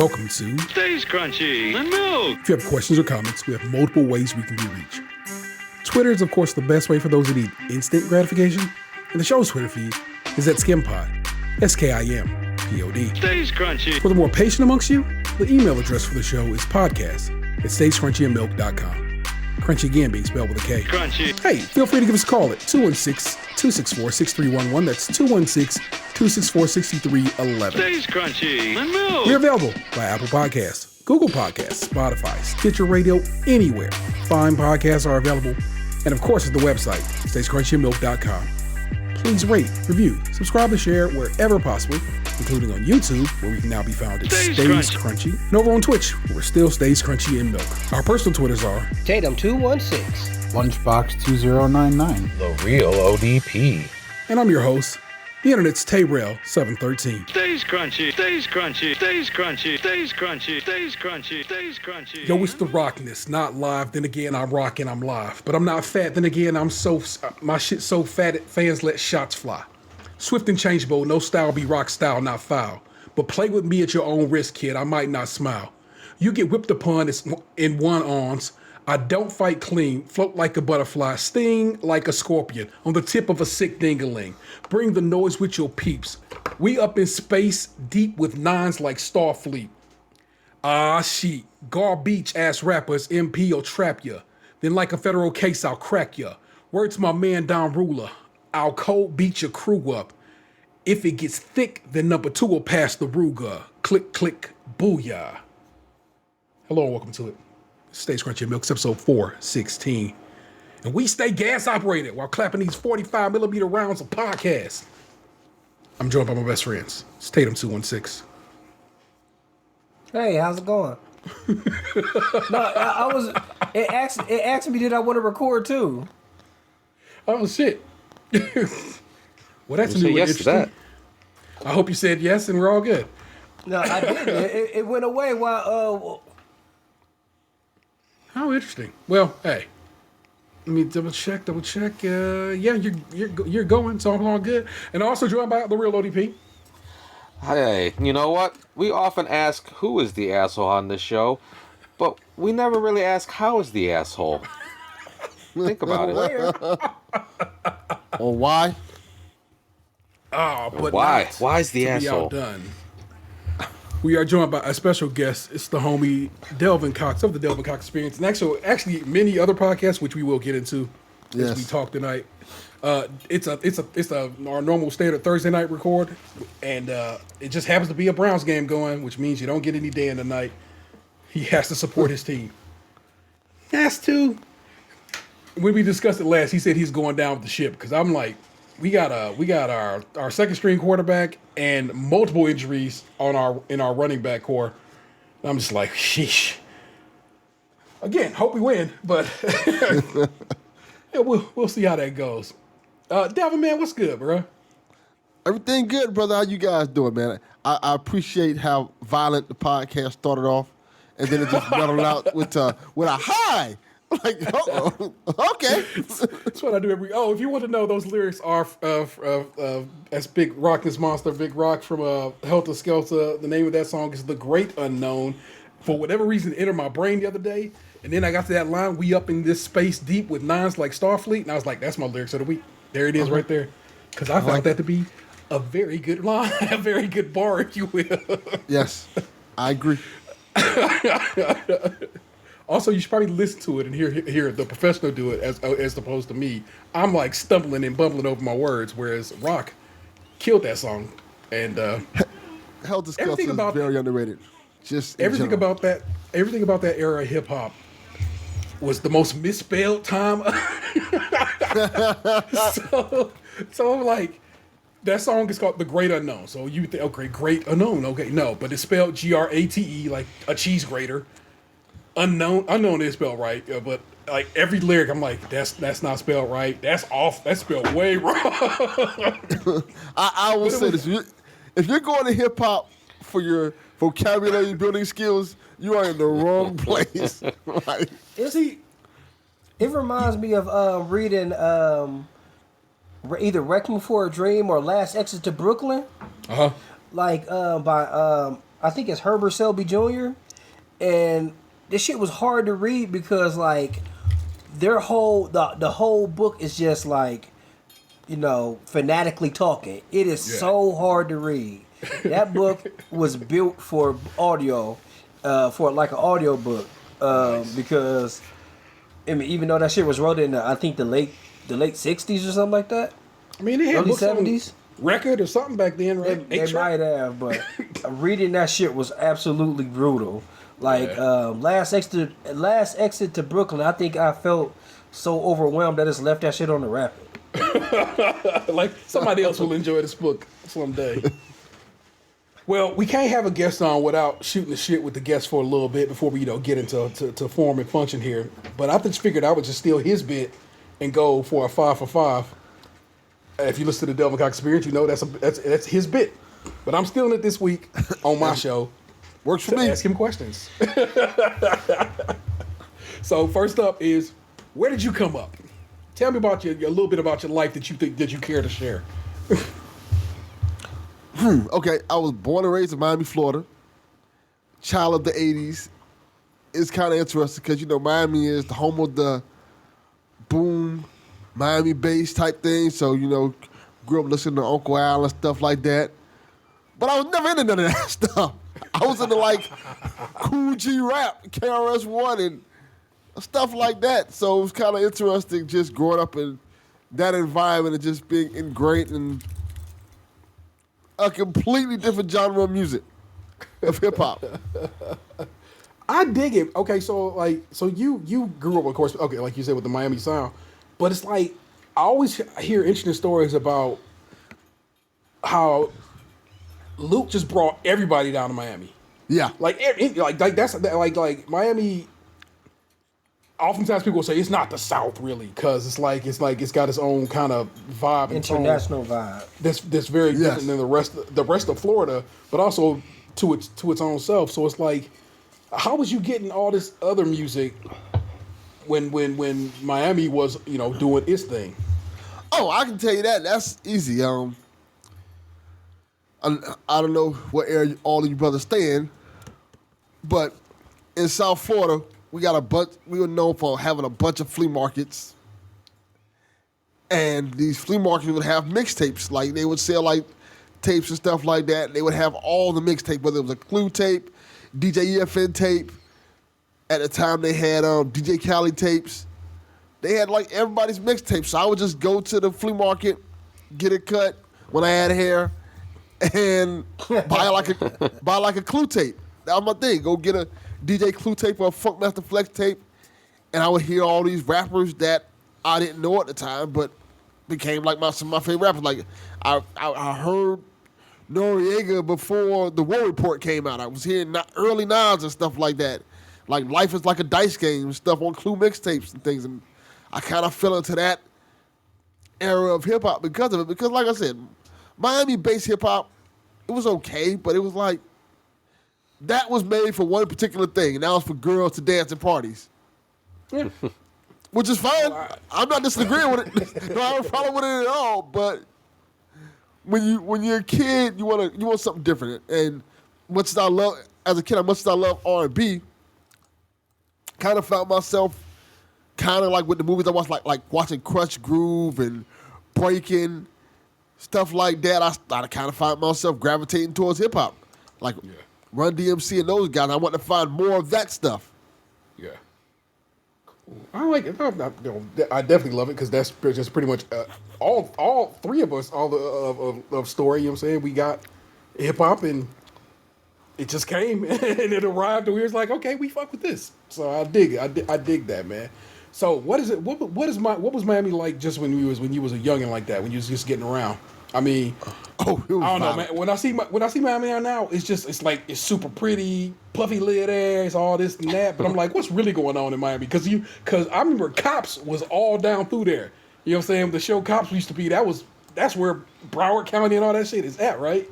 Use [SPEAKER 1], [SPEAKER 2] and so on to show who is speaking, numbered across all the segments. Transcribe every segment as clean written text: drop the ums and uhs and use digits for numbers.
[SPEAKER 1] welcome to
[SPEAKER 2] Stays Crunchy and Milk.
[SPEAKER 1] If you have questions or comments, we have multiple ways we can be reached. Twitter is, of course, the best way for those who need instant gratification, and the show's Twitter feed is at SkimPod, SKIMPOD.
[SPEAKER 2] Stays Crunchy.
[SPEAKER 1] For the more patient amongst you, the email address for the show is podcast@stayscrunchyandmilk.com. Crunchy again being spelled with a K.
[SPEAKER 2] Crunchy.
[SPEAKER 1] Hey, feel free to give us a call at 216-264-6311. That's 216-264-6311.
[SPEAKER 2] Stays Crunchy and Milk.
[SPEAKER 1] We're available by Apple Podcasts, Google Podcasts, Spotify, Stitcher Radio, anywhere fine podcasts are available. And of course, at the website, stayscrunchyandmilk.com. Please rate, review, subscribe, and share wherever possible, including on YouTube, where we can now be found at Stays Crunchy. And over on Twitch, where we're still Stays Crunchy and Milk. Our personal Twitters are
[SPEAKER 3] Tatum 216,
[SPEAKER 4] Lunchbox 2099,
[SPEAKER 5] The Real ODP.
[SPEAKER 1] And I'm your host, the Internet's Tayrell 713.
[SPEAKER 2] Stays Crunchy. Stays Crunchy. Stays Crunchy. Stays Crunchy. Stays Crunchy. Stays Crunchy.
[SPEAKER 1] Yo, it's the Rockness, not live. Then again, I'm rocking, I'm live. But I'm not fat. Then again, my shit's so fat that fans let shots fly. Swift and changeable, no style be rock style, not foul. But play with me at your own risk, kid. I might not smile. You get whipped upon in one arms. I don't fight clean, float like a butterfly, sting like a scorpion, on the tip of a sick ding-a-ling. Bring the noise with your peeps. We up in space, deep with nines like Starfleet. Ah, shit. Garbage ass rappers, MP will trap ya. Then like a federal case, I'll crack ya. Word to my man Don Ruler, I'll cold beat your crew up. If it gets thick, then number 2 will pass the Ruger. Click, click, booyah. Hello and welcome to it. Stays Crunchy and Milk, episode 416. And we stay gas operated while clapping these 45 millimeter rounds of podcasts. I'm joined by my best friends. It's Tatum 216.
[SPEAKER 3] Hey, how's it going? No, I was. It asked me, did I want to record too?
[SPEAKER 1] Oh shit. Well, that's
[SPEAKER 5] You
[SPEAKER 1] new and
[SPEAKER 5] say yes to
[SPEAKER 1] interesting.
[SPEAKER 5] that.
[SPEAKER 1] I hope you said yes and we're all good.
[SPEAKER 3] No, I didn't. It went away while.
[SPEAKER 1] How interesting. Well, hey, let me double check. Yeah, you're going, so I'm all good. And also joined by the real ODP.
[SPEAKER 5] Hey, you know what? We often ask who is the asshole on this show, but we never really ask how is the asshole. Think about it.
[SPEAKER 4] or why?
[SPEAKER 1] Oh, but
[SPEAKER 5] Why?
[SPEAKER 1] not
[SPEAKER 5] Why is the
[SPEAKER 1] to be
[SPEAKER 5] asshole?
[SPEAKER 1] outdone. We are joined by a special guest. It's the homie Delvin Cox of the Delvin Cox Experience, and actually many other podcasts, which we will get into as we talk tonight. It's our normal standard Thursday night record, and it just happens to be a Browns game going, which means you don't get any day in the night. He has to support his team. Has to. When we discussed it last, he said he's going down with the ship because I'm like, we got our second string quarterback and multiple injuries in our running back core. And I'm just like, sheesh. Again, hope we win, but yeah, we'll see how that goes. Delvin, man, what's good, bro?
[SPEAKER 4] Everything good, brother. How you guys doing, man? I appreciate how violent the podcast started off, and then it just mellowed out with a high. Like, okay.
[SPEAKER 1] That's what I do every. Oh, if you want to know, those lyrics are as Big Rock, this monster, Big Rock from Helter Skelter. The name of that song is "The Great Unknown." For whatever reason, it entered my brain the other day, and then I got to that line, "We up in this space deep with nines like Starfleet," and I was like, "That's my lyrics of the week." There it is, right there, because I found that to be a very good line, a very good bar, if you will.
[SPEAKER 4] Yes, I agree.
[SPEAKER 1] Also, you should probably listen to it and hear the professional do it as opposed to me. I'm like stumbling and bumbling over my words, whereas Rock killed that song. And
[SPEAKER 4] Helter Skelter is very underrated. Just
[SPEAKER 1] everything about that era of hip hop was the most misspelled time. so I'm like, that song is called "The Great Unknown." So you think, okay, Great Unknown, okay, no, but it's spelled Grate, like a cheese grater. Unknown is spelled right, but like every lyric, I'm like, that's not spelled right. That's off. That's spelled way wrong.
[SPEAKER 4] I will say this: if you're going to hip hop for your vocabulary building skills, you are in the wrong place. Right?
[SPEAKER 3] It reminds me of reading either Requiem for a Dream or Last Exit to Brooklyn.
[SPEAKER 1] Uh-huh.
[SPEAKER 3] Like by I think it's Herbert Selby Jr. And this shit was hard to read because like their whole the whole book is just like, you know, fanatically talking. It is so hard to read. That book was built for audio, for like an audio book, because I mean, even though that shit was wrote in I think the late '60s or something like that.
[SPEAKER 1] I mean, they had
[SPEAKER 3] early
[SPEAKER 1] books on
[SPEAKER 3] '70s.
[SPEAKER 1] record or something back then, right?
[SPEAKER 3] They might have, but reading that shit was absolutely brutal. Like last exit to Brooklyn, I think I felt so overwhelmed that I just left that shit on the rapid.
[SPEAKER 1] Like somebody else will enjoy this book someday. Well, we can't have a guest on without shooting the shit with the guest for a little bit before we, get into to form and function here. But I just figured I would just steal his bit and go for a 5 for 5. If you listen to the Delvin Cox Experience, you know that's his bit. But I'm stealing it this week on my show.
[SPEAKER 4] Works for me.
[SPEAKER 1] Ask him questions. So first up is, where did you come up? Tell me about a little bit about your life that you care to share.
[SPEAKER 4] Okay, I was born and raised in Miami, Florida. Child of the 80s. It's kind of interesting because, Miami is the home of the boom, Miami bass type thing. So, grew up listening to Uncle Al and stuff like that. But I was never into none of that stuff. I was into Cool G rap, KRS-One, and stuff like that. So it was kind of interesting just growing up in that environment and just being ingrained in a completely different genre of music, of hip hop.
[SPEAKER 1] I dig it. Okay, so you grew up, of course, okay, like you said, with the Miami sound, but it's like I always hear interesting stories about how Luke just brought everybody down to Miami.
[SPEAKER 4] Yeah,
[SPEAKER 1] Like Miami. Oftentimes people say it's not the South really, because it's got its own kind of vibe,
[SPEAKER 3] International vibe.
[SPEAKER 1] That's very different than the rest of Florida, but also to its own self. So it's like, how was you getting all this other music when Miami was doing its thing?
[SPEAKER 4] Oh, I can tell you that. That's easy. I don't know what area all of you brothers stay in, but in South Florida, we were known for having a bunch of flea markets. And these flea markets would have mixtapes. Like, they would sell, tapes and stuff like that. And they would have all the mixtape, whether it was a Clue tape, DJ EFN tape. At the time, they had DJ Khaled tapes. They had, everybody's mixtape. So I would just go to the flea market, get it cut when I had hair, and buy a Clue tape. That was my thing. Go get a DJ Clue tape or a Funkmaster Flex tape, and I would hear all these rappers that I didn't know at the time, but became some of my favorite rappers. Like I heard Noriega before the War Report came out. I was hearing early Nas and stuff like that. Like Life is Like a Dice Game and stuff on Clue mixtapes and things, and I kind of fell into that era of hip hop because of it. Because like I said, Miami-based hip hop, it was okay, but it was that was made for one particular thing, and that was for girls to dance at parties.
[SPEAKER 1] Yeah.
[SPEAKER 4] Which is fine. I'm not disagreeing with it. No, I don't have a problem with it at all. But when you're a kid, you want something different. And much as I love R&B, kind of found myself kind of with the movies I watched, like watching Crush Groove and Breaking, stuff like that. I kind of found myself gravitating towards hip hop, Run DMC and those guys. I want to find more of that stuff.
[SPEAKER 1] Yeah. Cool. I like it. I definitely love it because that's just pretty much all three of us, all of story. You know what I'm saying? We got hip hop and it just came and it arrived and we was like, okay, we fuck with this. So I dig it. I dig that, man. So what is it? What was Miami like just when you was a youngin' like that, when you was just getting around? I mean, I don't know, man. When I see Miami now, it's super pretty, puffy lid ass, all this and that. But I'm like, what's really going on in Miami? Because I remember Cops was all down through there. You know what I'm saying? The show Cops used to be. That's where Broward County and all that shit is at, right?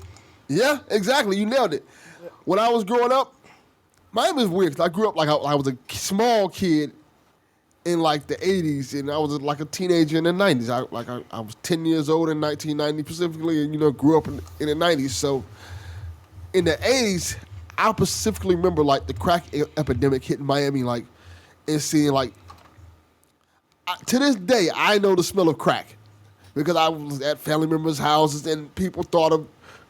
[SPEAKER 4] Yeah, exactly. You nailed it. When I was growing up, Miami was weird. I grew up I was a small kid in the 80s, and I was a teenager in the 90s. I was 10 years old in 1990 specifically, and grew up in the 90s. So in the 80s, I specifically remember like the crack epidemic hitting Miami, like and seeing like to this day I know the smell of crack because I was at family members' houses and people thought of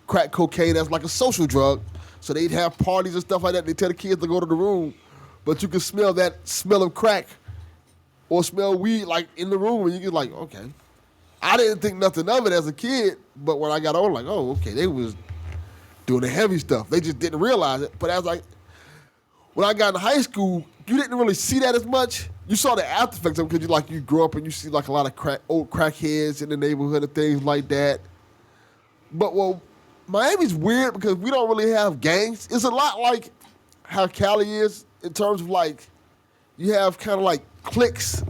[SPEAKER 4] crack cocaine as like a social drug, so they'd have parties and stuff like that. They tell the kids to go to the room, but you can smell that smell of crack or smell weed like in the room, and you get like, okay. I didn't think nothing of it as a kid, but when I got older, like, oh, okay, they was doing the heavy stuff. They just didn't realize it. But when I got into high school, you didn't really see that as much. You saw the after effects of it because you grow up and you see like a lot of old crackheads in the neighborhood and things like that. But Miami's weird because we don't really have gangs. It's a lot like how Cali is in terms of like you have kind of like cliques.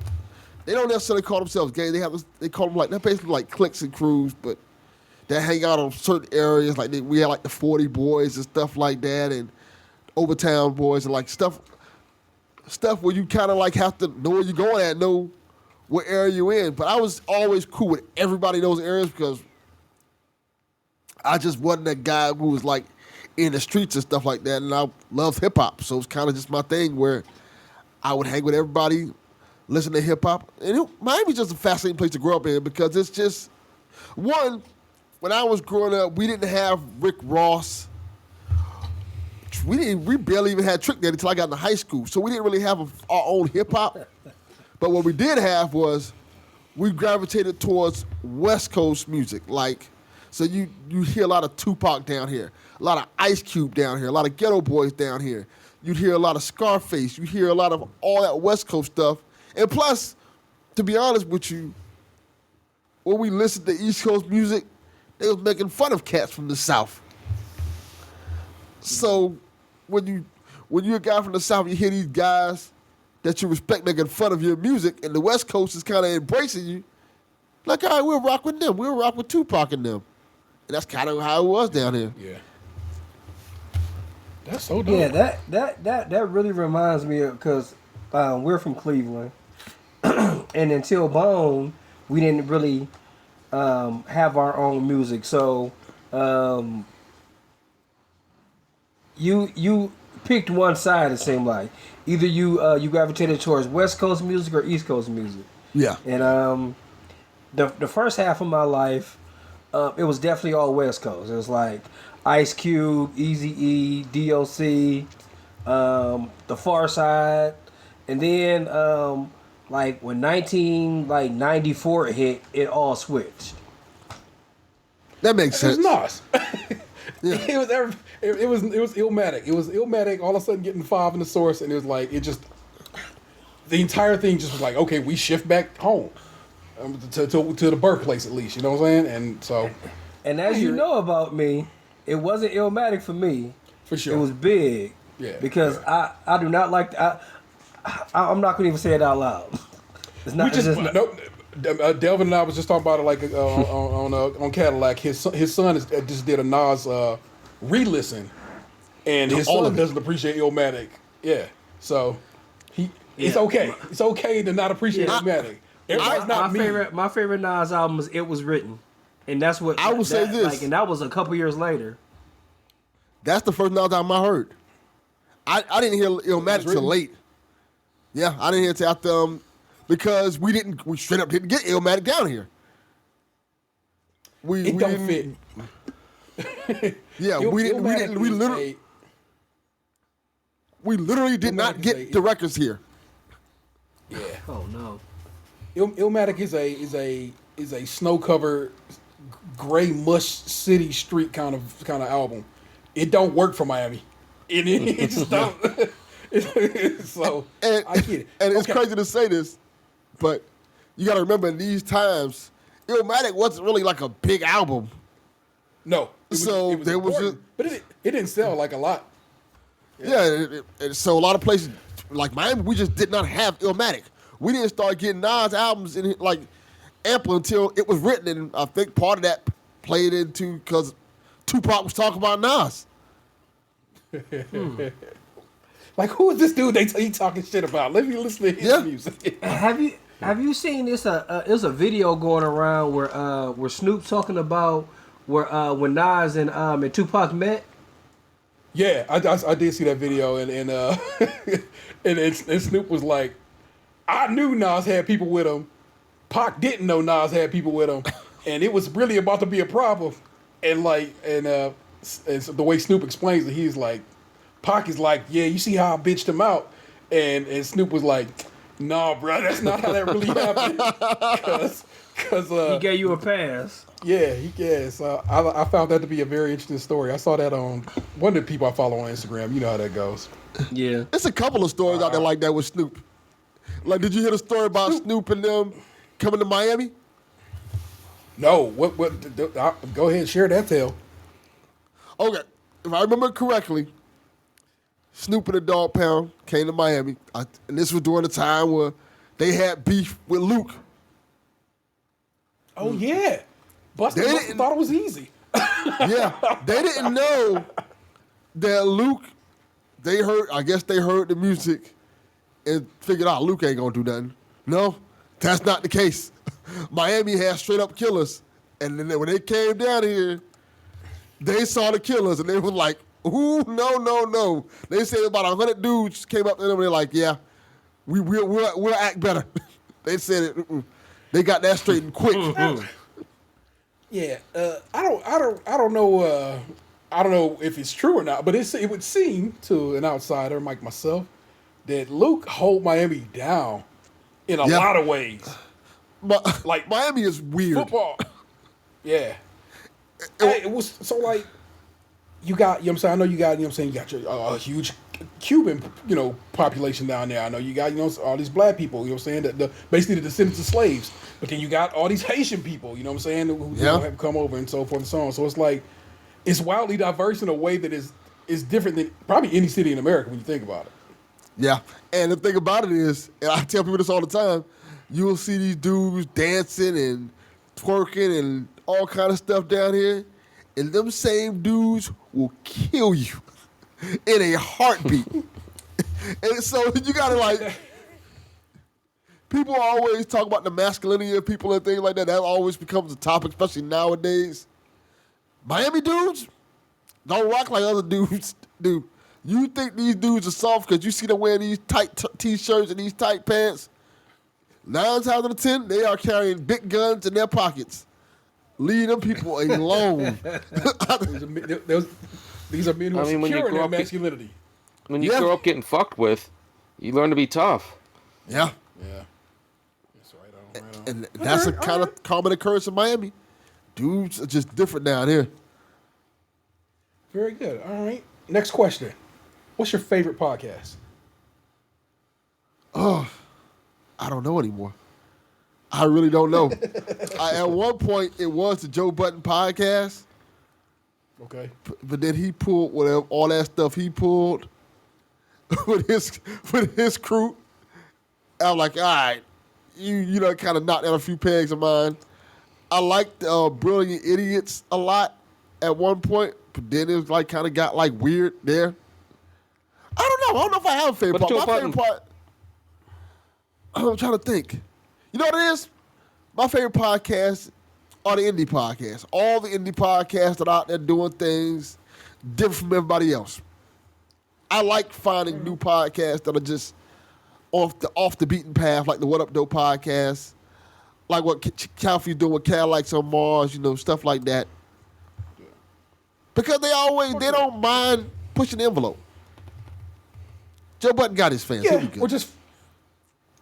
[SPEAKER 4] They don't necessarily call themselves gangs. They call them like they're basically like cliques and crews, but they hang out on certain areas. Like we had like the 40 boys and stuff like that, and Overtown boys and like stuff where you kind of like have to know where you're going at, know what area you're in. But I was always cool with everybody in those areas because I just wasn't that guy who was like in the streets and stuff like that, and I love hip hop, so it's kind of just my thing where I would hang with everybody. Listen to hip hop, and Miami's just a fascinating place to grow up in because it's just one. When I was growing up, we didn't have Rick Ross. We barely even had Trick Daddy until I got into high school, so we didn't really have our own hip hop. But what we did have was we gravitated towards West Coast music, so you hear a lot of Tupac down here, a lot of Ice Cube down here, a lot of Ghetto Boys down here. You'd hear a lot of Scarface. You hear a lot of all that West Coast stuff. And plus, to be honest with you, when we listened to East Coast music, they was making fun of cats from the South. So when you're a guy from the South, you hear these guys that you respect making fun of your music, and the West Coast is kind of embracing you. Like, all right, we'll rock with them. We'll rock with Tupac and them. And that's kind of how it was down here.
[SPEAKER 1] Yeah. That's so dope.
[SPEAKER 3] Yeah, that really reminds me of, because we're from Cleveland. And until Bone, we didn't really have our own music. So you picked one side, it seemed like. Either you gravitated towards West Coast music or East Coast music.
[SPEAKER 4] Yeah.
[SPEAKER 3] And the first half of my life, it was definitely all West Coast. It was like Ice Cube, Eazy-E, DOC, The Far Side, and then like when 1994 hit, it all switched.
[SPEAKER 4] That makes sense.
[SPEAKER 1] It's Nas.
[SPEAKER 4] Yeah.
[SPEAKER 1] It was Illmatic. It was Illmatic all of a sudden getting 5 in the source, and it was like the entire thing just was like, okay, we shift back home to the birthplace at least. You know what I'm saying? And so,
[SPEAKER 3] and as you know about me, it wasn't Illmatic for me.
[SPEAKER 1] For sure,
[SPEAKER 3] it was Big.
[SPEAKER 1] Yeah,
[SPEAKER 3] because I do not like. I'm not gonna even say it out loud. It's not.
[SPEAKER 1] Delvin and I was just talking about it like on Cadillac. His son just did a Nas re-listen, and his son doesn't appreciate Illmatic. Yeah, so it's okay. It's okay to not appreciate Illmatic.
[SPEAKER 3] My favorite Nas album was "It Was Written," and that's what
[SPEAKER 4] I will say. This,
[SPEAKER 3] and that was a couple years later.
[SPEAKER 4] That's the first Nas album I heard. I didn't hear Illmatic till late. Yeah, I didn't hear it till after because we straight up didn't get Illmatic down here.
[SPEAKER 1] It don't fit.
[SPEAKER 4] Yeah, we literally did not get the records here.
[SPEAKER 1] Yeah.
[SPEAKER 3] Oh no.
[SPEAKER 1] Illmatic is a snow-covered, gray mush city street kind of album. It don't work for Miami. It just don't. So I get it.
[SPEAKER 4] And it's crazy to say this, but you got to remember in these times, Illmatic wasn't really like a big album.
[SPEAKER 1] No.
[SPEAKER 4] There was just,
[SPEAKER 1] but it didn't sell like a lot.
[SPEAKER 4] Yeah, so a lot of places like Miami, we just did not have Illmatic. We didn't start getting Nas albums in like ample until It Was Written, and I think part of that played into because Tupac was talking about Nas.
[SPEAKER 1] Like, who is this dude he talking shit about? Let me listen to his music.
[SPEAKER 3] Have you seen this? There's a video going around where Snoop's talking about when Nas and Tupac met.
[SPEAKER 1] Yeah, I did see that video, and and Snoop was like, I knew Nas had people with him. Pac didn't know Nas had people with him, and it was really about to be a problem. And so the way Snoop explains it, he's like, Pac is like, yeah, you see how I bitched him out, and Snoop was like, nah, bro, that's not how that really happened. Cause
[SPEAKER 3] He gave you a pass.
[SPEAKER 1] yeah. So I found that to be a very interesting story. I saw that on one of the people I follow on Instagram. You know how that goes.
[SPEAKER 3] Yeah.
[SPEAKER 4] It's a couple of stories out there like that with Snoop. Like, did you hear the story about Snoop and them coming to Miami?
[SPEAKER 1] No, what? Go ahead and share that tale.
[SPEAKER 4] Okay, if I remember correctly, Snoop and the Dog Pound came to Miami, and this was during the time where they had beef with Luke.
[SPEAKER 1] Oh yeah, Buster thought it was easy.
[SPEAKER 4] Yeah, they didn't know that Luke. I guess they heard the music and figured out Luke ain't gonna do nothing. No, that's not the case. Miami has straight up killers, and then when they came down here, they saw the killers and they were like, "Ooh, no!" They said about 100 dudes came up to them and they're like, "Yeah, we'll act better." They said it. They got that straightened quick.
[SPEAKER 1] Yeah, I don't know. I don't know if it's true or not, but it would seem to an outsider like myself that Luke hold Miami down in a lot of ways.
[SPEAKER 4] But
[SPEAKER 1] Like
[SPEAKER 4] Miami is weird.
[SPEAKER 1] Football. Yeah. It was so like you got, you know what I'm saying? I know you got, you know what I'm saying, you got your huge Cuban, population down there. I know you got, all these black people, you know what I'm saying, basically the descendants of slaves. But then you got all these Haitian people, you know what I'm saying, who have come over and so forth and so on. So it's like, it's wildly diverse in a way that is different than probably any city in America when you think about it.
[SPEAKER 4] Yeah, and the thing about it is, and I tell people this all the time, you'll see these dudes dancing and twerking and all kind of stuff down here, and them same dudes will kill you in a heartbeat. And so you gotta like, people always talk about the masculinity of people and things like that. That always becomes a topic, especially nowadays. Miami dudes don't rock like other dudes do. You think these dudes are soft because you see them wearing these tight t-shirts and these tight pants. 9 times out of 10, they are carrying big guns in their pockets. Leave them people alone.
[SPEAKER 1] These are men who are secure in their masculinity.
[SPEAKER 5] When you grow up getting fucked with, you learn to be tough.
[SPEAKER 4] Yeah.
[SPEAKER 1] Yeah. That's right on.
[SPEAKER 4] And that's a kind of common occurrence in Miami. Dudes are just different down here.
[SPEAKER 1] Very good. All right. Next question. What's your favorite podcast?
[SPEAKER 4] Oh, I don't know anymore. I really don't know. At one point, it was the Joe Budden podcast.
[SPEAKER 1] Okay.
[SPEAKER 4] But then he pulled whatever all that stuff he pulled with his crew. I'm like, all right, you know, kind of knocked out a few pegs of mine. I liked Brilliant Idiots a lot at one point, but then it was like kind of got like weird there. I don't know. I don't know if I have a favorite part. My favorite part, I'm trying to think. You know what it is? My favorite podcast are the indie podcasts. All the indie podcasts that are out there doing things different from everybody else. I like finding new podcasts that are just off the beaten path, like the What Up Doe podcast, like what Calfee's doing with Cal Likes on Mars, stuff like that. Because they don't mind pushing the envelope. Joe Budden got his fans.
[SPEAKER 1] Yeah, or just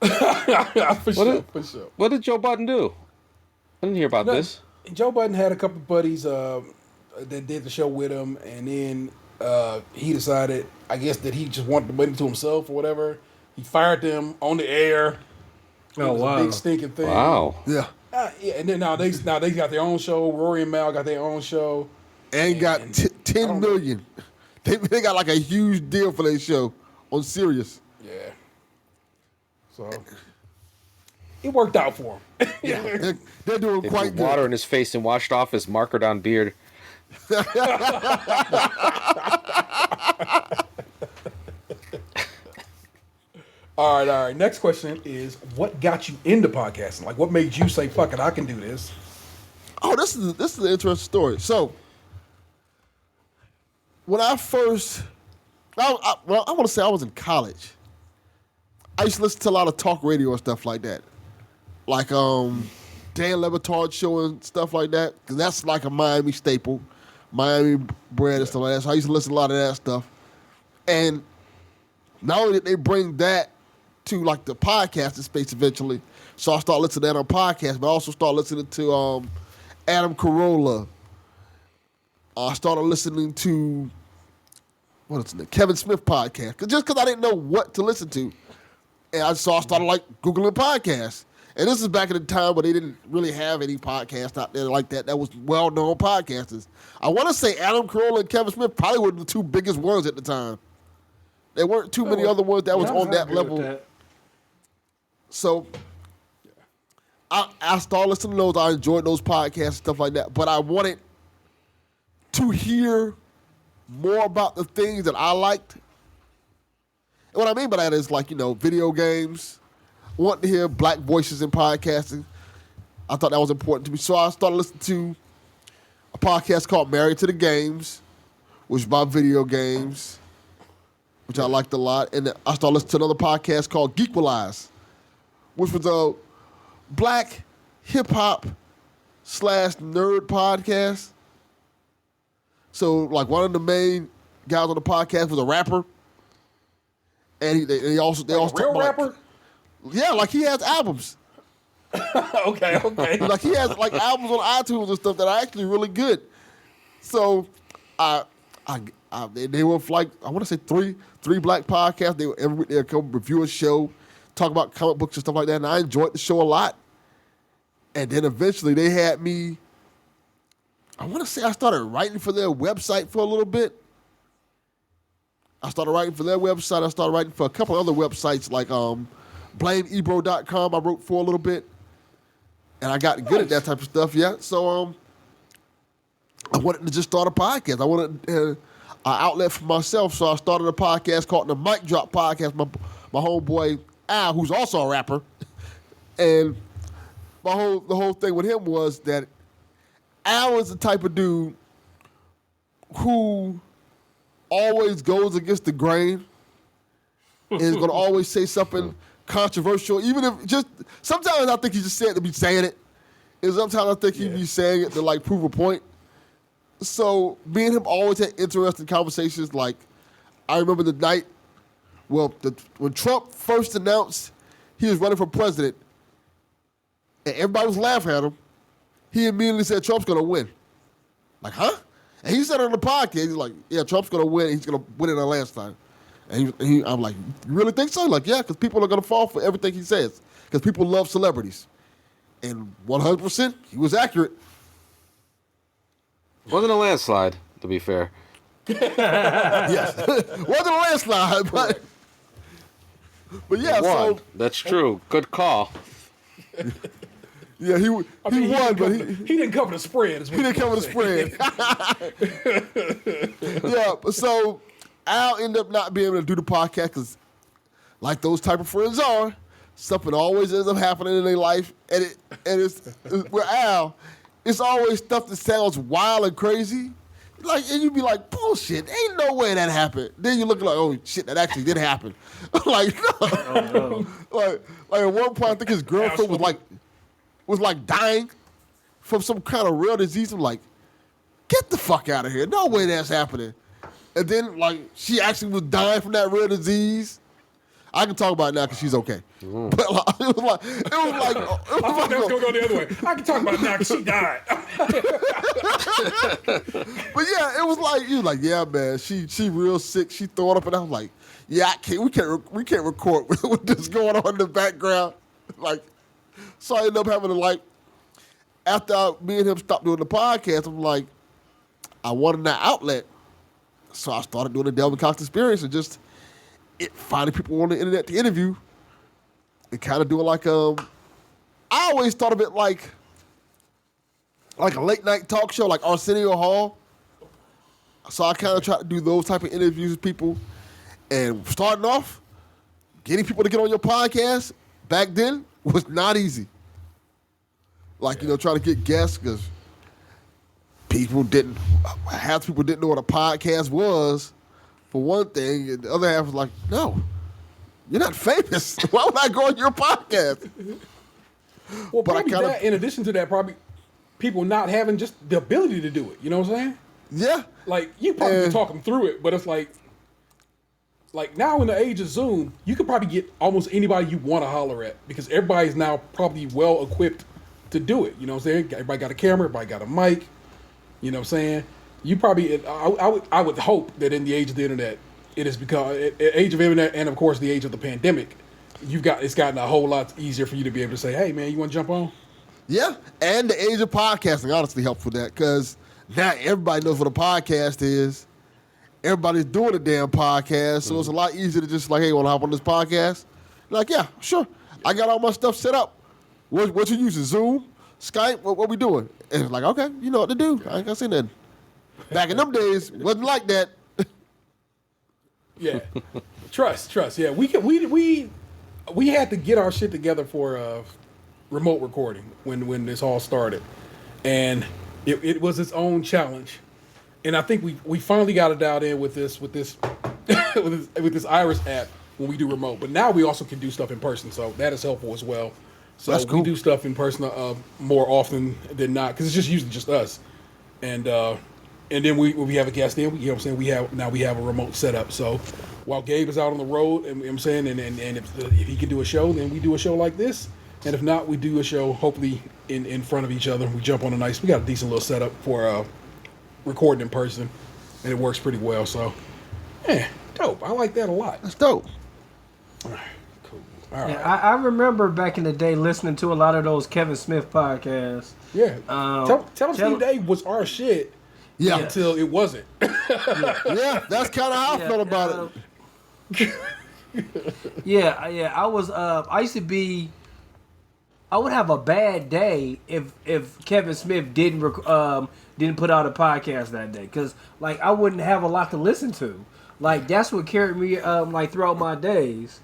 [SPEAKER 1] for sure.
[SPEAKER 5] What did Joe Budden do? I didn't hear about this.
[SPEAKER 1] Joe Budden had a couple of buddies that did the show with him, and then he decided, I guess, that he just wanted the money to himself or whatever. He fired them on the air.
[SPEAKER 3] Oh, wow.
[SPEAKER 1] A big stinking thing.
[SPEAKER 5] Wow.
[SPEAKER 4] Yeah.
[SPEAKER 1] Yeah, and then now they got their own show. Rory and Mal got their own show.
[SPEAKER 4] And got 10 million. They got like a huge deal for their show on Sirius.
[SPEAKER 1] Yeah. So it worked out for him.
[SPEAKER 4] Yeah, they're doing
[SPEAKER 5] They
[SPEAKER 4] quite
[SPEAKER 5] put
[SPEAKER 4] good.
[SPEAKER 5] water in his face and washed off his marker down beard.
[SPEAKER 1] All right. Next question is, what got you into podcasting? Like, what made you say, "Fuck it, I can do this"?
[SPEAKER 4] Oh, this is an interesting story. So, when I first, I want to say I was in college. I used to listen to a lot of talk radio and stuff like that. Like Dan Le Batard show and stuff like that. Because that's like a Miami staple. Miami bread and stuff like that. So I used to listen to a lot of that stuff. And not only did they bring that to like the podcasting space eventually, so I started listening to that on podcasts, but I also started listening to Adam Carolla. I started listening to Kevin Smith podcast, just because I didn't know what to listen to. And I started like Googling podcasts. And this is back in the time where they didn't really have any podcasts out there like that was well-known podcasters. I want to say Adam Carolla and Kevin Smith probably were the two biggest ones at the time. There weren't too many other ones that was on that level. So I started listening to those. I enjoyed those podcasts and stuff like that. But I wanted to hear more about the things that I liked. And what I mean by that is like, video games. I wanted to hear black voices in podcasting. I thought that was important to me. So I started listening to a podcast called Married to the Games, which is about video games, which I liked a lot. And I started listening to another podcast called Geekwalize, which was a black hip-hop / nerd podcast. So, like, one of the main guys on the podcast was a rapper. And they also
[SPEAKER 3] real rapper?
[SPEAKER 4] Yeah, like he has albums.
[SPEAKER 3] Okay.
[SPEAKER 4] Like he has like albums on iTunes and stuff that are actually really good. So, they were like, I want to say three black podcasts. They would come review a show, talk about comic books and stuff like that. And I enjoyed the show a lot. And then eventually they had me. I want to say I started writing for their website for a little bit. I started writing for their website. I started writing for a couple other websites like blameebro.com. I wrote for a little bit. And I got good at that type of stuff, yeah. So I wanted to just start a podcast. I wanted an outlet for myself, so I started a podcast called the Mic Drop Podcast. My homeboy Al, who's also a rapper, and the whole thing with him was that Al is the type of dude who always goes against the grain and is going to always say something controversial, even if just sometimes I think he just said to be saying it, and sometimes I think he be saying it to like prove a point. So me and him always had interesting conversations. Like I remember the night, when Trump first announced he was running for president, and everybody was laughing at him. He immediately said Trump's gonna win. Like, huh? And he said it on the podcast. He's like, yeah, Trump's gonna win. He's gonna win in a landslide. And I'm like, you really think so? Like, yeah, because people are going to fall for everything he says. Because people love celebrities. And 100%, he was accurate.
[SPEAKER 5] Wasn't a landslide, to be fair.
[SPEAKER 4] Yes. Wasn't a landslide, but yeah,
[SPEAKER 5] so. That's true. Good call.
[SPEAKER 4] Yeah, he won, but
[SPEAKER 1] he didn't cover the spread.
[SPEAKER 4] He didn't cover the spread. Yeah, so Al ended up not being able to do the podcast because, like those type of friends are, something always ends up happening in their life. And it's with Al, it's always stuff that sounds wild and crazy. Like, and you be like, bullshit, ain't no way that happened. Then you look like, oh shit, that actually did happen. Like, no. Oh, no. Like at one point, I think his girlfriend was like dying from some kind of real disease. I'm like, get the fuck out of here. No way that's happening. And then, like, she actually was dying from that rare disease. I can talk about it now because she's okay. But like, it was like
[SPEAKER 1] I thought that was gonna go the other way. I can talk about it now because she died.
[SPEAKER 4] But yeah, it was like, you was like, yeah, man, she real sick. She throwing up, and I was like, yeah, we can't record with this going on in the background. Like, so I ended up having to, like, after me and him stopped doing the podcast, I'm like, I wanted that outlet. So I started doing the Delvin Cox Experience and just finding people on the internet to interview and kind of doing like I always thought of it like a late night talk show, like Arsenio Hall. So I kind of tried to do those type of interviews with people. And starting off, getting people to get on your podcast back then was not easy. Like, trying to get guests because half the people didn't know what a podcast was, for one thing, and the other half was like, no, you're not famous. Why would I go on your podcast?
[SPEAKER 1] Well,
[SPEAKER 4] But I
[SPEAKER 1] probably
[SPEAKER 4] kinda-
[SPEAKER 1] that. In addition to that, probably people not having just the ability to do it. You know what I'm saying?
[SPEAKER 4] Yeah.
[SPEAKER 1] Like you probably
[SPEAKER 4] And-
[SPEAKER 1] can talk them through it, but it's like now in the age of Zoom, you could probably get almost anybody you want to holler at because everybody's now probably well equipped to do it. You know what I'm saying? Everybody got a camera, everybody got a mic. You know what I'm saying? You probably, I would hope that in the age of the internet, it has become age of internet and of course the age of the pandemic. It's gotten a whole lot easier for you to be able to say, "Hey man, you want to jump on?"
[SPEAKER 4] Yeah, and the age of podcasting honestly helps with that because now everybody knows what a podcast is. Everybody's doing a damn podcast, so it's a lot easier to just like, hey, want to hop on this podcast? Like, yeah, sure. I got all my stuff set up. What you using? Zoom, Skype? What we doing? And it's like, okay, you know what to do. I ain't got to say nothing. Back in them days, wasn't like that.
[SPEAKER 1] Yeah, trust. Yeah, we had to get our shit together for remote recording when this all started, and it was its own challenge. And I think we finally got it dialed in with this with this Iris app when we do remote. But now we also can do stuff in person, so that is helpful as well. So
[SPEAKER 4] That's cool.
[SPEAKER 1] we do stuff in person more often than not because it's just usually just us. And then we have a guest in. You know what I'm saying? We have a remote setup. So while Gabe is out on the road, and you know what I'm saying, and if he can do a show, then we do a show like this. And if not, we do a show hopefully in front of each other. We jump on we got a decent little setup for recording in person, and it works pretty well. So, dope. I like that a lot.
[SPEAKER 4] That's dope.
[SPEAKER 1] Cool. All right.
[SPEAKER 3] Yeah, I remember back in the day listening to a lot of those Kevin Smith podcasts.
[SPEAKER 1] Yeah. Tell him
[SPEAKER 3] tell-
[SPEAKER 1] Steve Dave was our shit
[SPEAKER 4] Yeah.
[SPEAKER 1] until it wasn't.
[SPEAKER 4] Yeah, that's kind of how I felt about it.
[SPEAKER 3] Yeah. I used to be. I would have a bad day if Kevin Smith didn't put out a podcast that day because like I wouldn't have a lot to listen to. Like that's what carried me like throughout my days.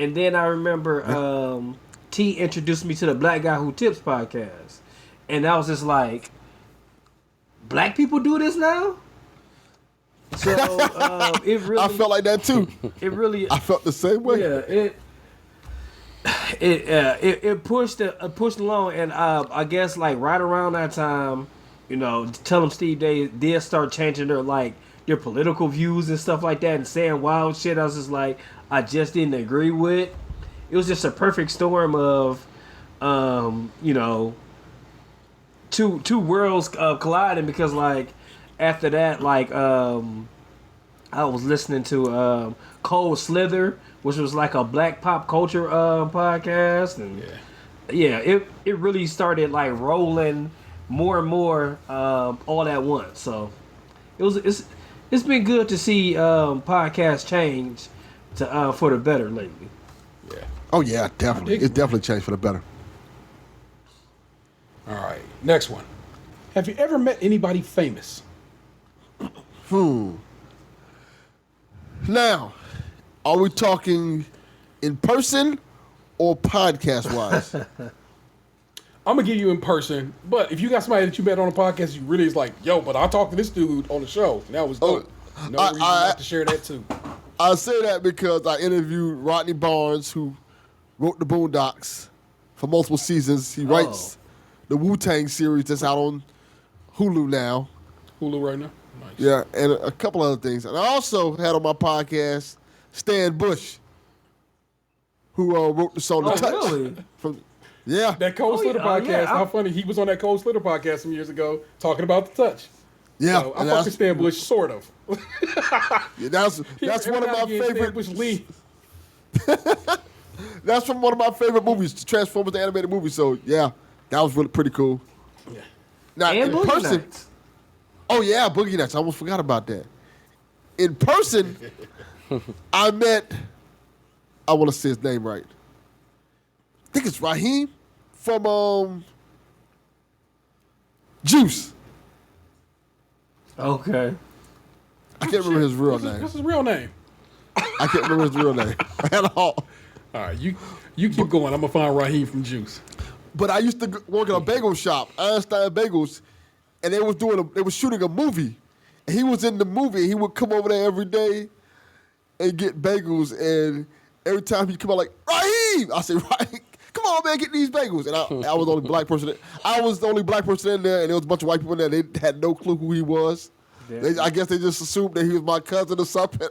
[SPEAKER 3] And then I remember T introduced me to the Black Guy Who Tips podcast, and I was just like, black people do this now. So it really.
[SPEAKER 4] I felt like that too.
[SPEAKER 3] It really.
[SPEAKER 4] I felt the same way.
[SPEAKER 3] Yeah, it pushed along, and I guess like right around that time, you know, tell them Steve did start changing their political views and stuff like that, and saying wild shit. I was just like, I just didn't agree with. It was just a perfect storm of, you know, two worlds colliding because like after that like I was listening to Cold Slither, which was like a black pop culture podcast, and it really started like rolling more and more all at once. So it's been good to see podcasts change to for the better lately.
[SPEAKER 1] Yeah.
[SPEAKER 4] Oh yeah, definitely. It's definitely changed for the better.
[SPEAKER 1] All right. Next one. Have you ever met anybody famous?
[SPEAKER 4] Now, are we talking in person or podcast wise?
[SPEAKER 1] I'm gonna give you in person, but if you got somebody that you met on a podcast, you really is like, yo, but I talked to this dude on the show. And that was dope. No reason not to share that too.
[SPEAKER 4] I say that because I interviewed Rodney Barnes, who wrote the Boondocks for multiple seasons. He writes the Wu-Tang series that's out on Hulu now.
[SPEAKER 1] Hulu right now. Nice.
[SPEAKER 4] Yeah, and a couple other things. And I also had on my podcast Stan Bush, who wrote the song "The Touch."
[SPEAKER 3] Really?
[SPEAKER 4] Yeah,
[SPEAKER 1] That Cold Slitter podcast.
[SPEAKER 3] yeah,
[SPEAKER 1] How funny he was on that Cold Slitter podcast some years ago talking about the touch.
[SPEAKER 4] yeah.
[SPEAKER 1] So I
[SPEAKER 4] and
[SPEAKER 1] fuck with Stan Bush, sort of.
[SPEAKER 4] yeah, that's one of my favorite.
[SPEAKER 1] Bush Lee.
[SPEAKER 4] That's from one of my favorite movies, the Transformers the animated movie. So yeah, that was really pretty cool.
[SPEAKER 1] Yeah.
[SPEAKER 4] Now
[SPEAKER 3] And
[SPEAKER 4] in
[SPEAKER 3] Boogie
[SPEAKER 4] person,
[SPEAKER 3] Nights.
[SPEAKER 4] oh yeah, Boogie Nights. I almost forgot about that. In person, I met. I want to say his name right. I think it's Raheem from Juice.
[SPEAKER 3] Okay.
[SPEAKER 4] I can't remember his real name.
[SPEAKER 1] What's his real name?
[SPEAKER 4] I can't remember his real name at all.
[SPEAKER 1] All right, you keep going. I'm gonna find Raheem from Juice.
[SPEAKER 4] But I used to work at a bagel shop, Einstein Bagels, and they was shooting a movie, and he was in the movie. He would come over there every day and get bagels, and every time he'd come out like, Raheem! I said, Raheem, come on, man, get these bagels. And I was the only black person. I was the only black person in there, and there was a bunch of white people in there. They had no clue who he was. Yeah. I guess they just assumed that he was my cousin or something.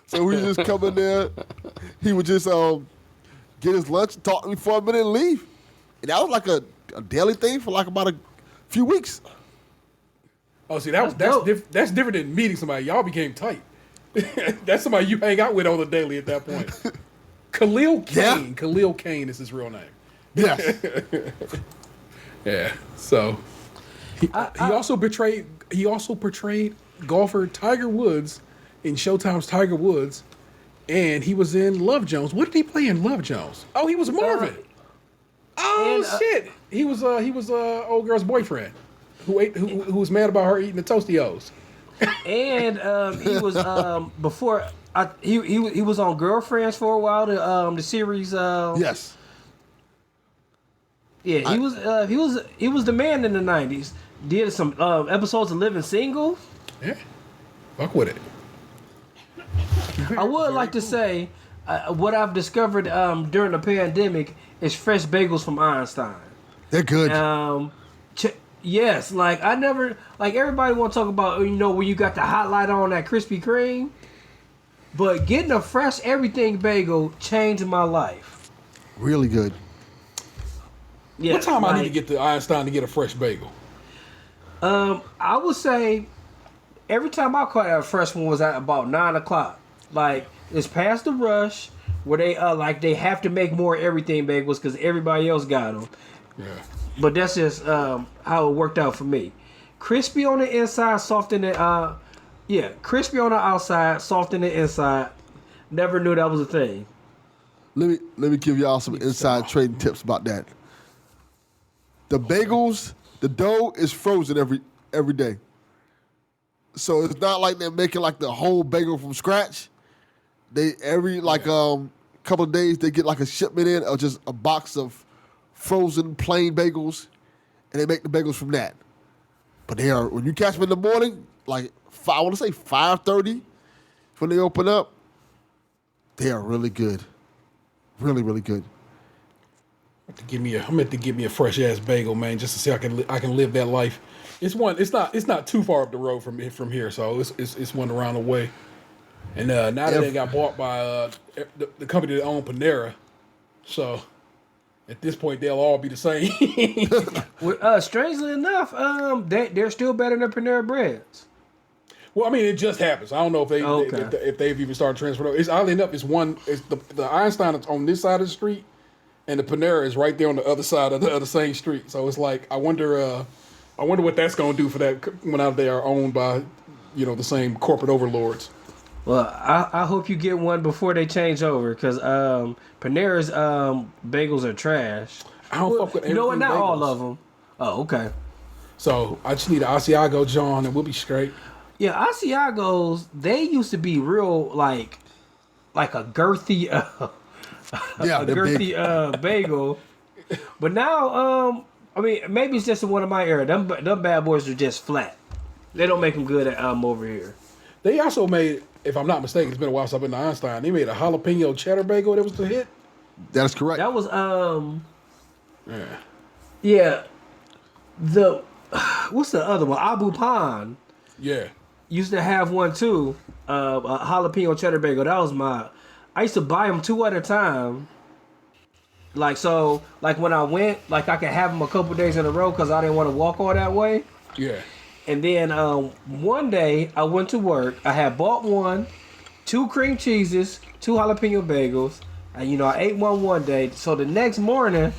[SPEAKER 4] So we just come in there. He would just get his lunch, talk to me for a minute, and leave. And that was like a daily thing for like about a few weeks.
[SPEAKER 1] Oh, see, that's different than meeting somebody. Y'all became tight. That's somebody you hang out with on the daily at that point. Khalil Kane. Yeah. Khalil Kane is his real name.
[SPEAKER 4] Yes.
[SPEAKER 1] Yeah. So he also portrayed golfer Tiger Woods in Showtime's Tiger Woods, and he was in Love Jones. What did he play in Love Jones? Oh, he was Marvin. Shit. He was old girl's boyfriend who was mad about her eating the Tostios.
[SPEAKER 3] And he was before he was on Girlfriends for a while. The series.
[SPEAKER 4] Yes.
[SPEAKER 3] Yeah, he was the man in the 90s. Did some episodes of Living Single.
[SPEAKER 1] Yeah, fuck with it.
[SPEAKER 3] I would like to say what I've discovered during the pandemic is fresh bagels from Einstein.
[SPEAKER 4] They're good.
[SPEAKER 3] Yes, like I never like everybody want to talk about when you got the hot light on that Krispy Kreme, but getting a fresh everything bagel changed my life.
[SPEAKER 4] Really good.
[SPEAKER 3] Yeah,
[SPEAKER 1] what time I need to get to Einstein to get a fresh bagel?
[SPEAKER 3] I would say every time I caught a fresh one was at about 9:00. Like it's past the rush where they have to make more everything bagels because everybody else got them.
[SPEAKER 1] Yeah.
[SPEAKER 3] But that's just how it worked out for me. Crispy on the inside, soft in the crispy on the outside, soft in the inside. Never knew that was a thing.
[SPEAKER 4] Let me give y'all some inside trading tips about that. The bagels, the dough is frozen every day. So it's not like they're making like the whole bagel from scratch. They every couple of days they get like a shipment in or just a box of frozen plain bagels, and they make the bagels from that. But they are when you catch them in the morning, like I want to say 5:30, when they open up, they are really good, really really good.
[SPEAKER 1] I'm meant to give me a fresh ass bagel, man, just to see I can live that life. It's not too far up the road from here, so it's one around the way. And now that they got bought by the company that owned Panera, so at this point they'll all be the same.
[SPEAKER 3] Strangely enough, they're still better than Panera Breads.
[SPEAKER 1] Well, I mean, it just happens. I don't know if they've even started transferring. It's oddly enough, it's the Einstein is on this side of the street, and the Panera is right there on the other side of the same street. So it's like I wonder what that's going to do for that when out they are owned by the same corporate overlords.
[SPEAKER 3] Well, I hope you get one before they change over, because Panera's bagels are trash.
[SPEAKER 1] I don't fuck with
[SPEAKER 3] what? Not
[SPEAKER 1] bagels.
[SPEAKER 3] all of them. Oh, okay.
[SPEAKER 1] So I just need an Asiago John, and we'll be straight.
[SPEAKER 3] Yeah, Asiagos, they used to be real like a girthy, bagel. But now, I mean, maybe it's just in one of my era. Them bad boys are just flat. They don't make them good at over here.
[SPEAKER 1] They also made, if I'm not mistaken, it's been a while since I've been to Einstein. They made a jalapeno cheddar bagel that was the hit.
[SPEAKER 4] That's correct.
[SPEAKER 3] That was
[SPEAKER 1] yeah.
[SPEAKER 3] The what's the other one? Abu Pan.
[SPEAKER 1] Yeah.
[SPEAKER 3] Used to have one too. A jalapeno cheddar bagel. That was I used to buy them 2 at a time. Like when I went, I could have them a couple days in a row because I didn't want to walk all that way.
[SPEAKER 1] Yeah.
[SPEAKER 3] And then one day I went to work. I had bought 2 cream cheeses, 2 jalapeno bagels. And I ate one day. So the next morning,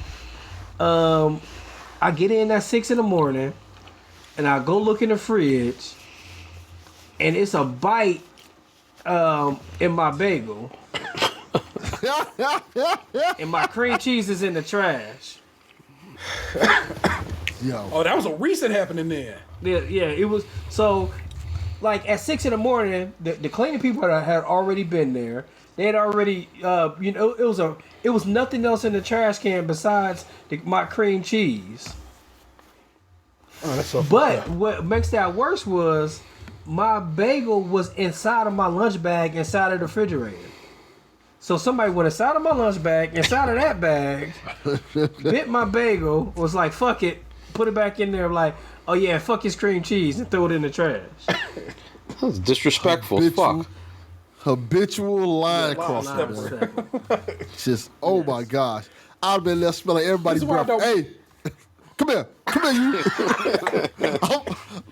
[SPEAKER 3] I get in at 6 a.m. and I go look in the fridge, and it's a bite in my bagel. And my cream cheese is in the trash.
[SPEAKER 4] Yo.
[SPEAKER 1] Oh, that was a recent happening there.
[SPEAKER 3] Yeah, it was. So, at 6 a.m, the cleaning people that had already been there. They had already, it was nothing else in the trash can besides my cream cheese.
[SPEAKER 1] Oh, that's so
[SPEAKER 3] But
[SPEAKER 1] fucked up.
[SPEAKER 3] what makes that worse was my bagel was inside of my lunch bag inside of the refrigerator. So somebody went inside of my lunch bag, inside of that bag, bit my bagel, was like, fuck it, put it back in there, like, oh yeah, fuck his cream cheese, and throw it in the trash.
[SPEAKER 5] That's disrespectful as fuck.
[SPEAKER 4] Habitual line crossing. Just, oh my gosh. I'd have been left smelling everybody's
[SPEAKER 1] This is why I
[SPEAKER 4] breath.
[SPEAKER 1] don't-
[SPEAKER 4] Hey, come here. Come here, you.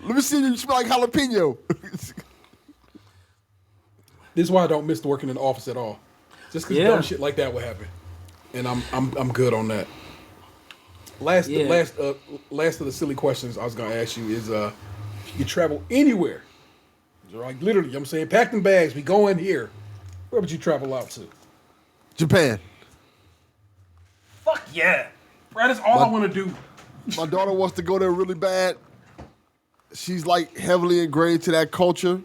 [SPEAKER 4] Let me see if you smell like jalapeno.
[SPEAKER 1] This is why I don't miss working in the office at all. Just because dumb shit like that would happen, and I'm good on that. Last of the silly questions I was gonna ask you is if you could travel anywhere, like literally, you know what I'm saying, pack them bags, we go in here. Where would you travel out to?
[SPEAKER 4] Japan.
[SPEAKER 1] Fuck yeah, bro, that's all I want to do.
[SPEAKER 4] My daughter wants to go there really bad. She's like heavily ingrained to that culture.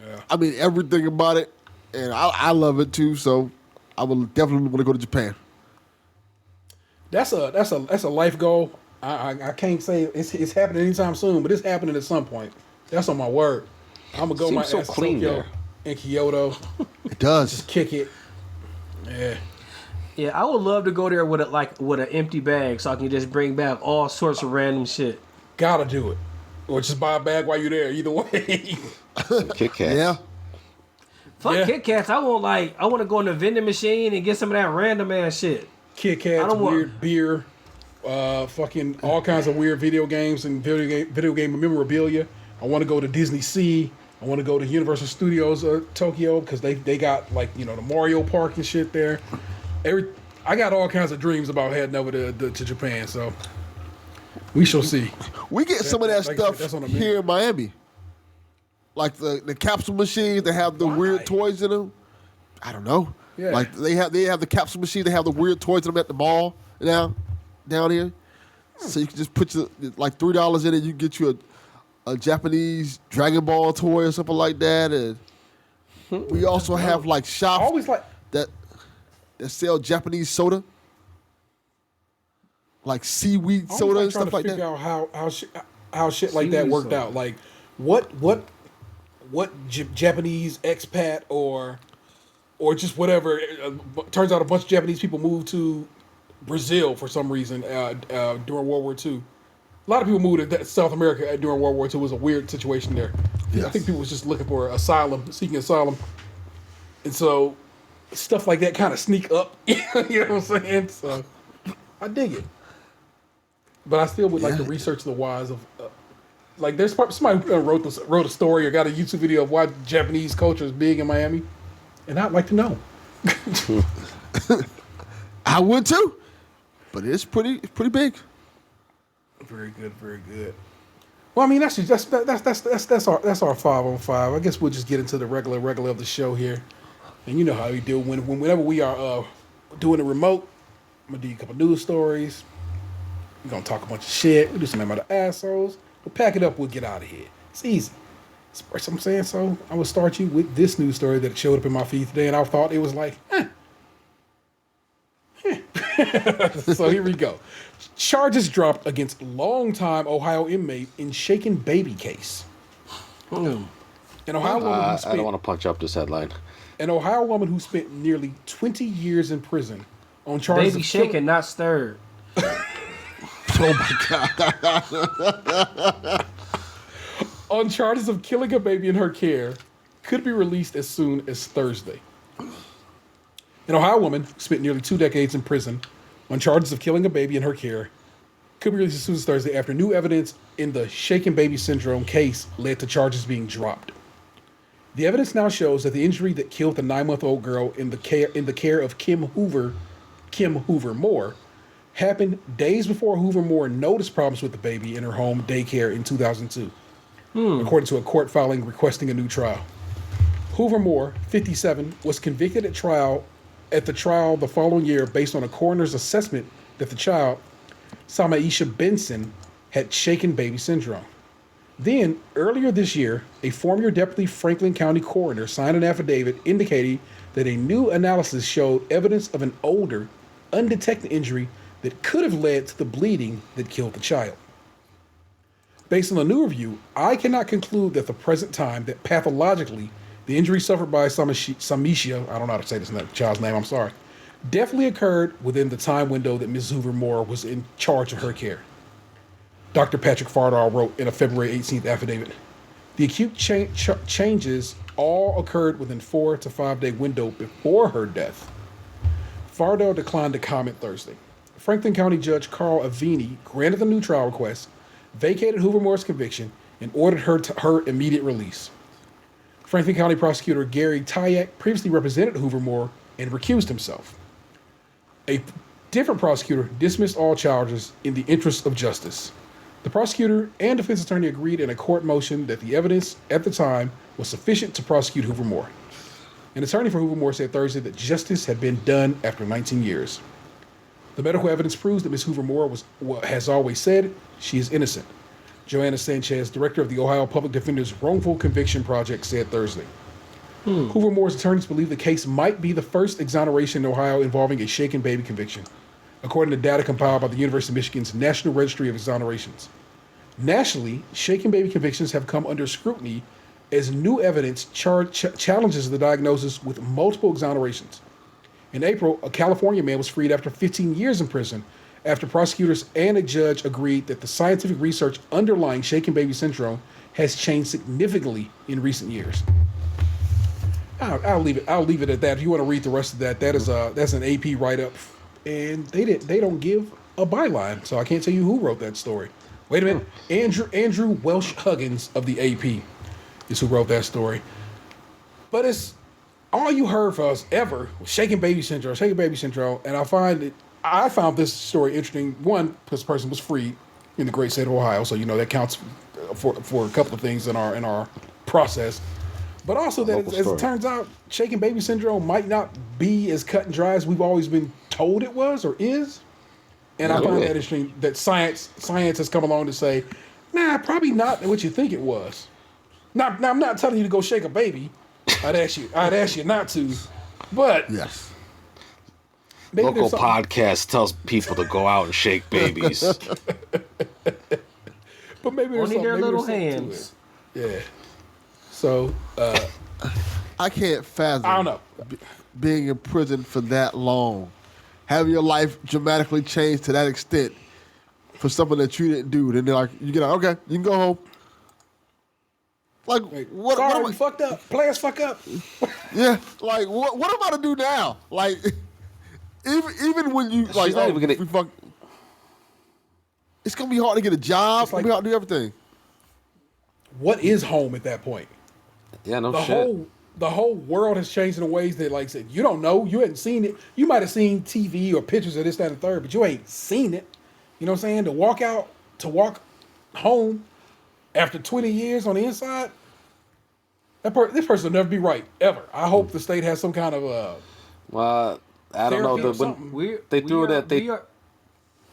[SPEAKER 1] Yeah.
[SPEAKER 4] I mean, everything about it. And I love it too, so I would definitely want to go to Japan.
[SPEAKER 1] That's a life goal. I can't say it's happening anytime soon, but it's happening at some point. That's on my word. I'm gonna go
[SPEAKER 5] Seems
[SPEAKER 1] my
[SPEAKER 5] so
[SPEAKER 1] ass to
[SPEAKER 5] clean
[SPEAKER 1] Tokyo
[SPEAKER 5] there.
[SPEAKER 1] and Kyoto,
[SPEAKER 4] It does.
[SPEAKER 1] just kick it. Yeah.
[SPEAKER 3] Yeah, I would love to go there with an empty bag so I can just bring back all sorts of random shit.
[SPEAKER 1] Gotta do it. Or just buy a bag while you're there. Either way.
[SPEAKER 5] Kit Kats.
[SPEAKER 4] Yeah.
[SPEAKER 3] Fuck
[SPEAKER 1] Yeah.
[SPEAKER 3] Kit Kats. I want to go in the vending machine and get some of that random ass shit.
[SPEAKER 1] Kit
[SPEAKER 3] I
[SPEAKER 1] Kats,
[SPEAKER 3] don't want-
[SPEAKER 1] weird beer, fucking all kinds of weird video games and video game memorabilia. I want to go to Disney Sea. I want to go to Universal Studios Tokyo because they got like the Mario Park and shit there. I got all kinds of dreams about heading over to Japan. So we shall see.
[SPEAKER 4] We get some of that
[SPEAKER 1] like I said,
[SPEAKER 4] stuff
[SPEAKER 1] that's on the menu.
[SPEAKER 4] here in Miami. Like the capsule machines that have the weird toys in them. I don't know.
[SPEAKER 1] Yeah.
[SPEAKER 4] Like they have the capsule machine. They have the weird toys in them at the mall now, down here. So you can just put like $3 in it. You can get you a Japanese Dragon Ball toy or something like that. And we also have like
[SPEAKER 1] I
[SPEAKER 4] shops
[SPEAKER 1] always like.
[SPEAKER 4] that sell Japanese soda, like seaweed
[SPEAKER 1] I always
[SPEAKER 4] soda
[SPEAKER 1] like
[SPEAKER 4] and
[SPEAKER 1] trying
[SPEAKER 4] stuff
[SPEAKER 1] to
[SPEAKER 4] like
[SPEAKER 1] figure
[SPEAKER 4] that.
[SPEAKER 1] out how shit like that
[SPEAKER 3] Seaweed
[SPEAKER 1] worked
[SPEAKER 3] soda.
[SPEAKER 1] out. Like what Japanese expat or just whatever. Turns out a bunch of Japanese people moved to Brazil for some reason during World War II. A lot of people moved to South America during World War II. It was a weird situation there. I
[SPEAKER 4] Yes.
[SPEAKER 1] think people was just looking for asylum, seeking asylum, and so stuff like that kind of sneak up. You know what I'm saying? So I dig it. But I still would like to research the whys of, like, there's somebody wrote a story or got a YouTube video of why Japanese culture is big in Miami, and I'd like to know.
[SPEAKER 4] I would too, but it's pretty big.
[SPEAKER 1] Very good, very good. Well, I mean, that's our 5-on-5. I guess we'll just get into the regular of the show here, and you know how we do whenever we are doing a remote. I'm gonna do you a couple news stories. We're gonna talk a bunch of shit. We do some about the assholes. We'll pack it up. We'll get out of here. It's easy. That's what I'm saying. So I will start you with this news story that showed up in my feed today, and I thought it was like, So here we go. Charges dropped against longtime Ohio inmate in shaken baby case. An Ohio woman who
[SPEAKER 5] I
[SPEAKER 1] spent
[SPEAKER 5] don't want to punch up this headline.
[SPEAKER 1] an Ohio woman who spent nearly 20 years in prison on charges
[SPEAKER 3] Baby
[SPEAKER 1] of killing-
[SPEAKER 3] shaken, not stirred.
[SPEAKER 1] on charges of killing a baby in her care could be released as soon as Thursday. An Ohio woman who spent nearly 2 decades in prison on charges of killing a baby in her care could be released as soon as Thursday after new evidence in the shaken baby syndrome case led to charges being dropped. The evidence now shows that the injury that killed the 9-month-old girl in the care of Kim Hoover Moore happened days before Hoover Moore noticed problems with the baby in her home daycare in 2002, according to a court filing requesting a new trial. Hoover Moore, 57, was convicted at the trial the following year based on a coroner's assessment that the child, Samaisha Benson, had shaken baby syndrome. Then, earlier this year, a former Deputy Franklin County coroner signed an affidavit indicating that a new analysis showed evidence of an older, undetected injury that could have led to the bleeding that killed the child. Based on a new review, I cannot conclude at the present time that pathologically the injury suffered by Samisha, I don't know how to say this child's name, I'm sorry, definitely occurred within the time window that Mrs. Hoover Moore was in charge of her care. Dr. Patrick Fardall wrote in a February 18th affidavit, the acute changes all occurred within 4 to 5 day window before her death. Fardall declined to comment Thursday. Franklin County Judge Carl Avini granted the new trial request, vacated Hoover Moore's conviction, and ordered her immediate release. Franklin County Prosecutor Gary Tyack previously represented Hoover Moore and recused himself. A different prosecutor dismissed all charges in the interest of justice. The prosecutor and defense attorney agreed in a court motion that the evidence at the time was sufficient to prosecute Hoover Moore. An attorney for Hoover Moore said Thursday that justice had been done after 19 years. The medical evidence proves that Ms. Hoover Moore has always said she is innocent. Joanna Sanchez, director of the Ohio Public Defender's Wrongful Conviction Project, said Thursday. Hoover Moore's attorneys believe the case might be the first exoneration in Ohio involving a shaken baby conviction, according to data compiled by the University of Michigan's National Registry of Exonerations. Nationally, shaken baby convictions have come under scrutiny as new evidence challenges the diagnosis with multiple exonerations. In April, a California man was freed after 15 years in prison after prosecutors and a judge agreed that the scientific research underlying shaken baby syndrome has changed significantly in recent years. I'll leave it at that. If you want to read the rest of that, that's an AP write-up, and they don't give a byline, so I can't tell you who wrote that story. Wait a minute, Andrew Welsh Huggins of the AP is who wrote that story. But it's all you heard from us ever was shaken baby syndrome, and I found this story interesting. One, because the person was freed in the great state of Ohio, so that counts for a couple of things in our process. But also that, as it turns out, shaken baby syndrome might not be as cut and dry as we've always been told it was or is. And I find that interesting that science has come along to say, nah, probably not what you think it was. Now I'm not telling you to go shake a baby. I'd ask you not to. But
[SPEAKER 4] yes.
[SPEAKER 5] Local podcast tells people to go out and shake babies.
[SPEAKER 1] But maybe there's
[SPEAKER 3] only their little
[SPEAKER 1] hands. Yeah. So
[SPEAKER 4] I can't fathom
[SPEAKER 1] I don't know.
[SPEAKER 4] Being in prison for that long. Having your life dramatically changed to that extent for something that you didn't do. Then they're like, you get out, okay, you can go home. Like, what?
[SPEAKER 1] Sorry,
[SPEAKER 4] what
[SPEAKER 1] we fucked up. Players fuck up.
[SPEAKER 4] Yeah, like, what am I to do now? Like, even when you, like, it's going to be hard to get a job. It's going to be hard to do everything.
[SPEAKER 1] What is home at that point?
[SPEAKER 5] Yeah, no shit.
[SPEAKER 1] The whole world has changed in ways that, like I said, you don't know. You hadn't seen it. You might have seen TV or pictures of this, that, and the third, but you ain't seen it. You know what I'm saying? To walk home after 20 years on the inside, this person will never be right, ever. I hope the state has some kind of
[SPEAKER 5] well, I don't know.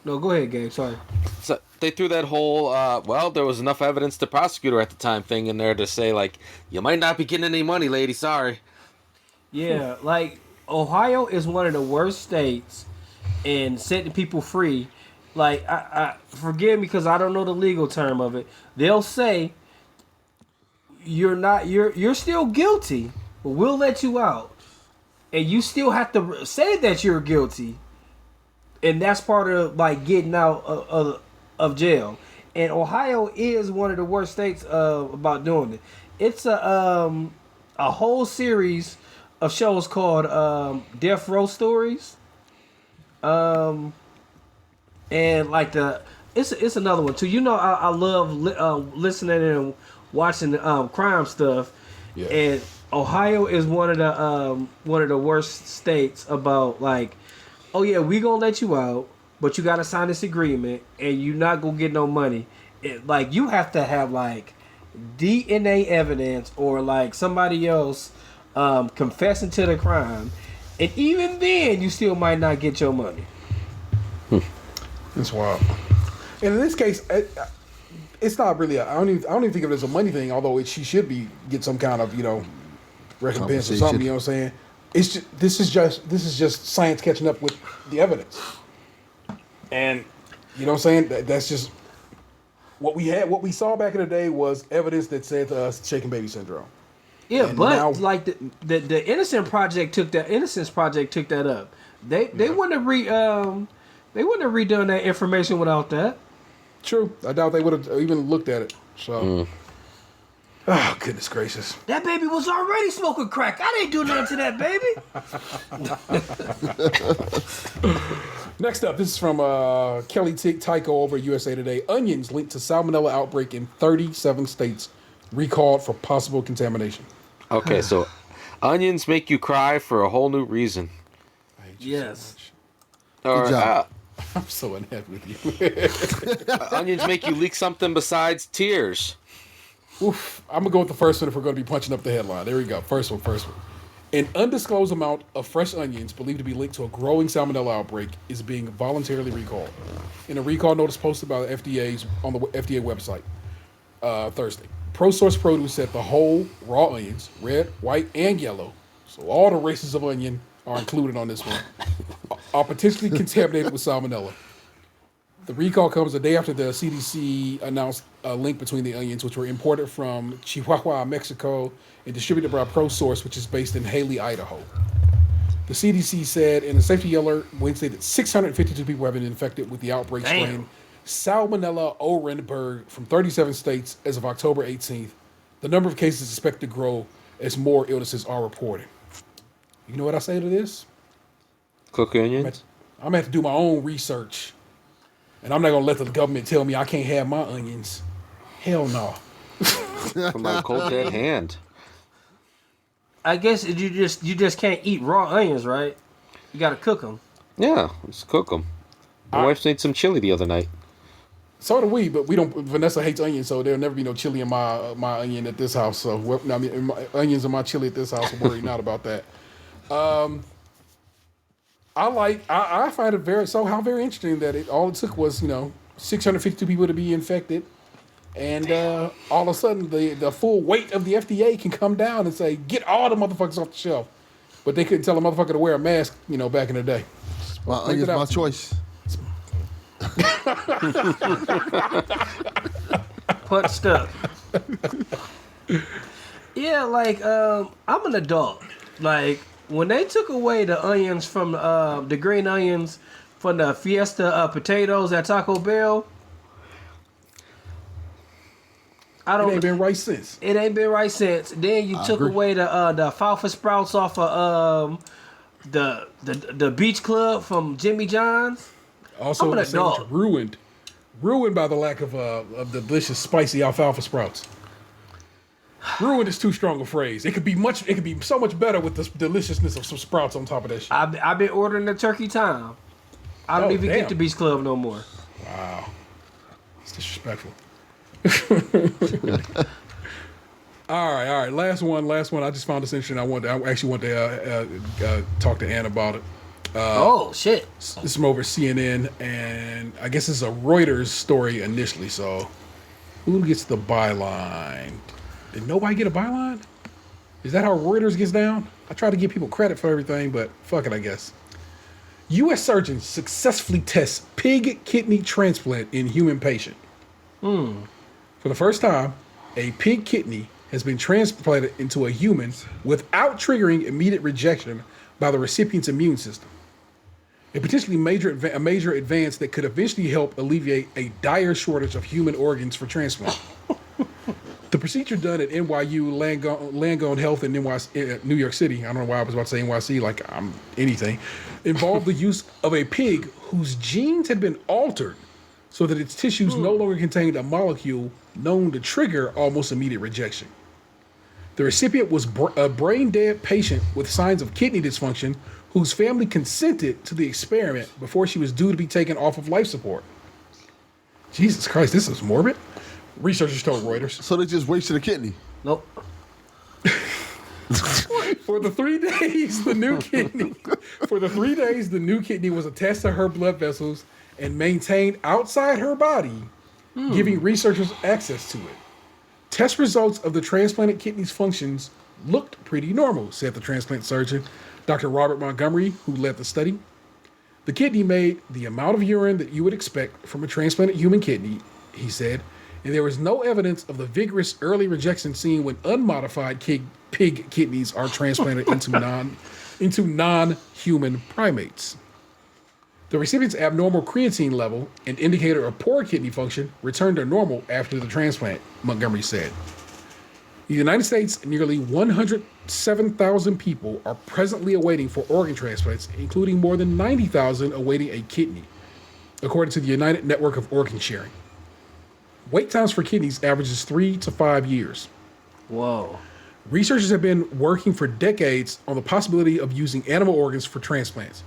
[SPEAKER 3] No, go ahead, Gabe. Sorry.
[SPEAKER 5] So they threw that whole, there was enough evidence to prosecutor at the time thing in there to say, like, you might not be getting any money, lady, sorry.
[SPEAKER 3] Yeah, like, Ohio is one of the worst states in setting people free. Like, I forgive me because I don't know the legal term of it. They'll say, you're still guilty, but we'll let you out. And you still have to say that you're guilty. And that's part of, like, getting out of jail. And Ohio is one of the worst states about doing it. It's a whole series of shows called Death Row Stories. And like it's another one too. I love listening and watching crime stuff. Yeah. And Ohio is one of the worst states about, like, oh yeah, we gonna let you out, but you gotta sign this agreement, and you're not gonna get no money. Like, you have to have, like, DNA evidence or, like, somebody else confessing to the crime, and even then, you still might not get your money.
[SPEAKER 1] That's wild. And in this case, it's not really. I don't even think of it as a money thing. Although she should get some kind of recompense or something. You know what I'm saying? It's just, this is just science catching up with the evidence. And you know what I'm saying? That's just what we saw back in the day was evidence that said to us shaken baby syndrome.
[SPEAKER 3] Yeah,
[SPEAKER 1] And
[SPEAKER 3] but
[SPEAKER 1] now-
[SPEAKER 3] like the Innocence Project took that up. They wouldn't have redone that information without that.
[SPEAKER 1] True. I doubt they would have even looked at it. So, oh goodness gracious.
[SPEAKER 3] That baby was already smoking crack. I didn't do nothing to that baby.
[SPEAKER 1] Next up, this is from Kelly Tycho over at USA Today. Onions linked to salmonella outbreak in 37 states, recalled for possible contamination.
[SPEAKER 5] Okay, so onions make you cry for a whole new reason.
[SPEAKER 1] I hate you so
[SPEAKER 3] Yes.
[SPEAKER 1] much.
[SPEAKER 5] Or
[SPEAKER 4] job.
[SPEAKER 1] I'm so unhappy with you.
[SPEAKER 5] onions make you leak something besides tears.
[SPEAKER 1] Oof. I'm going to go with the first one if we're going to be punching up the headline. There we go. First one. An undisclosed amount of fresh onions believed to be linked to a growing salmonella outbreak is being voluntarily recalled. In a recall notice posted by the FDA's on the FDA website Thursday, ProSource Produce said the whole raw onions, red, white, and yellow, so all the races of onion are included on this one, are potentially contaminated with salmonella. The recall comes a day after the CDC announced a link between the onions, which were imported from Chihuahua, Mexico, and distributed by ProSource, which is based in Haley, Idaho. The CDC said in a safety alert Wednesday that 652 people have been infected with the outbreak strain Salmonella Orenburg from 37 states as of October 18th. The number of cases is expected to grow as more illnesses are reported. You know what I say to this?
[SPEAKER 5] Cook onions?
[SPEAKER 1] I'm going to have to do my own research. And I'm not going to let the government tell me I can't have my onions. Hell no.
[SPEAKER 5] From my cold dead hand.
[SPEAKER 3] I guess you just can't eat raw onions, right? You gotta cook them.
[SPEAKER 5] Yeah, just cook them. My wife made some chili the other night.
[SPEAKER 1] So do we, but we don't. Vanessa hates onions, so there'll never be no chili in my onion at this house. So I mean, onions in my chili at this house. I'm worried not about that. I find it very interesting that all it took was 652 people to be infected, and all of a sudden the full weight of the FDA can come down and say get all the motherfuckers off the shelf, but they couldn't tell a motherfucker to wear a mask back in the day.
[SPEAKER 4] My onions, my choice.
[SPEAKER 3] Punched up. Yeah, like I'm an adult. Like when they took away the onions from the green onions from the Fiesta potatoes at Taco Bell,
[SPEAKER 1] It ain't been right since.
[SPEAKER 3] It ain't been right since. Then you took away the alfalfa sprouts off of the Beach Club from Jimmy John's.
[SPEAKER 1] Also,
[SPEAKER 3] I'm an
[SPEAKER 1] the sandwich
[SPEAKER 3] adult.
[SPEAKER 1] ruined by the lack of the delicious spicy alfalfa sprouts. Ruined is too strong a phrase. It could be so much better with the deliciousness of some sprouts on top of that shit.
[SPEAKER 3] I've been ordering the turkey time. I don't even get the Beach Club no more.
[SPEAKER 1] Wow, it's disrespectful. All right. Last one. I just found this interesting. I actually want to talk to Ann about it.
[SPEAKER 3] Oh shit!
[SPEAKER 1] This is from over CNN, and I guess it's a Reuters story initially. So, who gets the byline? Did nobody get a byline? Is that how Reuters gets down? I try to give people credit for everything, but fuck it, I guess. U.S. surgeons successfully test pig kidney transplant in human patient. For the first time, a pig kidney has been transplanted into a human without triggering immediate rejection by the recipient's immune system. A potentially major advance that could eventually help alleviate a dire shortage of human organs for transplant. The procedure done at NYU Langone Health in New York City, I don't know why I was about to say NYC like I'm anything, involved the use of a pig whose genes had been altered so that its tissues no longer contained a molecule known to trigger almost immediate rejection. The recipient was a brain-dead patient with signs of kidney dysfunction whose family consented to the experiment before she was due to be taken off of life support. Jesus Christ, this is morbid. Researchers told Reuters.
[SPEAKER 4] So they just wasted a kidney.
[SPEAKER 3] Nope.
[SPEAKER 1] For the 3 days, the new kidney was attached to her blood vessels and maintained outside her body, giving researchers access to it. Test results of the transplanted kidney's functions looked pretty normal, said the transplant surgeon, Dr. Robert Montgomery, who led the study. The kidney made the amount of urine that you would expect from a transplanted human kidney, he said, and there is no evidence of the vigorous early rejection seen when unmodified pig kidneys are transplanted into non-human primates. The recipient's abnormal creatine level, an indicator of poor kidney function, returned to normal after the transplant, Montgomery said. In the United States, nearly 107,000 people are presently awaiting for organ transplants, including more than 90,000 awaiting a kidney, according to the United Network of Organ Sharing. Wait times for kidneys averages 3 to 5 years.
[SPEAKER 3] Whoa.
[SPEAKER 1] Researchers have been working for decades on the possibility of using animal organs for transplants,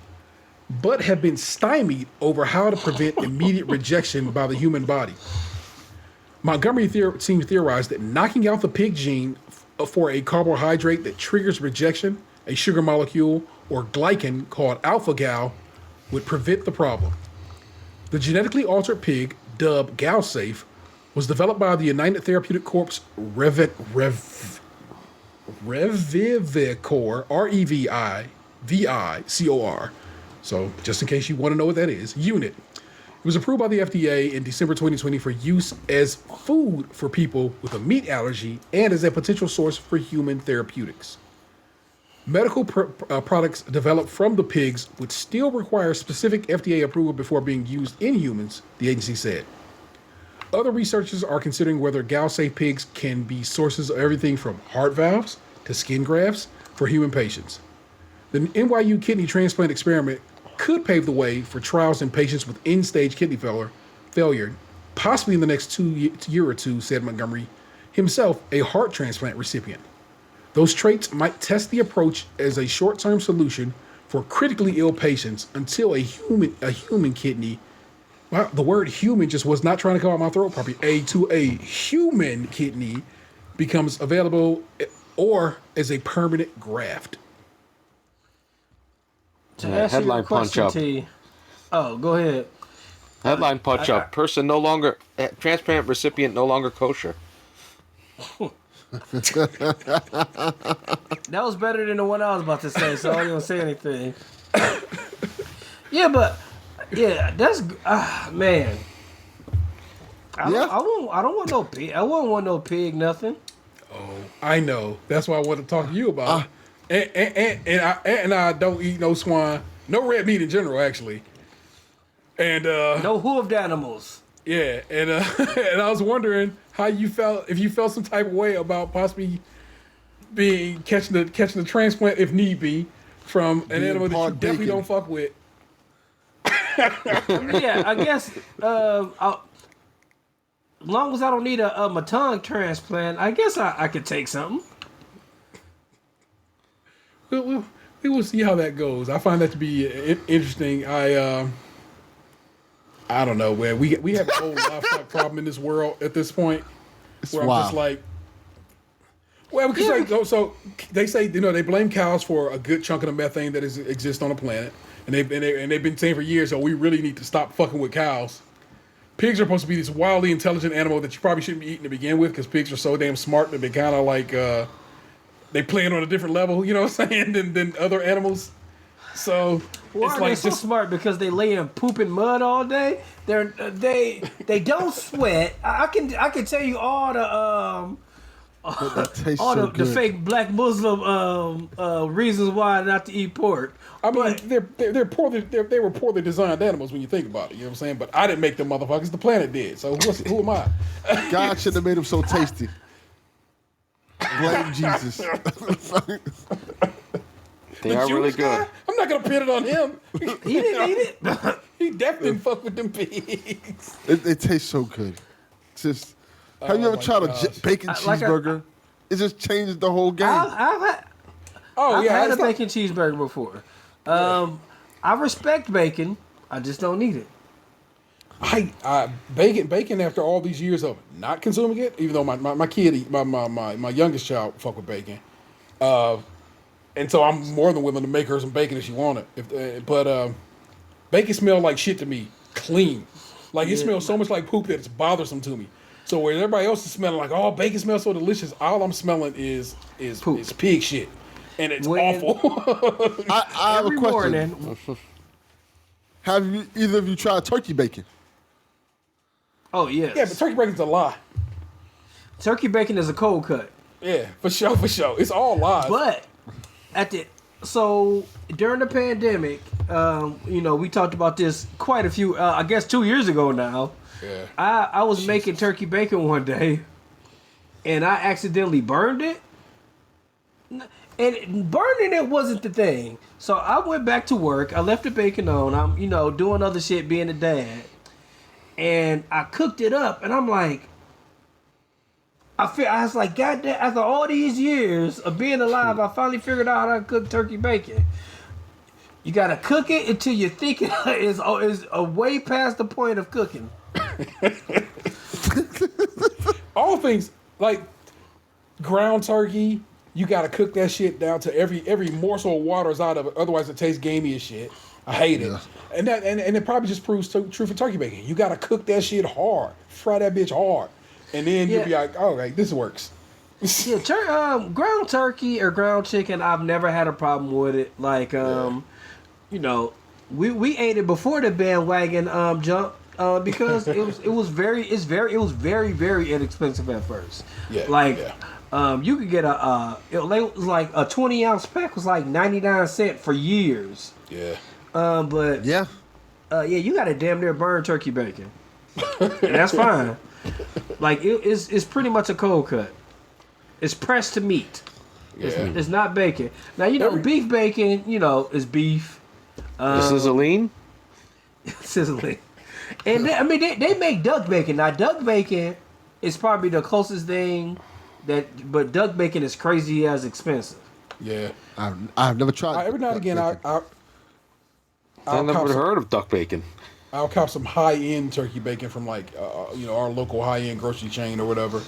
[SPEAKER 1] but have been stymied over how to prevent immediate rejection by the human body. Montgomery team theorized that knocking out the pig gene for a carbohydrate that triggers rejection, a sugar molecule, or glycan called alpha-gal, would prevent the problem. The genetically altered pig, dubbed gal-safe, was developed by the United Therapeutic Corp's Revivicor, R-E-V-I-V-I-C-O-R. So, just in case you want to know what that is, unit. It was approved by the FDA in December 2020 for use as food for people with a meat allergy and as a potential source for human therapeutics. Medical products developed from the pigs would still require specific FDA approval before being used in humans, the agency said. Other researchers are considering whether gal-safe pigs can be sources of everything from heart valves to skin grafts for human patients. The NYU kidney transplant experiment could pave the way for trials in patients with end-stage kidney failure, possibly in the next year or two, said Montgomery, himself a heart transplant recipient. Those traits might test the approach as a short-term solution for critically ill patients until a human kidney. Wow, the word human just was not trying to come out my throat properly. A human kidney becomes available or as a permanent graft.
[SPEAKER 3] To answer
[SPEAKER 5] headline
[SPEAKER 3] your question,
[SPEAKER 5] punch up.
[SPEAKER 3] T. Oh, go ahead.
[SPEAKER 5] Headline punch up. Person no longer, transplant recipient no longer kosher.
[SPEAKER 3] That was better than the one I was about to say, so I wasn't gonna say anything. That's man. I don't want no pig. I wouldn't want no pig. Nothing.
[SPEAKER 1] Oh, I know. That's why I want to talk to you about it. And I don't eat no swine, no red meat in general, actually. And
[SPEAKER 3] No hooved animals.
[SPEAKER 1] yeah, and and I was wondering how you felt, if you felt some type of way about possibly catching the transplant if need be from an animal that you definitely don't fuck with.
[SPEAKER 3] Yeah, I guess. As long as I don't need my tongue transplant, I guess I could take something.
[SPEAKER 1] We will see how that goes. I find that to be interesting. I don't know, man. We have a whole livestock problem in this world at this point. Where I'm just like, well, because so they say, they blame cows for a good chunk of the methane that exists on the planet, and they've been saying for years, so we really need to stop fucking with cows. Pigs are supposed to be this wildly intelligent animal that you probably shouldn't be eating to begin with, because pigs are so damn smart that they kind of like they playing on a different level, you know what I'm saying, than other animals. So
[SPEAKER 3] Why
[SPEAKER 1] it's
[SPEAKER 3] are
[SPEAKER 1] like
[SPEAKER 3] they so smart? Because they lay in poop and mud all day. They don't sweat. I can tell you all the the fake black Muslim reasons why not to eat pork.
[SPEAKER 1] I mean, they're poorly they were poorly designed animals when you think about it. You know what I'm saying? But I didn't make them motherfuckers. The planet did. So who am I?
[SPEAKER 4] God shouldn't have made them so tasty. Blame Jesus.
[SPEAKER 5] They are really good.
[SPEAKER 1] I'm not gonna pin it on him.
[SPEAKER 3] He didn't eat it.
[SPEAKER 1] He definitely didn't fuck with them pigs.
[SPEAKER 4] They taste so good. It's just, have you ever tried a bacon cheeseburger? It just changes the whole game.
[SPEAKER 3] I've had a bacon cheeseburger before. I respect bacon. I just don't need it.
[SPEAKER 1] Bacon after all these years of not consuming it, even though my kid, my youngest child fuck with bacon, and so I'm more than willing to make her some bacon if she want it. But bacon smell like shit to me, clean. Like it smells so much like poop that it's bothersome to me. So where everybody else is smelling like, oh, bacon smells so delicious, all I'm smelling is pig shit, and it's awful.
[SPEAKER 4] I have a question.
[SPEAKER 3] Morning,
[SPEAKER 4] Have either of you tried turkey bacon?
[SPEAKER 3] Oh yes.
[SPEAKER 1] Yeah, but turkey bacon's a lie.
[SPEAKER 3] Turkey bacon is a cold cut.
[SPEAKER 1] Yeah, for sure. It's all lies.
[SPEAKER 3] But so during the pandemic, we talked about this quite a few, I guess 2 years ago now.
[SPEAKER 1] Yeah.
[SPEAKER 3] I was making turkey bacon one day, and I accidentally burned it. And burning it wasn't the thing. So I went back to work. I left the bacon on. I'm, doing other shit, being a dad. And I cooked it up, and I'm like, I was like, God damn, after all these years of being alive, I finally figured out how to cook turkey bacon. You gotta cook it until you think it is way past the point of cooking.
[SPEAKER 1] All things like ground turkey, you gotta cook that shit down to every morsel of water is out of it. Otherwise, it tastes gamey as shit. I hate it, and it probably just proves true for turkey bacon. You gotta cook that shit hard, fry that bitch hard, and then you'll be like, all right, this works.
[SPEAKER 3] Yeah, ground turkey or ground chicken, I've never had a problem with it. Like, we ate it before the bandwagon jump because it was very very inexpensive at first. You could get it was like a 20-ounce pack was like 99 cents for years.
[SPEAKER 1] Yeah.
[SPEAKER 3] But you got to damn near burn turkey bacon. And that's fine. Like it's pretty much a cold cut. It's pressed to meat.
[SPEAKER 1] Yeah.
[SPEAKER 3] It's not bacon. Now beef bacon. Is beef.
[SPEAKER 5] Sizzling.
[SPEAKER 3] Sizzling. And they make duck bacon. Now duck bacon is probably the closest thing but duck bacon is crazy as expensive.
[SPEAKER 1] Yeah.
[SPEAKER 4] I've never tried.
[SPEAKER 1] Every now and again,
[SPEAKER 5] I've never heard of duck bacon.
[SPEAKER 1] I'll cop some high-end turkey bacon from our local high-end grocery chain or whatever,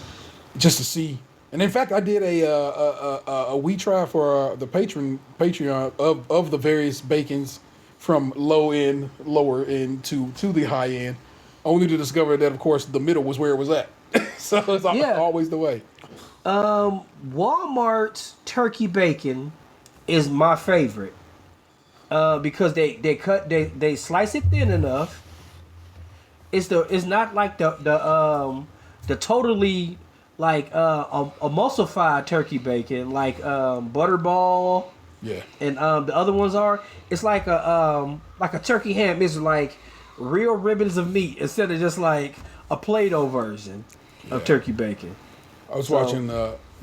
[SPEAKER 1] just to see. And in fact, I did a we try for the Patreon of the various bacons from lower end to the high end, only to discover that of course the middle was where it was at. So it's always the way.
[SPEAKER 3] Walmart's turkey bacon is my favorite. Because they slice it thin enough. It's not like the totally like emulsified turkey bacon like Butterball.
[SPEAKER 1] Yeah.
[SPEAKER 3] And the other ones are. It's like a turkey ham. It's like real ribbons of meat instead of just like a Play-Doh version of turkey bacon.
[SPEAKER 1] I was watching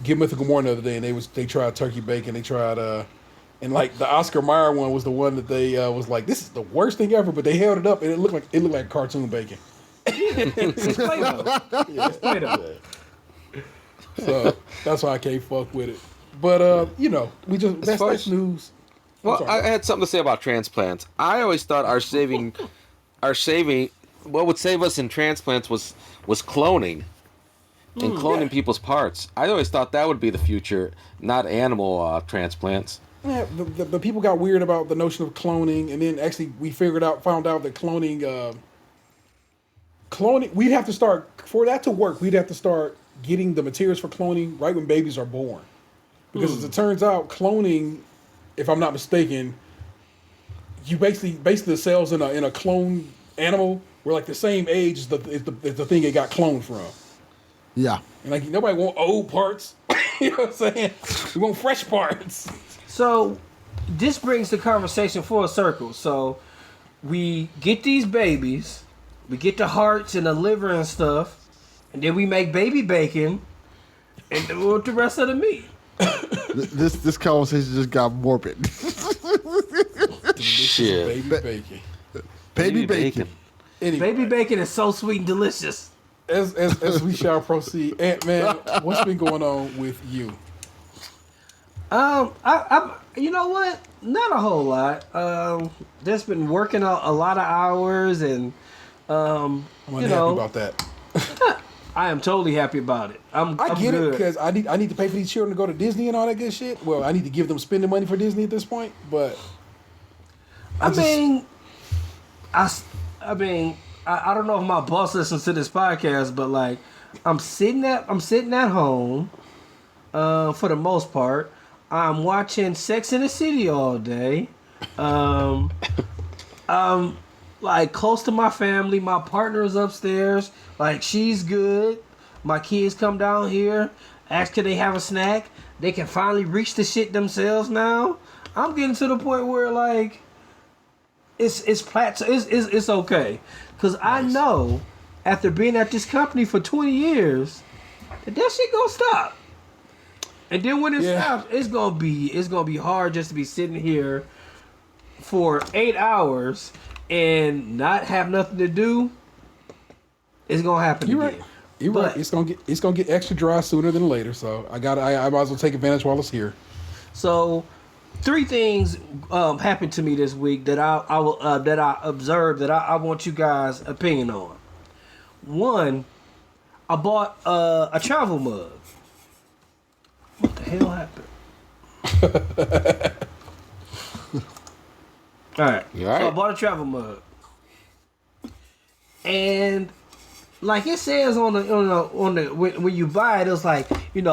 [SPEAKER 1] Give Mythical Morning the other day, and they tried turkey bacon. They tried and like the Oscar Mayer one was the one that they was like, this is the worst thing ever. But they held it up, and it looked like cartoon bacon.
[SPEAKER 3] It's Play-Doh. It's Play-Doh.
[SPEAKER 1] So that's why I can't fuck with it. But that's news.
[SPEAKER 5] Well, I had something to say about transplants. I always thought our saving, what would save us in transplants was cloning. And cloning people's parts. I always thought that would be the future, not animal transplants.
[SPEAKER 1] Yeah, the people got weird about the notion of cloning, and then actually we found out that cloning, we'd have to start, for that to work, we'd have to start getting the materials for cloning right when babies are born. Because as it turns out, cloning, if I'm not mistaken, you basically the cells in a clone animal were like the same age as the thing it got cloned from.
[SPEAKER 4] Yeah.
[SPEAKER 1] And like nobody want old parts. You know what I'm saying? We want fresh parts.
[SPEAKER 3] So this brings the conversation full circle. So we get these babies, we get the hearts and the liver and stuff, and then we make baby bacon, and then we want the rest of the meat.
[SPEAKER 4] This conversation just got morbid.
[SPEAKER 5] Shit.
[SPEAKER 1] Baby bacon.
[SPEAKER 4] Baby bacon.
[SPEAKER 1] Anyway,
[SPEAKER 3] Baby bacon is so sweet and delicious.
[SPEAKER 1] As we shall proceed, Ant-Man, what's been going on with you?
[SPEAKER 3] I you know what? Not a whole lot. Just been working a lot of hours, and
[SPEAKER 1] I'm unhappy about that.
[SPEAKER 3] I am totally happy about it. I'm
[SPEAKER 1] get
[SPEAKER 3] good.
[SPEAKER 1] it because I need to pay for these children to go to Disney and all that good shit. Well, I need to give them spending money for Disney at this point, but
[SPEAKER 3] I don't know if my boss listens to this podcast, but like I'm sitting at home for the most part. I'm watching Sex in the City all day. Like like close to my family. My partner is upstairs. Like she's good. My kids come down here, ask can they have a snack. They can finally reach the shit themselves now. I'm getting to the point where like it's plateau. It's okay, cause I know after being at this company for 20 years that shit gonna stop. And then when it stops, it's gonna be hard just to be sitting here for 8 hours and not have nothing to do. It's gonna happen
[SPEAKER 1] You're
[SPEAKER 3] again.
[SPEAKER 1] right. You're right. It's gonna get extra dry sooner than later. So I might as well take advantage while it's here.
[SPEAKER 3] So 3 things happened to me this week that I observed that I want you guys' opinion on. One, I bought a travel mug. What the hell happened? All right.
[SPEAKER 5] You all right?
[SPEAKER 3] So I bought a travel mug, and like it says on the when you buy it, it's like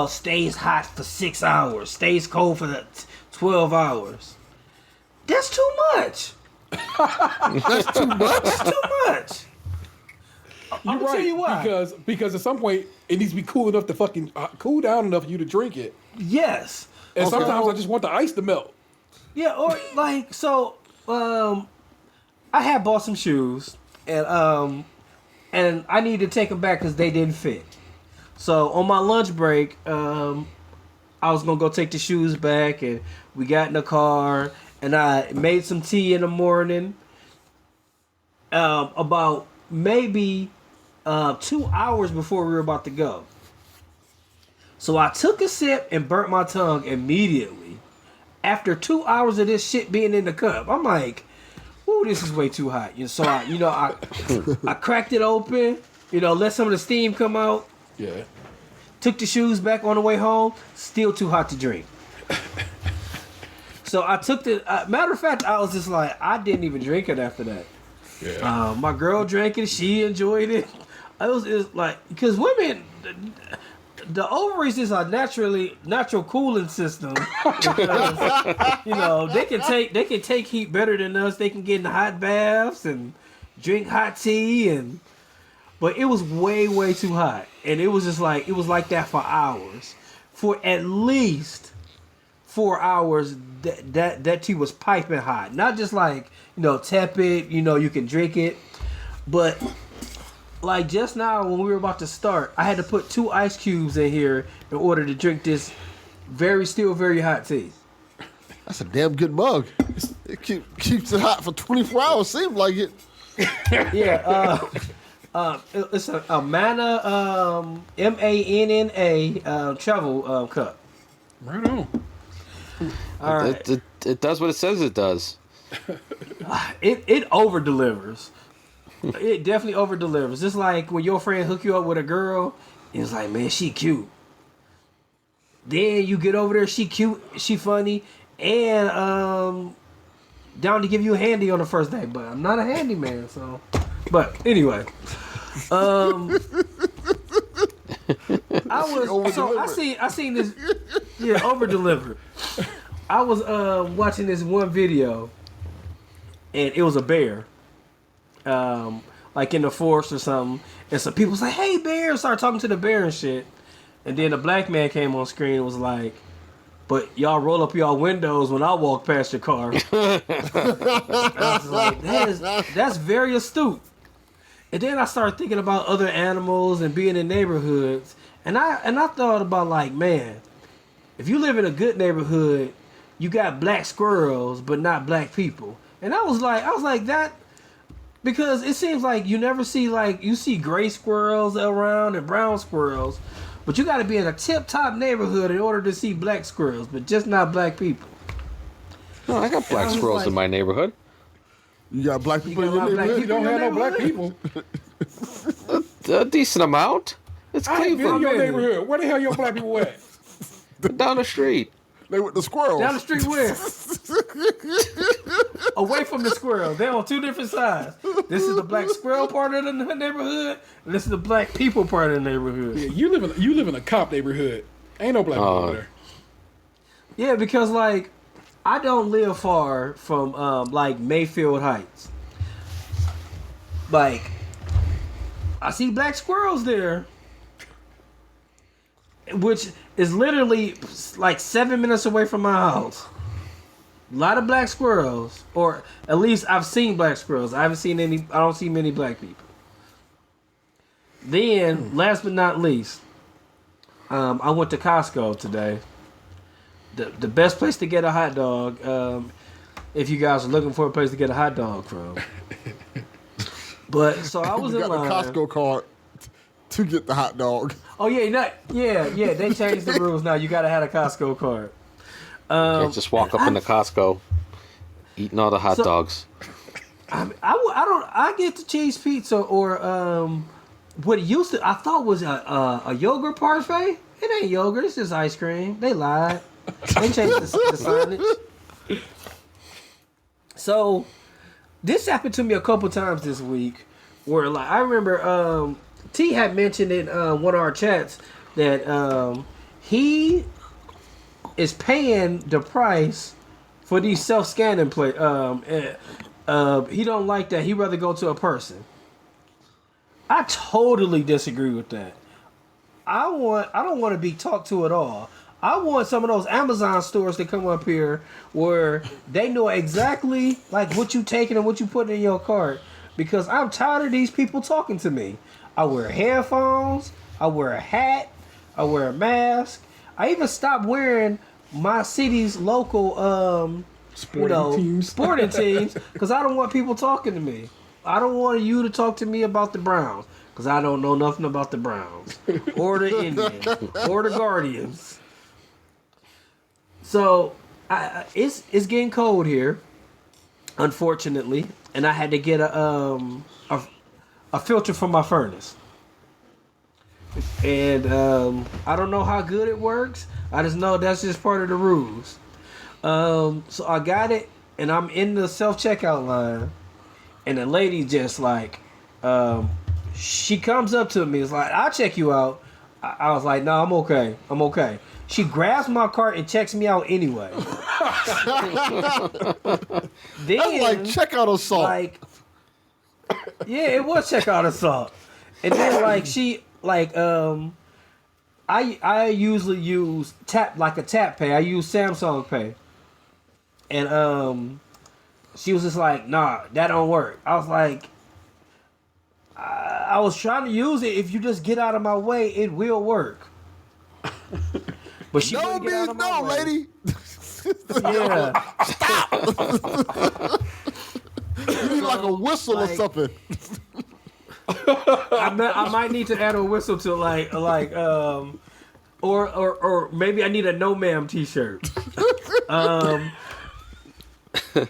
[SPEAKER 3] stays hot for 6 hours, stays cold for 12 hours. That's too much.
[SPEAKER 4] That's too much.
[SPEAKER 3] That's too much. I'm gonna tell you why.
[SPEAKER 1] Because at some point it needs to be cool enough to fucking cool down enough for you to drink it.
[SPEAKER 3] Yes.
[SPEAKER 1] And sometimes I just want the ice to melt.
[SPEAKER 3] Yeah, or like so. I had bought some shoes, and I needed to take them back because they didn't fit. So on my lunch break, I was gonna go take the shoes back, and we got in the car, and I made some tea in the morning. About maybe 2 hours before we were about to go. So I took a sip and burnt my tongue immediately. After 2 hours of this shit being in the cup, I'm like, "Ooh, this is way too hot." So I cracked it open. Let some of the steam come out.
[SPEAKER 1] Yeah.
[SPEAKER 3] Took the shoes back on the way home. Still too hot to drink. So I took the. Matter of fact, I was just like, I didn't even drink it after that.
[SPEAKER 1] Yeah.
[SPEAKER 3] My girl drank it. She enjoyed it. It's like because women. The ovaries is a natural cooling system. Because, they can take heat better than us. They can get in hot baths and drink hot tea but it was way too hot. And it was just like that for hours. For at least 4 hours that tea was piping hot. Not just like, tepid, you can drink it. But like just now when we were about to start, I had to put 2 ice cubes in here in order to drink this still very hot tea.
[SPEAKER 4] That's a damn good mug. It keeps it hot for 24 hours. Seems like it.
[SPEAKER 3] Yeah. It's a Manna MANNA travel cup.
[SPEAKER 1] Right on.
[SPEAKER 3] All right.
[SPEAKER 5] It does what it says it does.
[SPEAKER 3] It over delivers. It definitely over delivers. It's like when your friend hook you up with a girl, it's like, man, she cute. Then you get over there, she cute, she funny, and down to give you a handy on the first day. But I'm not a handyman, so. But anyway, I seen this, over delivered. I was watching this one video, and it was a bear. Like in the forest or something, and some people was like, "Hey, bear!" Started talking to the bear and shit, and then a black man came on screen and was like, "But y'all roll up y'all windows when I walk past your car." I was like, "That's very astute." And then I started thinking about other animals and being in neighborhoods, and I thought about like, man, if you live in a good neighborhood, you got black squirrels but not black people, and I was like that. Because it seems like you never see, you see gray squirrels around and brown squirrels, but you got to be in a tip-top neighborhood in order to see black squirrels, but just not black people.
[SPEAKER 5] No, I got black squirrels in my neighborhood.
[SPEAKER 4] You got black people in
[SPEAKER 3] got
[SPEAKER 4] your
[SPEAKER 3] black
[SPEAKER 4] neighborhood?
[SPEAKER 1] You don't have no black people.
[SPEAKER 5] A decent amount. It's
[SPEAKER 1] I ain't been in
[SPEAKER 5] Cleveland.
[SPEAKER 1] your neighborhood. Where the hell your black people at?
[SPEAKER 5] Down the street.
[SPEAKER 4] They with the squirrels.
[SPEAKER 3] Down the street where? Away from the squirrel. They're on 2 different sides. This is the black squirrel part of the neighborhood, and this is the black people part of the neighborhood.
[SPEAKER 1] Yeah, you live in a cop neighborhood. Ain't no black people over there.
[SPEAKER 3] Yeah, because I don't live far from Mayfield Heights. like, I see black squirrels there, which is literally like 7 minutes away from my house. A lot of black squirrels, or at least I've seen black squirrels. I haven't seen any. I don't see many black people. Then, last but not least, I went to Costco today. The best place to get a hot dog, if you guys are looking for a place to get a hot dog from. But so I was
[SPEAKER 4] You
[SPEAKER 3] in
[SPEAKER 4] got
[SPEAKER 3] line.
[SPEAKER 4] the Costco card to get the hot dog.
[SPEAKER 3] Oh yeah, they changed the rules now. You gotta have a Costco card.
[SPEAKER 5] Can't just walk up into Costco, eating all the hot dogs.
[SPEAKER 3] I get the cheese pizza or what it used to I thought was a yogurt parfait. It ain't yogurt. It's just ice cream. They lied. They changed the signage. So this happened to me a couple times this week, where like I remember T had mentioned in one of our chats that he is paying the price for these self-scanning play. He don't like that. He'd rather go to a person. I totally disagree with that. I don't want to be talked to at all. I want some of those Amazon stores to come up here where they know exactly like what you taking and what you putting in your cart, because I'm tired of these people talking to me. I wear headphones, I wear a hat, I wear a mask. I even stopped wearing my city's local sporting teams because I don't want people talking to me. I don't want you to talk to me about the Browns because I don't know nothing about the Browns or the Indians or the Guardians. So it's getting cold here, unfortunately, and I had to get a filter for my furnace. And I don't know how good it works. I just know that's just part of the rules. So I got it, and I'm in the self-checkout line, and the lady just like, she comes up to me, it's like, I'll check you out. I was like, no, I'm okay. She grabs my cart and checks me out anyway. Then,
[SPEAKER 4] That's like checkout assault.
[SPEAKER 3] Like, yeah, it was checkout assault. And then like she like I usually use tap pay. I use Samsung Pay. And she was just like, nah, that don't work. I was like, I was trying to use it. If you just get out of my way, it will work. But she
[SPEAKER 4] no
[SPEAKER 3] wouldn't get out
[SPEAKER 4] means
[SPEAKER 3] of my
[SPEAKER 4] no,
[SPEAKER 3] way.
[SPEAKER 4] lady.
[SPEAKER 3] Yeah.
[SPEAKER 4] You need like a whistle or something.
[SPEAKER 3] I might need to add a whistle to or maybe I need a no ma'am t-shirt.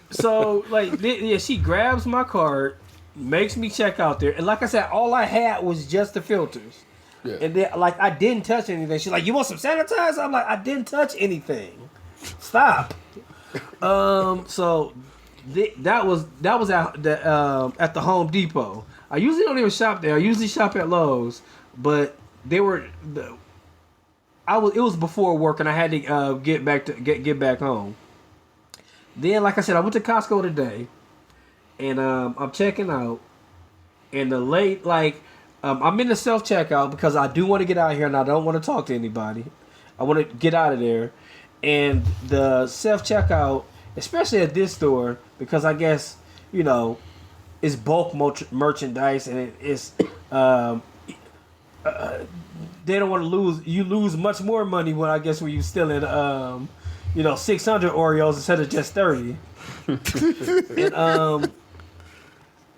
[SPEAKER 3] So like yeah, she grabs my card, makes me check out there, and like I said, all I had was just the filters. Yeah. And then like I didn't touch anything. She's like, "You want some sanitizer?" I'm like, "I didn't touch anything. Stop." So that was at the Home Depot. I usually don't even shop there. I usually shop at Lowe's, but it was before work and I had to get back home. Then, like I said, I went to Costco today, and I'm checking out, and I'm in the self checkout because I do want to get out of here and I don't want to talk to anybody. I want to get out of there, and the self checkout, especially at this store, because I guess it's bulk merchandise and it's they don't want to lose. You lose much more money when you still in 600 Oreos instead of just 30. And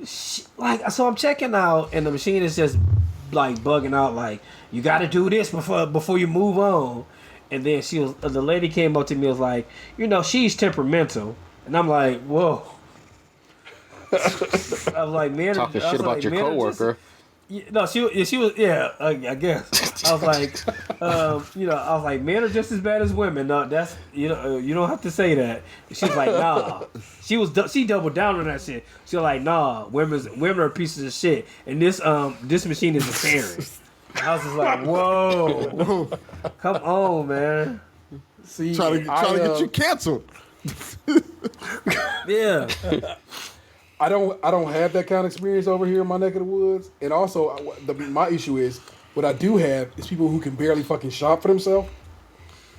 [SPEAKER 3] so I'm checking out and the machine is just like bugging out, like, you got to do this before you move on. And then the lady came up to me and was like, she's temperamental. And I'm like, whoa. I was like, man,
[SPEAKER 5] talking shit about your coworker.
[SPEAKER 3] She was, yeah, I guess. I was like, I was like, men are just as bad as women. No, that's, you don't have to say that. She's like, nah. She doubled down on that shit. She was like, nah, women are pieces of shit, and this machine is a parent. I was just like, whoa, come on, man.
[SPEAKER 4] See, trying to get you canceled.
[SPEAKER 3] Yeah.
[SPEAKER 1] I don't have that kind of experience over here in my neck of the woods. And also, my issue is what I do have is people who can barely fucking shop for themselves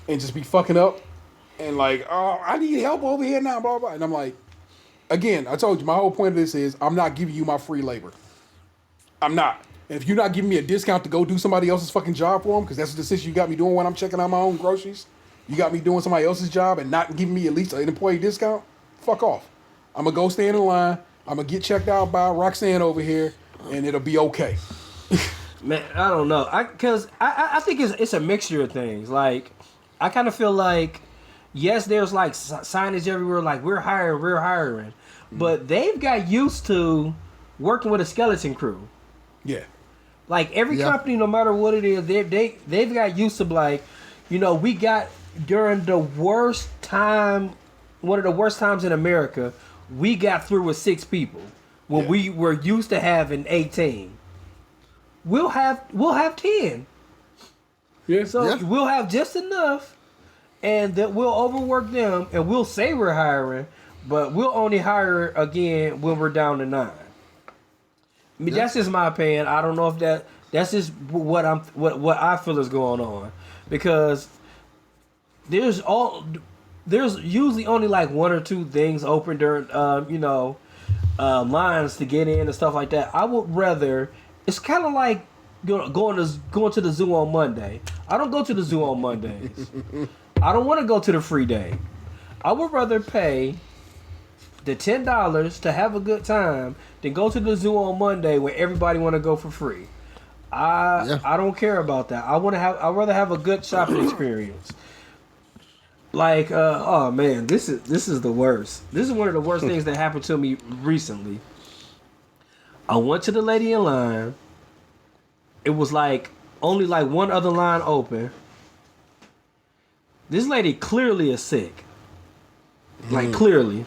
[SPEAKER 1] and just be fucking up and like, oh, I need help over here now, blah blah. And I'm like, again, I told you my whole point of this is I'm not giving you my free labor. I'm not. And if you're not giving me a discount to go do somebody else's fucking job for them, because that's the decision you got me doing when I'm checking out my own groceries. You got me doing somebody else's job and not giving me at least an employee discount. Fuck off. I'm going to go stand in line. I'm going to get checked out by Roxanne over here, and it'll be okay.
[SPEAKER 3] Man, I don't know. Because I think it's a mixture of things. Like, I kind of feel like, yes, there's like signage everywhere, like we're hiring. But they've got used to working with a skeleton crew.
[SPEAKER 1] Yeah.
[SPEAKER 3] Like, every company, no matter what it is, they've got used to, like, you know, we got during the worst time, one of the worst times in America, we got through with 6 people when we were used to having 18. We'll have 10.
[SPEAKER 1] Yeah.
[SPEAKER 3] So we'll have just enough, and that we'll overwork them, and we'll say we're hiring, but we'll only hire again when we're down to 9. I mean, that's just my opinion. I don't know if that's just what I feel is going on, because there's usually only like 1 or 2 things open during lines to get in and stuff like that. I would rather, it's kind of like going to the zoo on Monday. I don't go to the zoo on Mondays. I don't want to go to the free day. I would rather pay the $10 to have a good time than go to the zoo on Monday where everybody want to go for free. I don't care about that. I'd rather have a good shopping experience. Like, oh man, this is the worst. This is one of the worst things that happened to me recently. I went to the lady in line. It was like only like one other line open. This lady clearly is sick. Like, clearly.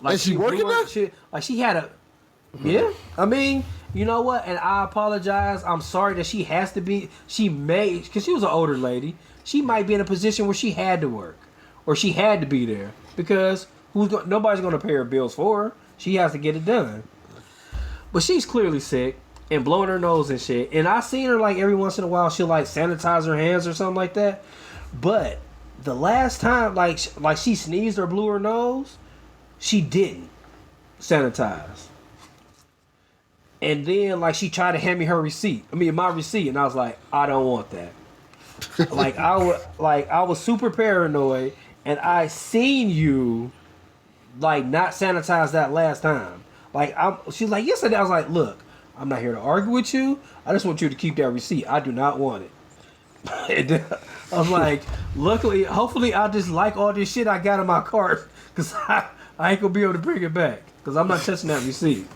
[SPEAKER 3] Like,
[SPEAKER 4] is she working there?
[SPEAKER 3] She had a... Yeah. I mean, you know what? And I apologize. I'm sorry that she has to be... She may... Because she was an older lady. She might be in a position where she had to work. Or she had to be there. Because nobody's going to pay her bills for her. She has to get it done. But she's clearly sick and blowing her nose and shit. And I seen her like every once in a while. She'll like sanitize her hands or something like that. But the last time like she sneezed or blew her nose, she didn't sanitize. And then like she tried to hand me my receipt, and I was like, I don't want that. I was super paranoid, and I seen you like not sanitize that last time. Like, she's like, yes, I did. I was like, look, I'm not here to argue with you. I just want you to keep that receipt. I do not want it. And I was like, hopefully I just like all this shit I got in my cart, because I ain't going to be able to bring it back, because I'm not touching that receipt.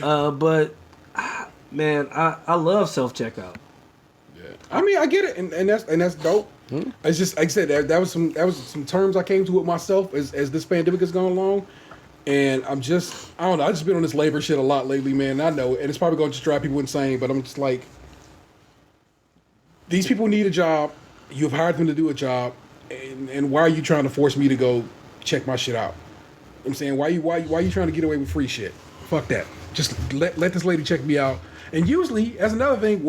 [SPEAKER 3] But, man, I love self-checkout.
[SPEAKER 1] Yeah. I mean, I get it, and that's dope. It's just, like I said, that was some terms I came to with myself as this pandemic has gone along. And I don't know, I've just been on this labor shit a lot lately, man. I know, and it's probably going to just drive people insane, but I'm just like, these people need a job. You've hired them to do a job, and why are you trying to force me to go check my shit out? I'm saying, why are you trying to get away with free shit? Fuck that. Just let this lady check me out. And usually, as another thing,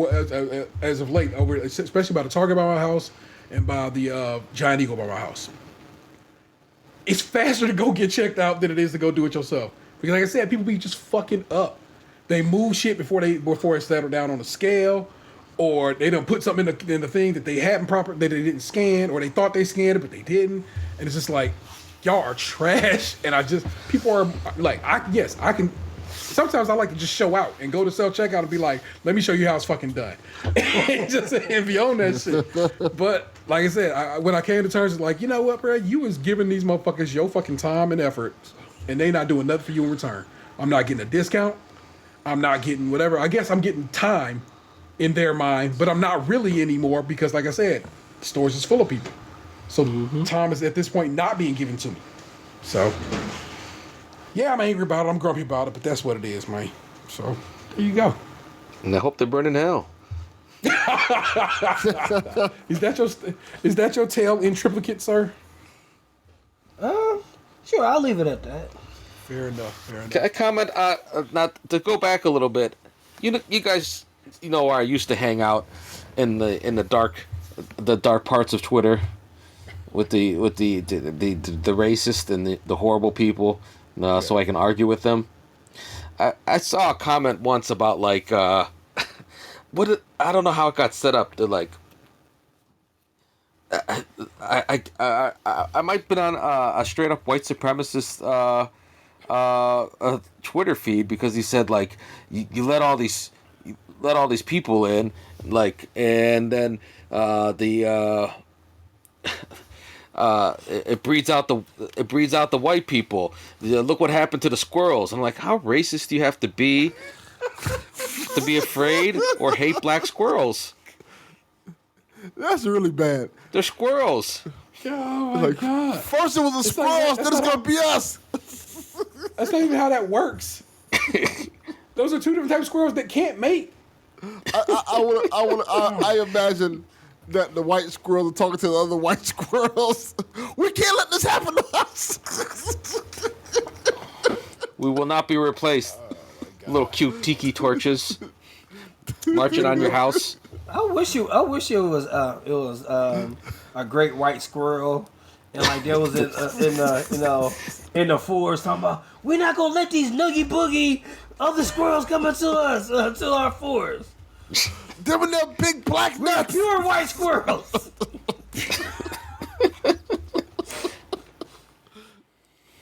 [SPEAKER 1] as of late, especially by the Target by my house and by the Giant Eagle by my house, it's faster to go get checked out than it is to go do it yourself. Because like I said, people be just fucking up. They move shit before it settled down on the scale, or they done put something in the thing that they that they didn't scan, or they thought they scanned it but they didn't. And it's just like, y'all are trash. And people are like, I can. Sometimes I like to just show out and go to self-checkout and be like, let me show you how it's fucking done. and be on that shit. But like I said, when I came to terms with like, you know what, bro? You was giving these motherfuckers your fucking time and effort, and they not doing nothing for you in return. I'm not getting a discount. I'm not getting whatever. I guess I'm getting time in their mind, but I'm not really anymore because, like I said, the stores is full of people. So time is at this point not being given to me. So... yeah, I'm angry about it. I'm grumpy about it, but that's what it is, man. So, there you go.
[SPEAKER 5] And I hope they burn in hell.
[SPEAKER 1] Is that your tale in triplicate, sir?
[SPEAKER 3] Sure, I'll leave it at that.
[SPEAKER 1] Fair enough.
[SPEAKER 5] Can I comment? Not to go back a little bit. You guys, where I used to hang out in the dark parts of Twitter with the racist and the horrible people, so I can argue with them. I saw a comment once about like I don't know how it got set up to like. I might have been on a straight up white supremacist a Twitter feed because he said like you let all these people in like, and then it breeds out the white people. Look what happened to the squirrels. I'm like, how racist do you have to be afraid or hate black squirrels?
[SPEAKER 4] That's really bad.
[SPEAKER 5] They're squirrels.
[SPEAKER 1] Oh my God.
[SPEAKER 4] First it was the squirrels, then it's gonna be us.
[SPEAKER 1] That's not even how that works. Those are two different types of squirrels that can't mate.
[SPEAKER 4] I imagine that the white squirrels are talking to the other white squirrels. We can't let this happen to us.
[SPEAKER 5] We will not be replaced. Little cute tiki torches marching on your house.
[SPEAKER 3] I wish it was a great white squirrel, and like there was in the forest talking about we're not gonna let these nuggy boogie other squirrels come into us to our forest.
[SPEAKER 4] Them and their big black nuts.
[SPEAKER 3] Pure white squirrels.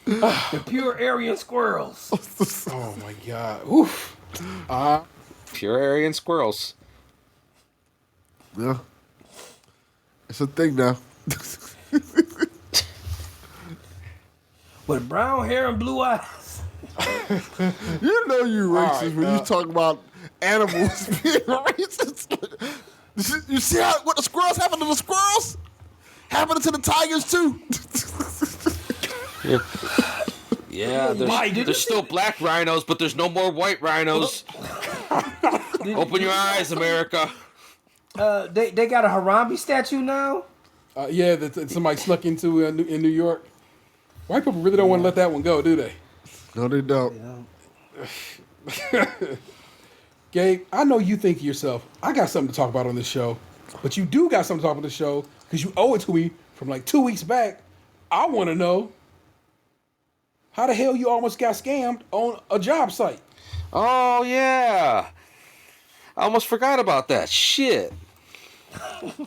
[SPEAKER 3] The pure Aryan squirrels.
[SPEAKER 1] Oh my God. Oof.
[SPEAKER 5] Pure Aryan squirrels.
[SPEAKER 4] Yeah. It's a thing now.
[SPEAKER 3] With brown hair and blue eyes.
[SPEAKER 4] You know you racist when you talk about animals being racist. You see what the squirrels happened to the squirrels? Happening to the tigers too.
[SPEAKER 5] Yeah, there's still black rhinos, but there's no more white rhinos. Open your eyes, America.
[SPEAKER 3] They got a Harambe statue now.
[SPEAKER 1] Yeah, that somebody snuck into in New York. White people really don't want to let that one go, do they?
[SPEAKER 4] No, they don't.
[SPEAKER 1] Gabe, I know you think to yourself, I got something to talk about on this show, but you do got something to talk about on the show because you owe it to me from like 2 weeks back. I want to know how the hell you almost got scammed on a job site.
[SPEAKER 5] Oh yeah, I almost forgot about that. Shit.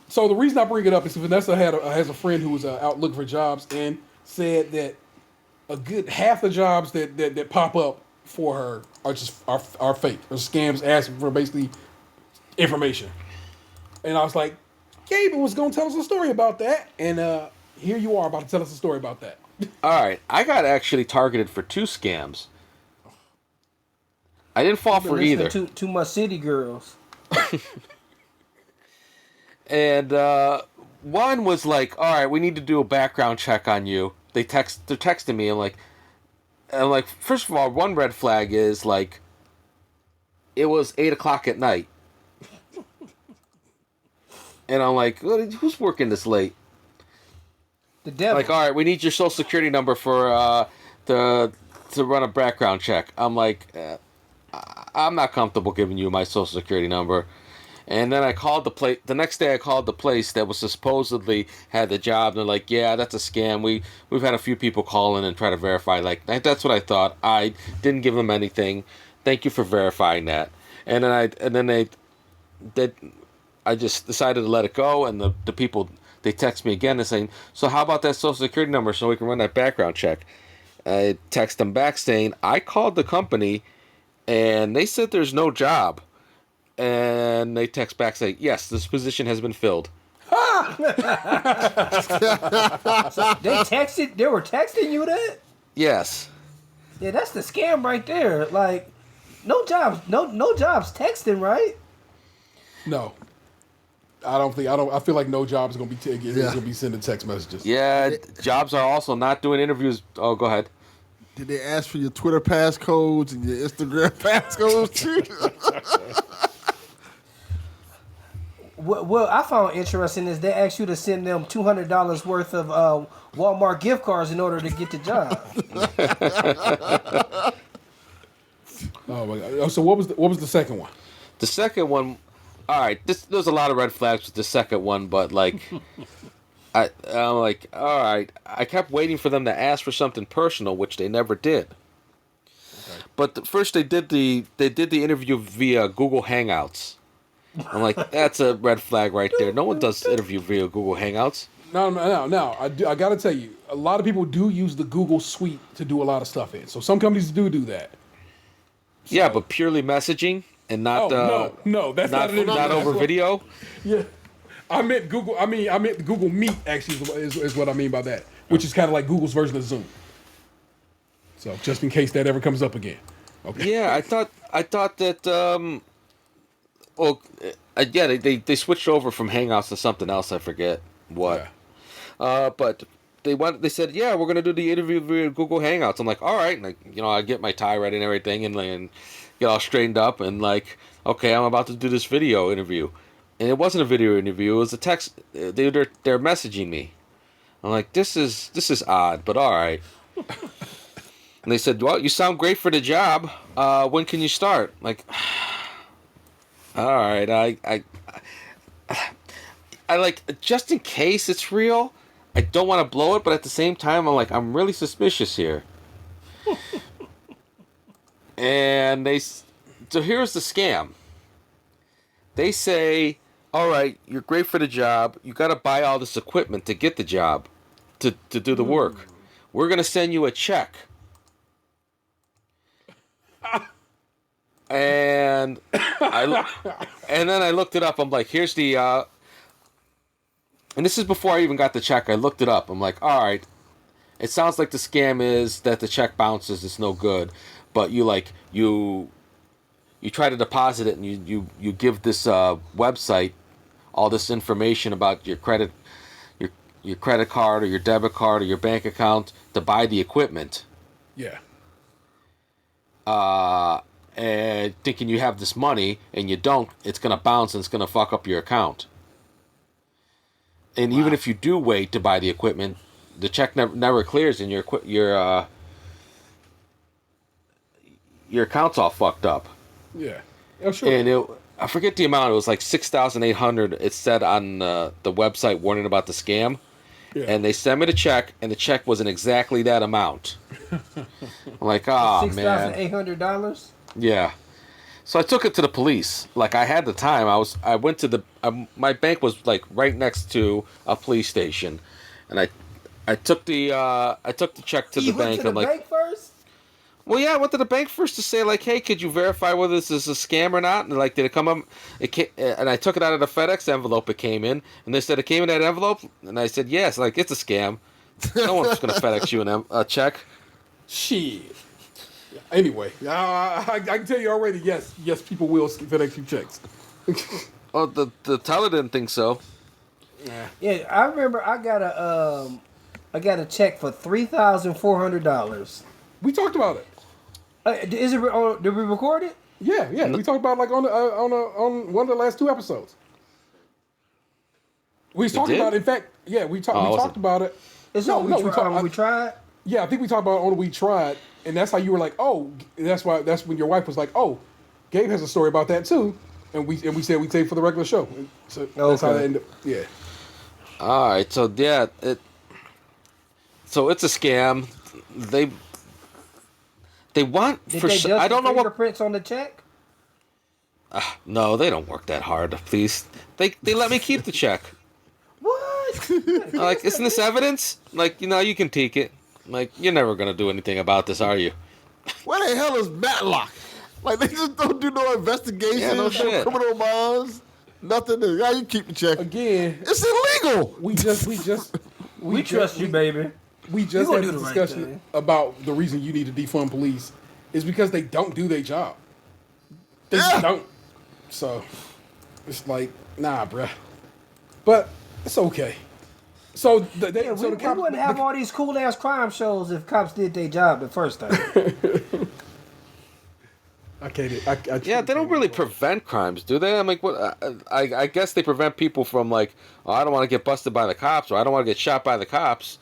[SPEAKER 1] So the reason I bring it up is Vanessa has a friend who was out looking for jobs and said that a good half the jobs that pop up for her are just are fake or scams asking for basically information. And I was like, Gabe was going to tell us a story about that, and here you are about to tell us a story about that.
[SPEAKER 5] All right, I got actually targeted for 2 scams. I didn't fall for either.
[SPEAKER 3] Too much city girls.
[SPEAKER 5] And one was like, all right, we need to do a background check on you. They're texting me. I'm like, first of all, one red flag is like, it was 8:00 at night. And I'm like, who's working this late?
[SPEAKER 3] The devil.
[SPEAKER 5] Like, all right, we need your social security number for to run a background check. I'm like, I'm not comfortable giving you my social security number. And then I called the place. The next day, I called the place that was supposedly had the job. And they're like, "Yeah, that's a scam. We've had a few people call in and try to verify. Like, that's what I thought. I didn't give them anything. Thank you for verifying that." And then I just decided to let it go. And the people, they text me again and saying, "So how about that social security number so we can run that background check?" I text them back saying, "I called the company, and they said there's no job." And they text back saying, "Yes, this position has been filled."
[SPEAKER 3] They were texting you that?
[SPEAKER 5] Yes.
[SPEAKER 3] Yeah, that's the scam right there. Like, no jobs texting, right?
[SPEAKER 1] No. I feel like no job is going to be going to be sending text messages.
[SPEAKER 5] Yeah, jobs are also not doing interviews. Oh, go ahead.
[SPEAKER 4] Did they ask for your Twitter passcodes and your Instagram passcodes too?
[SPEAKER 3] what I found interesting is they asked you to send them $200 worth of Walmart gift cards in order to get the job.
[SPEAKER 1] Oh my God. Oh, so what was the second one?
[SPEAKER 5] The second one, all right. There's a lot of red flags with the second one, but like, I'm like, all right. I kept waiting for them to ask for something personal, which they never did. Okay. But first they did the interview via Google Hangouts. I'm like, that's a red flag right there. No one does interview via Google Hangouts.
[SPEAKER 1] No. I gotta tell you, a lot of people do use the Google Suite to do a lot of stuff in. So some companies do that. So,
[SPEAKER 5] yeah, but purely messaging and not
[SPEAKER 1] no, that's not
[SPEAKER 5] over video.
[SPEAKER 1] Yeah, I meant Google. I meant Google Meet. Actually, is what I mean by that, which is kind of like Google's version of Zoom. So just in case that ever comes up again. Okay.
[SPEAKER 5] Yeah, I thought that. Well, yeah, they switched over from Hangouts to something else. I forget what. Yeah. But they said, yeah, we're gonna do the interview via Google Hangouts. I'm like, all right, and like, I get my tie ready and everything, and get all straightened up, and like, okay, I'm about to do this video interview, and it wasn't a video interview; it was a text. They're messaging me. I'm like, this is odd, but all right. And they said, well, you sound great for the job. When can you start? Like, all right, I like, just in case it's real, I don't want to blow it, but at the same time, I'm really suspicious here. And so here's the scam. They say, all right, you're great for the job. You got to buy all this equipment to get the job, to do the work. We're going to send you a check. And and then I looked it up. I'm like, here's the and this is before I even got the check. I looked it up. I'm like, all right, it sounds like the scam is that the check bounces. It's no good, but you try to deposit it, and you give this website all this information about your credit card or your debit card or your bank account to buy the equipment.
[SPEAKER 1] Yeah.
[SPEAKER 5] And thinking you have this money, and you don't, it's gonna bounce and it's gonna fuck up your account. And even if you do wait to buy the equipment, the check never clears, and your account's all fucked up.
[SPEAKER 1] Yeah, sure.
[SPEAKER 5] And I forget the amount. It was like $6,800. It said on the website warning about the scam. Yeah. And they sent me the check, and the check wasn't exactly that amount. I'm like, man.
[SPEAKER 3] $6,800?
[SPEAKER 5] Yeah. So I took it to the police. Like, I had the time. I went to my bank was like right next to a police station, and I took the check to the bank.
[SPEAKER 3] You went to the bank first?
[SPEAKER 5] Well, yeah, I went to the bank first to say, like, hey, could you verify whether this is a scam or not? And like, did it come up? And I took it out of the FedEx envelope. It came in, and they said it came in that envelope, and I said yes. Like, it's a scam. No one's gonna FedEx you a check.
[SPEAKER 1] Shit. Anyway, I can tell you already. Yes, people will FedEx you checks.
[SPEAKER 5] Oh, the teller didn't think so.
[SPEAKER 3] Yeah, I remember I got a check for $3,400.
[SPEAKER 1] We talked about it.
[SPEAKER 3] Is it? Did we record it?
[SPEAKER 1] Yeah. We talked about it like on one of the last two episodes. We talked about it. In fact, yeah, we talked about it.
[SPEAKER 3] We tried.
[SPEAKER 1] Yeah, I think we talked about it on We Tried, and that's how you were like, oh, that's when your wife was like, oh, Gabe has a story about that too, and we said we'd take for the regular show. So that's how that ended up. Yeah.
[SPEAKER 5] All right, so yeah, so it's a scam. They want
[SPEAKER 3] Did
[SPEAKER 5] for
[SPEAKER 3] they
[SPEAKER 5] I don't know what
[SPEAKER 3] fingerprints on the check.
[SPEAKER 5] No, they don't work that hard. Please, they let me keep the check.
[SPEAKER 3] What?
[SPEAKER 5] Like, isn't this evidence? Like, you can take it. Like, you're never gonna do anything about this, are you?
[SPEAKER 4] Where the hell is Matlock? Like, they just don't do no investigation, no criminal bonds, nothing. How you keep the check?
[SPEAKER 1] Again,
[SPEAKER 4] it's illegal.
[SPEAKER 3] We trust you, baby.
[SPEAKER 1] We just had a discussion about the reason you need to defund police is because they don't do their job. They just don't. So it's like, nah, bruh. But it's okay. So we
[SPEAKER 3] wouldn't have all these cool ass crime shows if cops did their job the first time.
[SPEAKER 5] Yeah, they don't really prevent crimes, do they? I'm like, what? I guess they prevent people from like, oh, I don't want to get busted by the cops, or I don't want to get shot by the cops,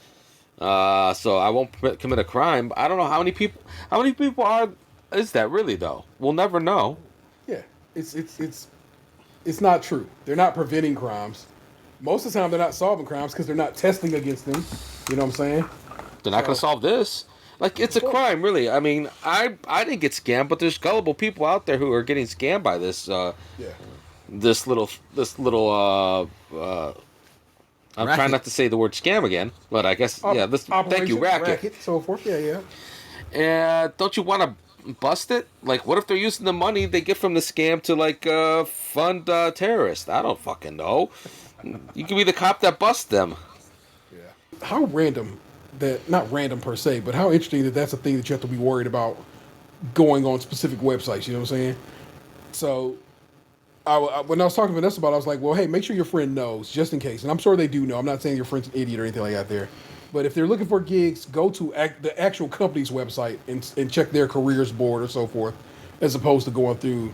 [SPEAKER 5] so I won't commit a crime. I don't know how many people. How many people is that really though? We'll never know.
[SPEAKER 1] Yeah, it's not true. They're not preventing crimes. Most of the time, they're not solving crimes because they're not testing against them. You know what I'm saying?
[SPEAKER 5] They're not going to solve this. Like, it's a crime, really. I mean, I didn't get scammed, but there's gullible people out there who are getting scammed by this. This little. I'm trying not to say the word scam again, but I guess This. Thank you, racket.
[SPEAKER 1] So forth. Yeah.
[SPEAKER 5] And don't you want to bust it? Like, what if they're using the money they get from the scam to like fund terrorists? I don't fucking know. You can be the cop that busts them.
[SPEAKER 1] Yeah. How random that, not random per se, but how interesting that that's a thing that you have to be worried about going on specific websites. You know what I'm saying? So, when I was talking to Vanessa about it, I was like, well, hey, make sure your friend knows, just in case. And I'm sure they do know. I'm not saying your friend's an idiot or anything like that there. But if they're looking for gigs, go to the actual company's website and check their careers board or so forth, as opposed to going through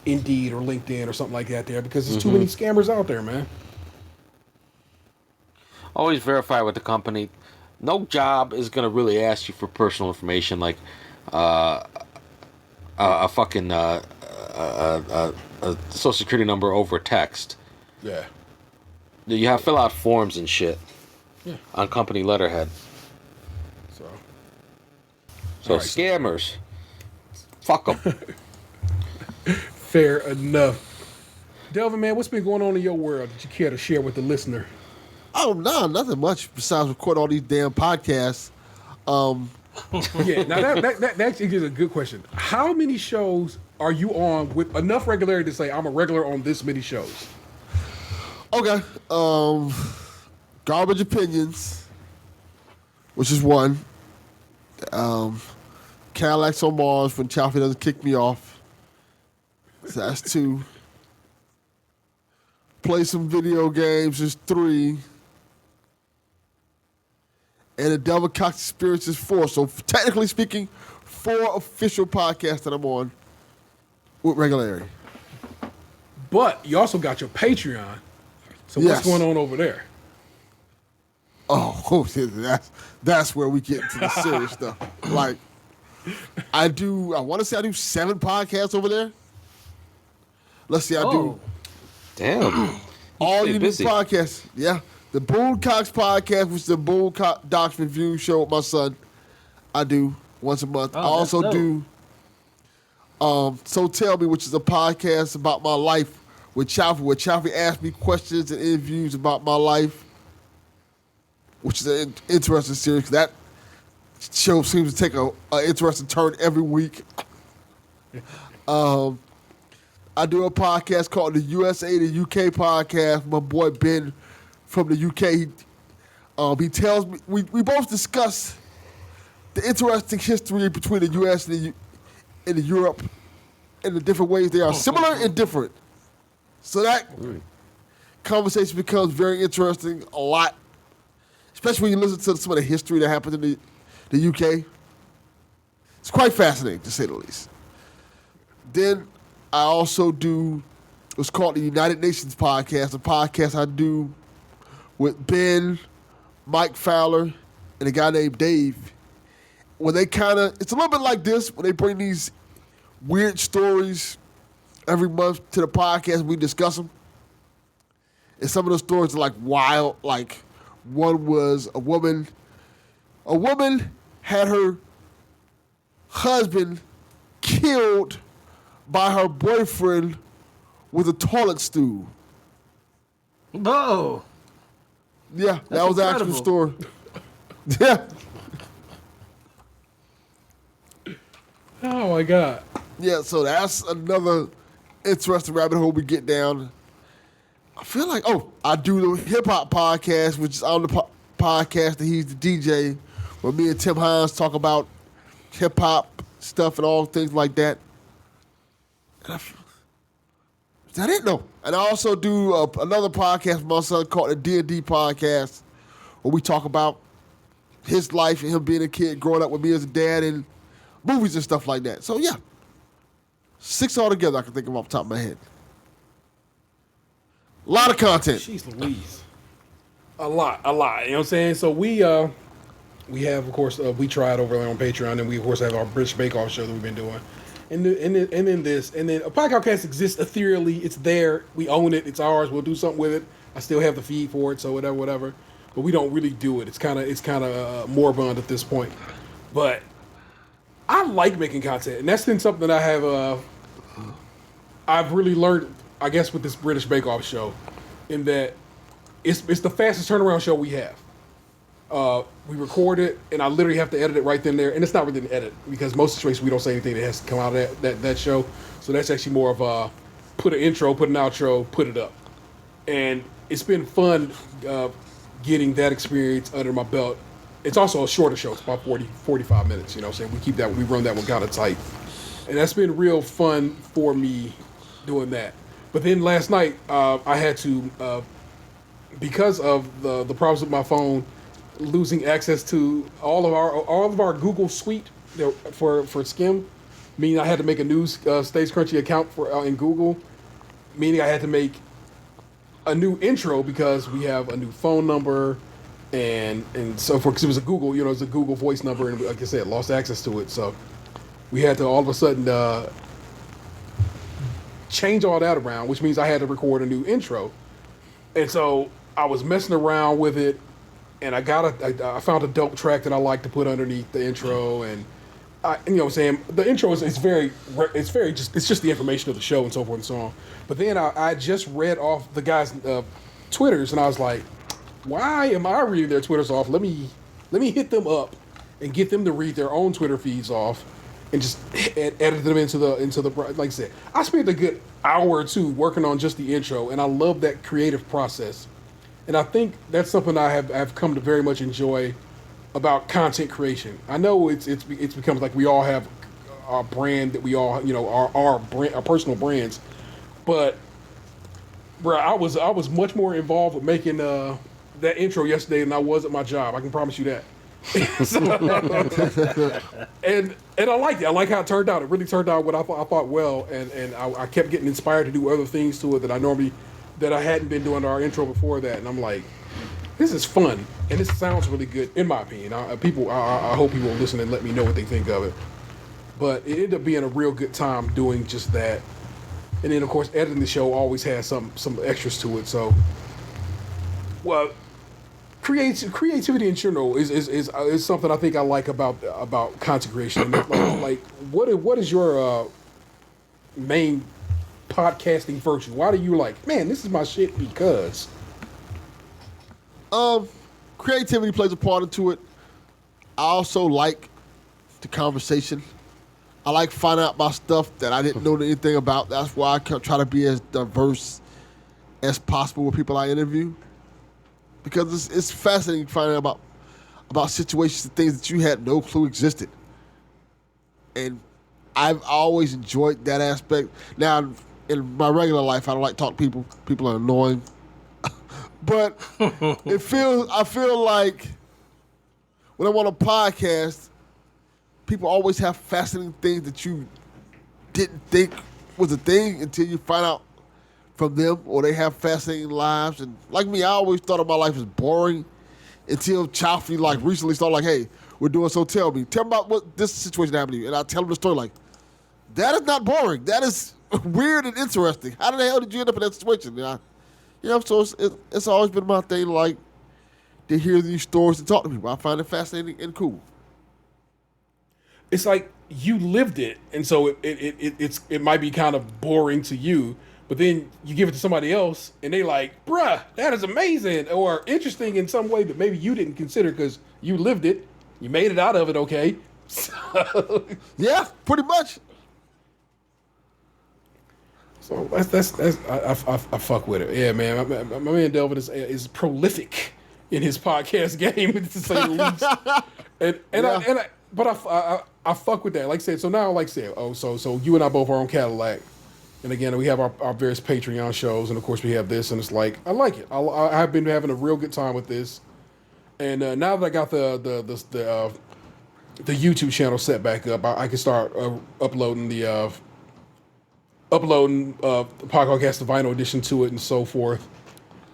[SPEAKER 1] Indeed or LinkedIn or something like that there, because there's too many scammers out there, man.
[SPEAKER 5] Always verify with the company. No job is going to really ask you for personal information like a fucking a social security number over text.
[SPEAKER 1] Yeah.
[SPEAKER 5] You have to fill out forms and shit on company letterhead. So right, scammers, fuck them.
[SPEAKER 1] Fair enough. Delvin, man, what's been going on in your world that you care to share with the listener?
[SPEAKER 4] Oh, no, nothing much besides record all these damn podcasts.
[SPEAKER 1] Yeah, now that actually is a good question. How many shows are you on with enough regularity to say I'm a regular on this many shows?
[SPEAKER 4] Okay. Garbage Opinions, which is one. Cadillacs on Mars when Chaffee doesn't kick me off. So that's two. Play some video games is three. And the Delvin Cox Experience is four. So technically speaking, 4 official podcasts that I'm on with regularity.
[SPEAKER 1] But you also got your Patreon. So
[SPEAKER 4] Yes.
[SPEAKER 1] what's going on over there?
[SPEAKER 4] Oh, that's where we get into the serious stuff. Like, I want to say I do 7 podcasts over there. Let's see, I do
[SPEAKER 5] Damn.
[SPEAKER 4] all
[SPEAKER 5] stay
[SPEAKER 4] you
[SPEAKER 5] busy.
[SPEAKER 4] new podcasts. Yeah. The Boone Cox podcast, which is the Boone Cox review show with my son. I do once a month. I also
[SPEAKER 3] that's
[SPEAKER 4] do So Tell Me, which is a podcast about my life with Chaffee, where Chaffee asks me questions and interviews about my life, which is an interesting series. That show seems to take an interesting turn every week. I do a podcast called the USA to UK podcast. My boy Ben from the UK, he tells me, we both discuss the interesting history between the US and the Europe and the different ways they are similar and different. So that conversation becomes very interesting a lot, especially when you listen to some of the history that happened in the UK. It's quite fascinating, to say the least. Then I also do what's called the United Nations podcast, a podcast I do with Ben, Mike Fowler, and a guy named Dave. When they it's a little bit like this, when they bring these weird stories every month to the podcast, we discuss them. And some of those stories are like wild. Like, one was a woman had her husband killed by her boyfriend with a toilet stool.
[SPEAKER 3] Whoa.
[SPEAKER 4] Yeah, that
[SPEAKER 3] That's
[SPEAKER 4] was the actual
[SPEAKER 3] incredible.
[SPEAKER 4] story. Yeah.
[SPEAKER 1] Oh my God.
[SPEAKER 4] Yeah, so that's another interesting rabbit hole we get down. I feel like, I do the hip hop podcast, which is on the podcast that he's the DJ, where me and Tim Hines talk about hip hop stuff and all things like that. Is that it? No. And I also do another podcast with my son called the D&D podcast, where we talk about his life and him being a kid, growing up with me as a dad, and movies and stuff like that. So, yeah. 6 altogether I can think of off the top of my head. A lot of content.
[SPEAKER 1] Jeez Louise. A lot. You know what I'm saying? So we have, of course, we tried over there on Patreon, and we, of course, have our British Bake Off show that we've been doing. And then a podcast exists ethereally. It's there. We own it. It's ours. We'll do something with it. I still have the feed for it, so whatever. But we don't really do it. It's kind of moribund at this point. But I like making content, and that's been something that I have. I've really learned, I guess, with this British Bake Off show, in that it's the fastest turnaround show we have. We record it, and I literally have to edit it right then and there. And it's not really an edit, because most situations we don't say anything that has to come out of that show. So that's actually more of a put an intro, put an outro, put it up. And it's been fun getting that experience under my belt. It's also a shorter show. It's about 45 minutes, you know what I'm saying? We run that one kind of tight. And that's been real fun for me doing that. But then last night, I had to, because of the problems with my phone, losing access to all of our Google Suite for Skim, meaning I had to make a new Stays Crunchy account for in Google, meaning I had to make a new intro because we have a new phone number and so forth. Because it was a Google, you know, it's a Google voice number, and like I said, lost access to it. So we had to all of a sudden change all that around, which means I had to record a new intro. And so I was messing around with it, and I found a dope track that I like to put underneath the intro, and you know what I'm saying? The intro is it's just the information of the show and so forth and so on. But then I just read off the guys' Twitters, and I was like, why am I reading their Twitters off? Let me hit them up and get them to read their own Twitter feeds off, and just edit them into the like I said. I spent a good hour or two working on just the intro, and I love that creative process. And I think that's something I have come to very much enjoy about content creation. I know it's become like we all have our brand that we all, you know, our personal brands, but bro, I was much more involved with making that intro yesterday than I was at my job. I can promise you that. and I liked it. I like how it turned out. It really turned out what I thought well, and I kept getting inspired to do other things to it that I hadn't been doing our intro before that, and I'm like, this is fun, and this sounds really good, in my opinion. I hope people will listen and let me know what they think of it. But it ended up being a real good time doing just that. And then, of course, editing the show always has some extras to it. So, well, creativity in general is something I think I like about content creation. like what is your main podcasting virtue? Why do you like, man, this is my shit? Because
[SPEAKER 4] creativity plays a part into it. I also like the conversation. I like finding out about stuff that I didn't know anything about. That's why I try to be as diverse as possible with people I interview, because it's fascinating finding out about situations and things that you had no clue existed. And I've always enjoyed that aspect. Now, in my regular life, I don't like to talk to people. People are annoying. But I feel like when I'm on a podcast, people always have fascinating things that you didn't think was a thing until you find out from them, or they have fascinating lives. And like me, I always thought of my life as boring until Chaffee like recently started like, hey, we're doing So Tell Me about what this situation happened to you. And I tell them the story like, that is not boring. That is weird and interesting. How the hell did you end up in that situation? And so it's always been my thing, like, to hear these stories and talk to people. I find it fascinating and cool.
[SPEAKER 1] it's like you lived it, and so it might be kind of boring to you, but then you give it to somebody else, and they like, bruh, that is amazing, or interesting in some way that maybe you didn't consider because you lived it, you made it out of it, okay? So,
[SPEAKER 4] yeah, pretty much.
[SPEAKER 1] So that's I fuck with it. Yeah, man. My man Delvin is prolific in his podcast game, to say the least. But I fuck with that. Like I said, so now, like I said, so you and I both are on Cadillac, and again we have our various Patreon shows, and of course we have this, and it's like I like it. I've been having a real good time with this, and now that I got the YouTube channel set back up, I can start uploading the uploading the podcast, the vinyl edition to it, and so forth.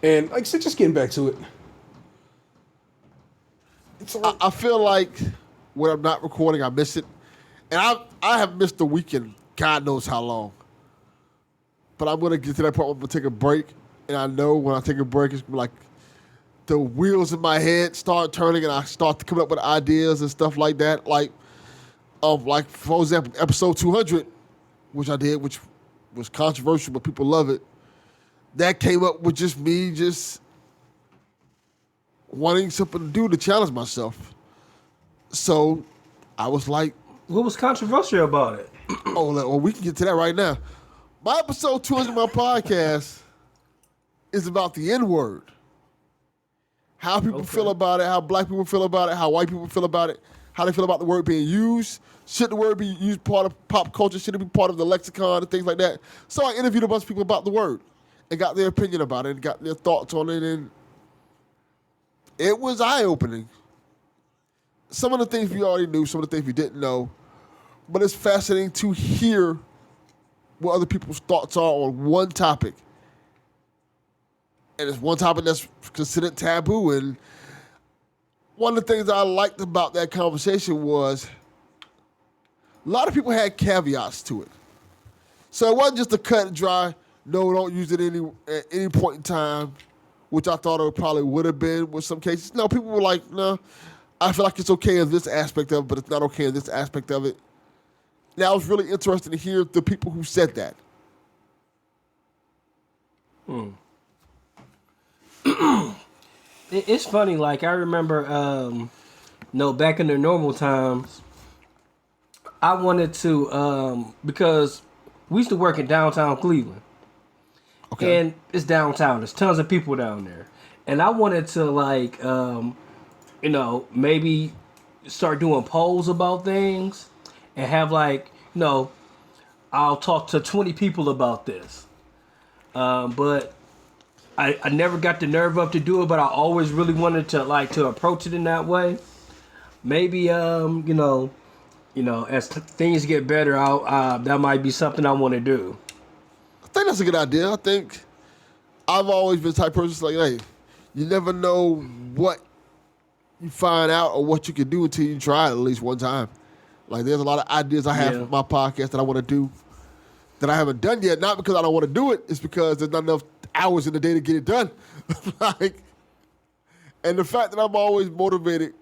[SPEAKER 1] And like I said, just getting back to it.
[SPEAKER 4] I feel like when I'm not recording, I miss it. And I have missed the weekend, God knows how long. But I'm going to get to that point where I'm going to take a break. And I know when I take a break, it's gonna be like the wheels in my head start turning and I start to come up with ideas and stuff like that. Like for example, episode 200, which I did, which was controversial, but people love it. That came up with just me just wanting something to do to challenge myself. So I was like,
[SPEAKER 3] What was controversial about it?
[SPEAKER 4] well, we can get to that right now. My episode 200 of my podcast is about the N-word. How people feel about it, how black people feel about it, how white people feel about it, how they feel about the word being used. Should the word be used part of pop culture? Should it be part of the lexicon and things like that? So I interviewed a bunch of people about the word and got their opinion about it and got their thoughts on it, and it was eye-opening. Some of the things we already knew, some of the things we didn't know, but it's fascinating to hear what other people's thoughts are on one topic. And it's one topic that's considered taboo. And one of the things I liked about that conversation was a lot of people had caveats to it. So it wasn't just a cut and dry, no, don't use it at any point in time, which I thought it probably would have been with some cases. No, people were like, no, I feel like it's okay in this aspect of it, but it's not okay in this aspect of it. Now, it was really interesting to hear the people who said that.
[SPEAKER 3] It's funny, like I remember, back in the normal times, I wanted to, because we used to work in downtown Cleveland. Okay. And it's downtown. There's tons of people down there. And I wanted to, like, maybe start doing polls about things and have, like, I'll talk to 20 people about this. But I never got the nerve up to do it, but I always really wanted to approach it in that way. Maybe as things get better, that might be something I want to do.
[SPEAKER 4] I think that's a good idea. I think I've always been the type of person that's like, hey, you never know what you find out or what you can do until you try it at least one time. Like, there's a lot of ideas I have for my podcast that I want to do that I haven't done yet. Not because I don't want to do it, it's because there's not enough hours in the day to get it done. And the fact that I'm always motivated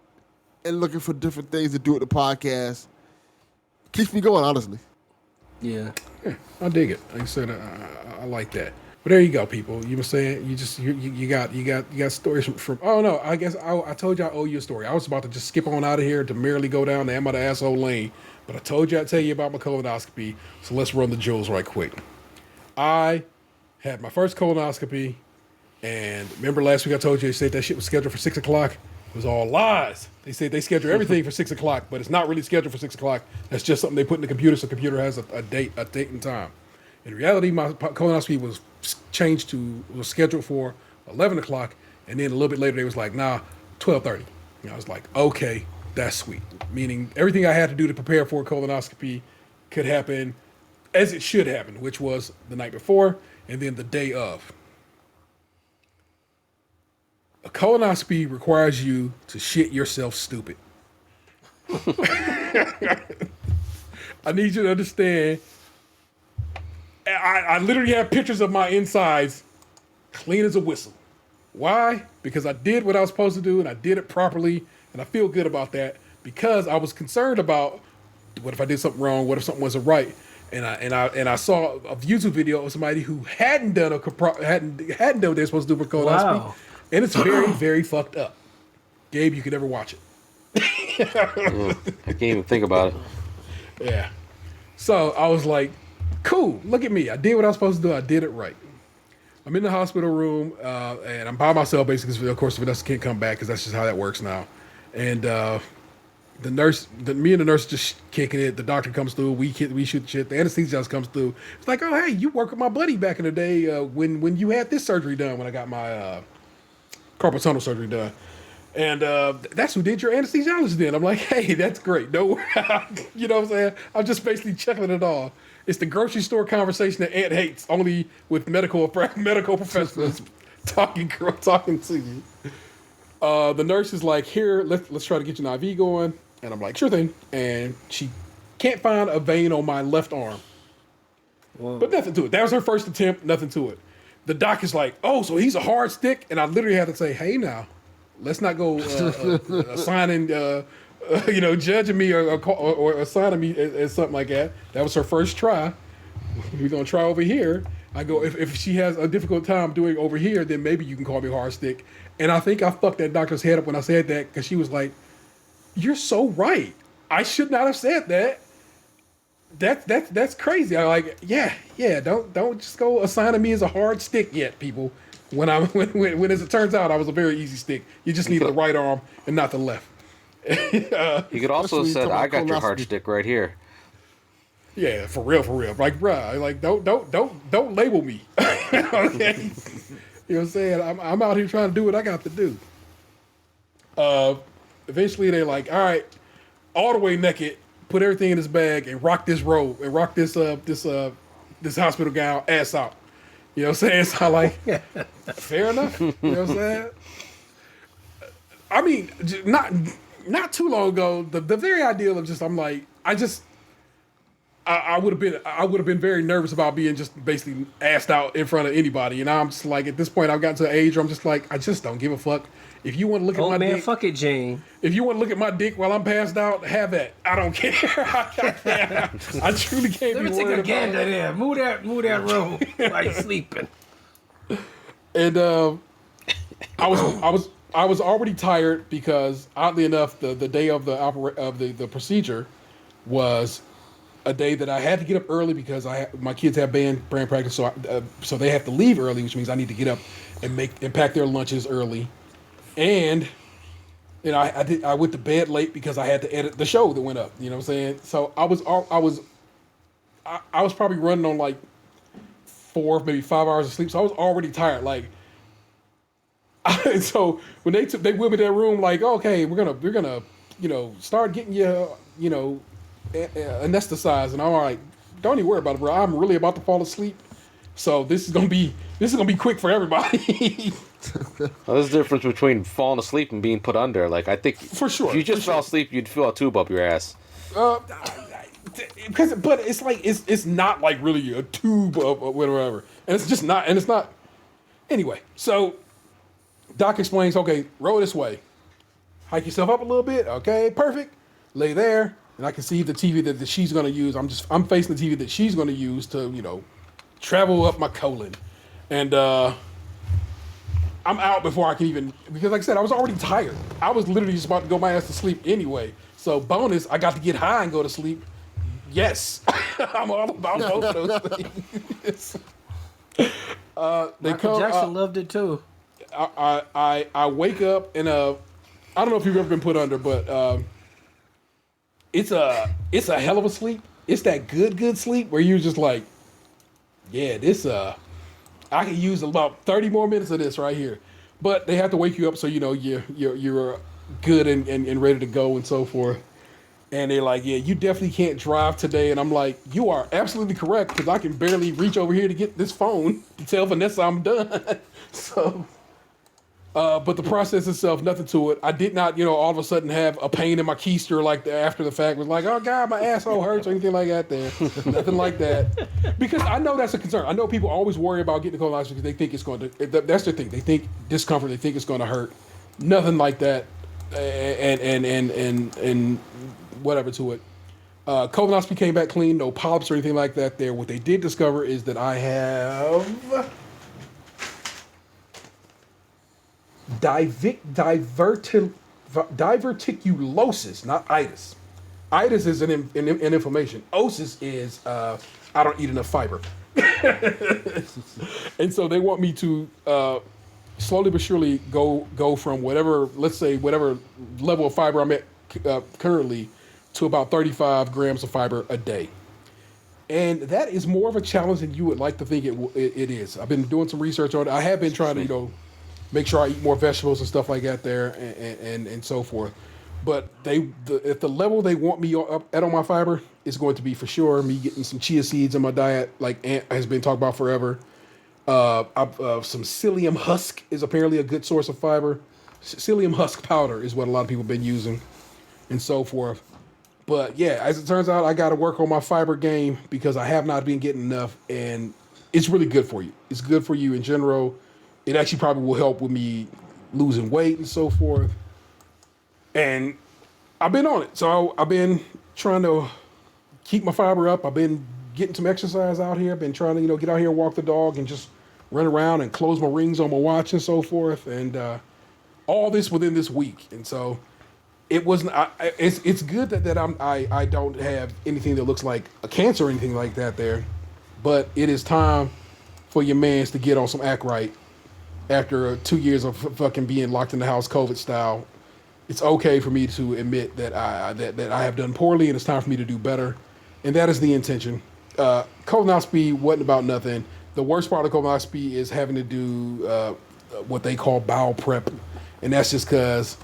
[SPEAKER 4] and looking for different things to do with the podcast keeps me going, honestly.
[SPEAKER 3] Yeah,
[SPEAKER 1] I dig it. Like I said, I like that. But there you go, people. You were saying you got stories from. Oh no, I guess I told you I owe you a story. I was about to just skip on out of here to merely go down the am I the asshole lane, but I told you I'd tell you about my colonoscopy. So let's run the jewels right quick. I had my first colonoscopy, and remember last week I told you they said that shit was scheduled for 6 o'clock. It was all lies. They said they schedule everything for 6 o'clock, but it's not really scheduled for 6 o'clock. That's just something they put in the computer, so the computer has a date and time. In reality, my colonoscopy was scheduled for 11 o'clock, and then a little bit later they was like, nah, 12:30. And I was like, okay, that's sweet. Meaning everything I had to do to prepare for a colonoscopy could happen as it should happen, which was the night before and then the day of. A colonoscopy requires you to shit yourself stupid. I need you to understand. I literally have pictures of my insides clean as a whistle. Why? Because I did what I was supposed to do and I did it properly, and I feel good about that because I was concerned about what if I did something wrong, what if something wasn't right, and I saw a YouTube video of somebody who hadn't done what they're supposed to do for colonoscopy. Wow. And it's very, very fucked up. Gabe, you can never watch it.
[SPEAKER 5] I can't even think about it.
[SPEAKER 1] Yeah. So I was like, cool, look at me. I did what I was supposed to do. I did it right. I'm in the hospital room, and I'm by myself, basically, because, of course, Vanessa can't come back because that's just how that works now. And me and the nurse just kicking it. The doctor comes through. We shoot shit. The anesthesiologist comes through. It's like, oh, hey, you worked with my buddy back in the day when you had this surgery done, when I got my carpal tunnel surgery done. And that's who did your anesthesiologist then. I'm like, hey, that's great. No, you know what I'm saying? I'm just basically checking it all. It's the grocery store conversation that Aunt hates, only with medical professionals talking to you. The nurse is like, here, let's try to get you an IV going. And I'm like, sure thing. And she can't find a vein on my left arm. Whoa. But nothing to it. That was her first attempt, nothing to it. The doc is like, oh, so he's a hard stick? And I literally had to say, hey, now, let's not go assigning, judging me or assigning me as something like that. That was her first try. We're going to try over here. I go, if she has a difficult time doing over here, then maybe you can call me hard stick. And I think I fucked that doctor's head up when I said that, because she was like, you're so right. I should not have said that. That's crazy. I'm like, yeah. Don't just go assigning me as a hard stick yet, people. When as it turns out, I was a very easy stick. You just need the right arm and not the left.
[SPEAKER 5] You could also have said, I got your hard stick right here.
[SPEAKER 1] Yeah, for real. Like, bruh, like don't label me. Okay? You know what I'm saying? I'm out here trying to do what I got to do. Eventually they're like, all right, all the way naked, put everything in his bag and rock this robe and rock this hospital gown ass out. You know what I'm saying? So I'm like, fair enough. You know what I'm saying? I mean, not too long ago, the very ideal of just, I'm like, I would have been very nervous about being just basically assed out in front of anybody. And I'm just like, at this point, I've gotten to an age where I'm just like, I just don't give a fuck. If you want to look at my dick,
[SPEAKER 3] fuck it, Jane.
[SPEAKER 1] If you want to look at my dick while I'm passed out, have that. I don't care. I truly can't be worried about it. Let me take a gander there. Move that room while you're sleeping. And I was already tired because, oddly enough, the day of the procedure was a day that I had to get up early because my kids have band practice, so they have to leave early, which means I need to get up and pack their lunches early. And I went to bed late because I had to edit the show that went up. You know what I'm saying? So I was probably running on like 4, maybe 5 hours of sleep. So I was already tired. Like, so when they went me to that room, like, okay, we're gonna start getting you anesthetized, and I'm like, don't even worry about it, bro. I'm really about to fall asleep. So this is gonna be quick for everybody.
[SPEAKER 5] Well, there's a difference between falling asleep and being put under. Like, I think
[SPEAKER 1] for sure,
[SPEAKER 5] if you just fell asleep, you'd feel a tube up your ass.
[SPEAKER 1] But it's like it's not like really a tube or whatever, and it's just not, and it's not. Anyway, so Doc explains, okay, roll this way, hike yourself up a little bit, okay, perfect, lay there, and I can see the TV that she's gonna use. I'm facing the TV that she's gonna use to travel up my colon, and I'm out before I can even, because like I said, I was already tired. I was literally just about to go my ass to sleep anyway. So bonus, I got to get high and go to sleep. Yes, I'm all about both of those things.
[SPEAKER 3] Michael Jackson loved it too.
[SPEAKER 1] I wake up and I don't know if you've ever been put under, but it's a hell of a sleep. It's that good sleep where you're just like, yeah, this I could use about 30 more minutes of this right here. But they have to wake you up so you're good and ready to go and so forth. And they're like, yeah, you definitely can't drive today. And I'm like, you are absolutely correct, because I can barely reach over here to get this phone to tell Vanessa I'm done. So, but the process itself, nothing to it. I did not, all of a sudden have a pain in my keister like after the fact. Was like, oh God, my asshole hurts or anything like that there. Nothing like that. Because I know that's a concern. I know people always worry about getting the colonoscopy because they think it's going to, that's their thing. They think discomfort, they think it's going to hurt. Nothing like that. And whatever to it. Colonoscopy came back clean, no polyps or anything like that there. What they did discover is that I have diverticulosis, not itis. Itis is an inflammation. Osis is I don't eat enough fiber. And so they want me to slowly but surely go from whatever level of fiber I'm at currently to about 35 grams of fiber a day. And that is more of a challenge than you would like to think it is. I've been doing some research on it. I have been trying to, make sure I eat more vegetables and stuff like that there, and so forth. But at the level they want me up at on my fiber, it's going to be for sure me getting some chia seeds in my diet, like Ant has been talked about forever. Some psyllium husk is apparently a good source of fiber. Psyllium husk powder is what a lot of people have been using, and so forth. But yeah, as it turns out, I got to work on my fiber game because I have not been getting enough, and it's really good for you. It's good for you in general. It actually probably will help with me losing weight and so forth. And I've been on it. So I've been trying to keep my fiber up. I've been getting some exercise out here. I've been trying to, get out here and walk the dog and just run around and close my rings on my watch and so forth. And all this within this week. And so it wasn't. It's good that I don't have anything that looks like a cancer or anything like that there. But it is time for your mans to get on some act right after 2 years of fucking being locked in the house COVID style. It's okay for me to admit that I have done poorly, and it's time for me to do better. And that is the intention. Colonoscopy wasn't about nothing. The worst part of colonoscopy is having to do what they call bowel prep. And that's just because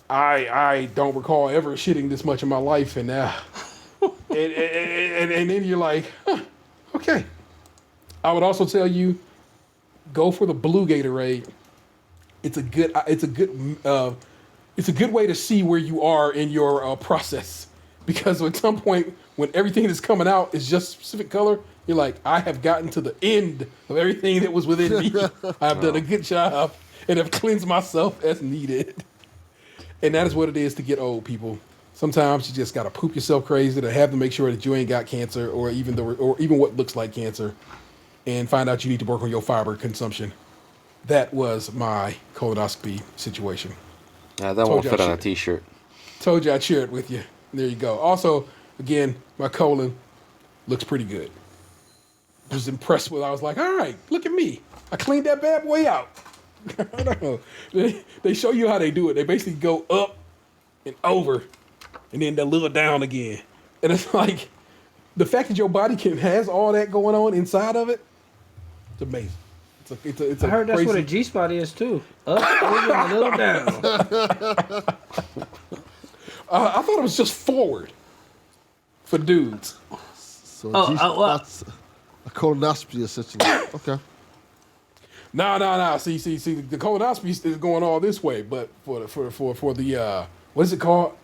[SPEAKER 1] I don't recall ever shitting this much in my life. And and then you're like, huh, okay. I would also tell you, go for the blue Gatorade. It's a good way to see where you are in your process. Because at some point, when everything that's coming out is just a specific color, you're like, I have gotten to the end of everything that was within me. I have done a good job and have cleansed myself as needed. And that is what it is to get old, people. Sometimes you just got to poop yourself crazy to have to make sure that you ain't got cancer or even what looks like cancer, and find out you need to work on your fiber consumption. That was my colonoscopy situation.
[SPEAKER 5] Yeah, that won't fit on a t-shirt.
[SPEAKER 1] Told you I'd share it with you. There you go. Also, again, my colon looks pretty good. I was impressed with it. I was like, all right, look at me. I cleaned that bad boy out. I don't know. They show you how they do it. They basically go up and over and then they're a little down again. And it's like, the fact that your body has all that going on inside of it, it's amazing. It's
[SPEAKER 3] I heard that's
[SPEAKER 1] crazy...
[SPEAKER 3] what a G-spot is too. Up, over, and a little down.
[SPEAKER 1] I thought it was just forward for dudes.
[SPEAKER 4] So G-spot's a colonoscopy essentially. Okay.
[SPEAKER 1] No. See. The colonoscopy is going all this way, but for the what is it called?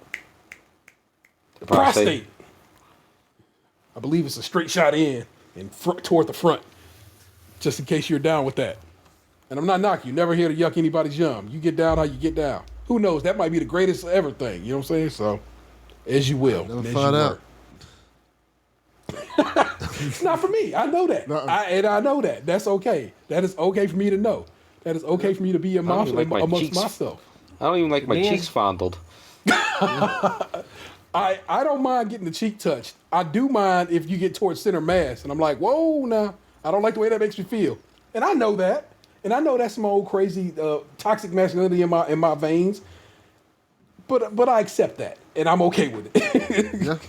[SPEAKER 1] The prostate. I believe it's a straight shot in and toward the front. Just in case you're down with that. And I'm not knocking you. Never here to yuck anybody's yum. You get down how you get down. Who knows? That might be the greatest ever thing. You know what I'm saying? So, as you will.
[SPEAKER 4] Never find out.
[SPEAKER 1] It's not for me. I know that. I know that. That's okay. That is okay for me to know. That is okay for me to be amongst myself.
[SPEAKER 5] I don't even like my cheeks fondled.
[SPEAKER 1] I don't mind getting the cheek touched. I do mind if you get towards center mass. And I'm like, whoa, now. I don't like the way that makes me feel. And I know that. And I know that's some old crazy toxic masculinity in my veins. But I accept that. And I'm okay with it.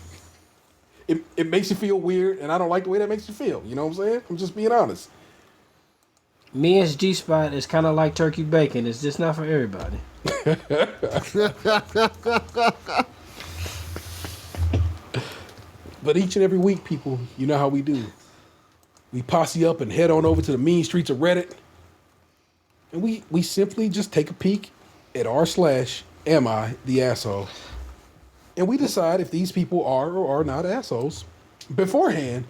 [SPEAKER 4] Yeah.
[SPEAKER 1] It makes you feel weird, and I don't like the way that makes you feel. You know what I'm saying? I'm just being honest.
[SPEAKER 3] Men's G-spot is kind of like turkey bacon. It's just not for everybody.
[SPEAKER 1] But each and every week, people, you know how we do. We posse up and head on over to the mean streets of Reddit. And we simply just take a peek at r/am I the asshole. And we decide if these people are or are not assholes beforehand.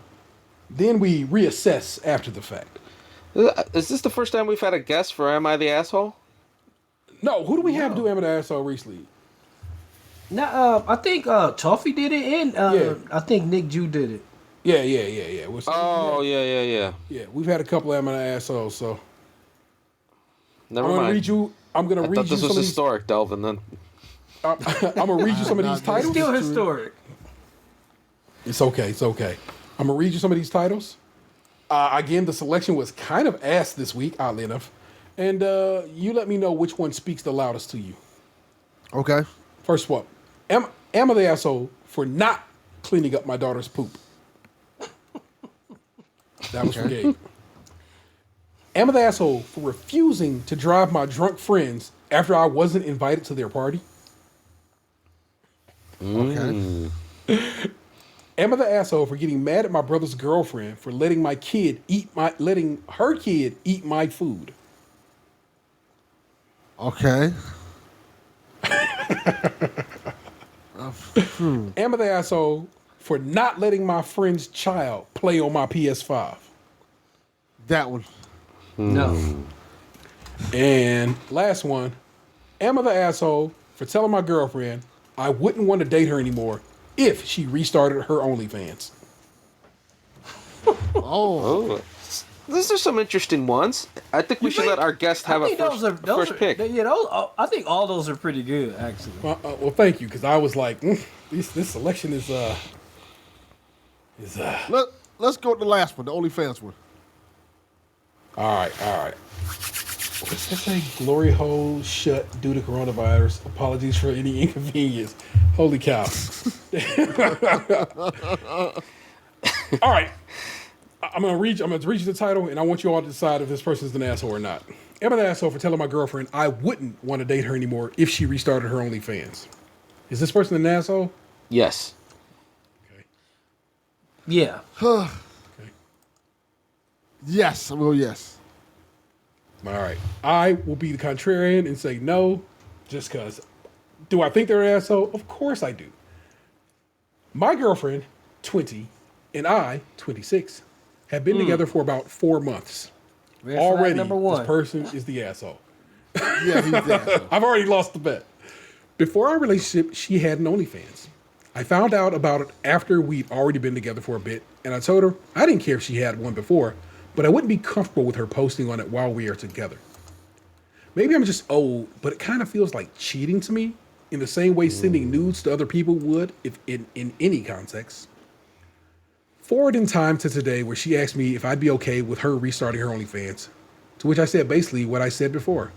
[SPEAKER 1] Then we reassess after the fact.
[SPEAKER 5] Is this the first time we've had a guest for Am I the Asshole?
[SPEAKER 1] No, who do we have do Am I the Asshole recently?
[SPEAKER 3] No, I think Toffee did it, and I think Nick Jew did it.
[SPEAKER 1] Yeah.
[SPEAKER 5] Yeah,
[SPEAKER 1] We've had a couple of Am I the Assholes, so.
[SPEAKER 5] Never mind.
[SPEAKER 1] I'm going to read you
[SPEAKER 5] this
[SPEAKER 1] some
[SPEAKER 5] was
[SPEAKER 1] of
[SPEAKER 5] historic, Delvin, then.
[SPEAKER 1] I'm going to read you some of these titles.
[SPEAKER 3] Still historic.
[SPEAKER 1] It's okay. I'm going to read you some of these titles. Again, the selection was kind of ass this week, oddly enough. And you let me know which one speaks the loudest to you.
[SPEAKER 4] Okay.
[SPEAKER 1] First one. Am I the asshole for not cleaning up my daughter's poop? That was from Gabe. Am I the asshole for refusing to drive my drunk friends after I wasn't invited to their party?
[SPEAKER 4] Okay.
[SPEAKER 1] Am I the asshole for getting mad at my brother's girlfriend for letting her kid eat my food?
[SPEAKER 4] Okay.
[SPEAKER 1] Am I the asshole for not letting my friend's child play on my PS5?
[SPEAKER 4] That one.
[SPEAKER 3] No.
[SPEAKER 1] And last one, am I the asshole for telling my girlfriend I wouldn't want to date her anymore if she restarted her OnlyFans?
[SPEAKER 4] Oh.
[SPEAKER 5] Oh, these are some interesting ones. I think we should let our guest have a first pick.
[SPEAKER 3] I think all those are pretty good, actually.
[SPEAKER 1] Well, thank you, because I was like, this selection is
[SPEAKER 4] Let's go with the last one, the OnlyFans one.
[SPEAKER 1] all right. What's that say? Glory hole shut due to coronavirus. Apologies for any inconvenience. Holy cow. All right. I'm gonna read you the title, and I want you all to decide if this person's an asshole or not. Am I the asshole for telling my girlfriend I wouldn't want to date her anymore if she restarted her OnlyFans? Is this person an asshole?
[SPEAKER 5] Yes.
[SPEAKER 1] Okay.
[SPEAKER 3] Yeah.
[SPEAKER 1] Okay.
[SPEAKER 4] Yes. Well, yes.
[SPEAKER 1] All right. I will be the contrarian and say no, just because. Do I think they're an asshole? Of course I do. My girlfriend, 20, and I, 26, have been together for about 4 months.
[SPEAKER 3] Red flag
[SPEAKER 1] Already,
[SPEAKER 3] number one.
[SPEAKER 1] this person is the asshole.
[SPEAKER 4] Yeah, he's the asshole.
[SPEAKER 1] I've already lost the bet. Before our relationship, she had an OnlyFans. I found out about it after we'd already been together for a bit, and I told her I didn't care if she had one before, but I wouldn't be comfortable with her posting on it while we are together. Maybe I'm just old, but it kind of feels like cheating to me in the same way sending nudes to other people would if in any context. Forward in time to today where she asked me if I'd be okay with her restarting her OnlyFans, to which I said basically what I said before.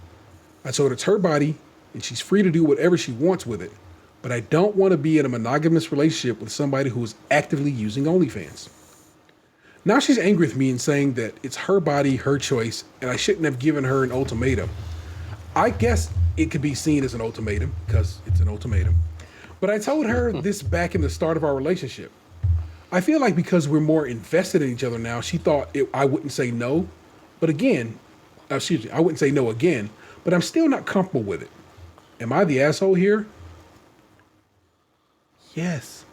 [SPEAKER 1] I told her it's her body and she's free to do whatever she wants with it, but I don't want to be in a monogamous relationship with somebody who is actively using OnlyFans. Now she's angry with me and saying that it's her body, her choice, and I shouldn't have given her an ultimatum. I guess it could be seen as an ultimatum because it's an ultimatum. But I told her this back in the start of our relationship. I feel like because we're more invested in each other now, she thought I wouldn't say no. But again, I wouldn't say no again, but I'm still not comfortable with it. Am I the asshole here? Yes.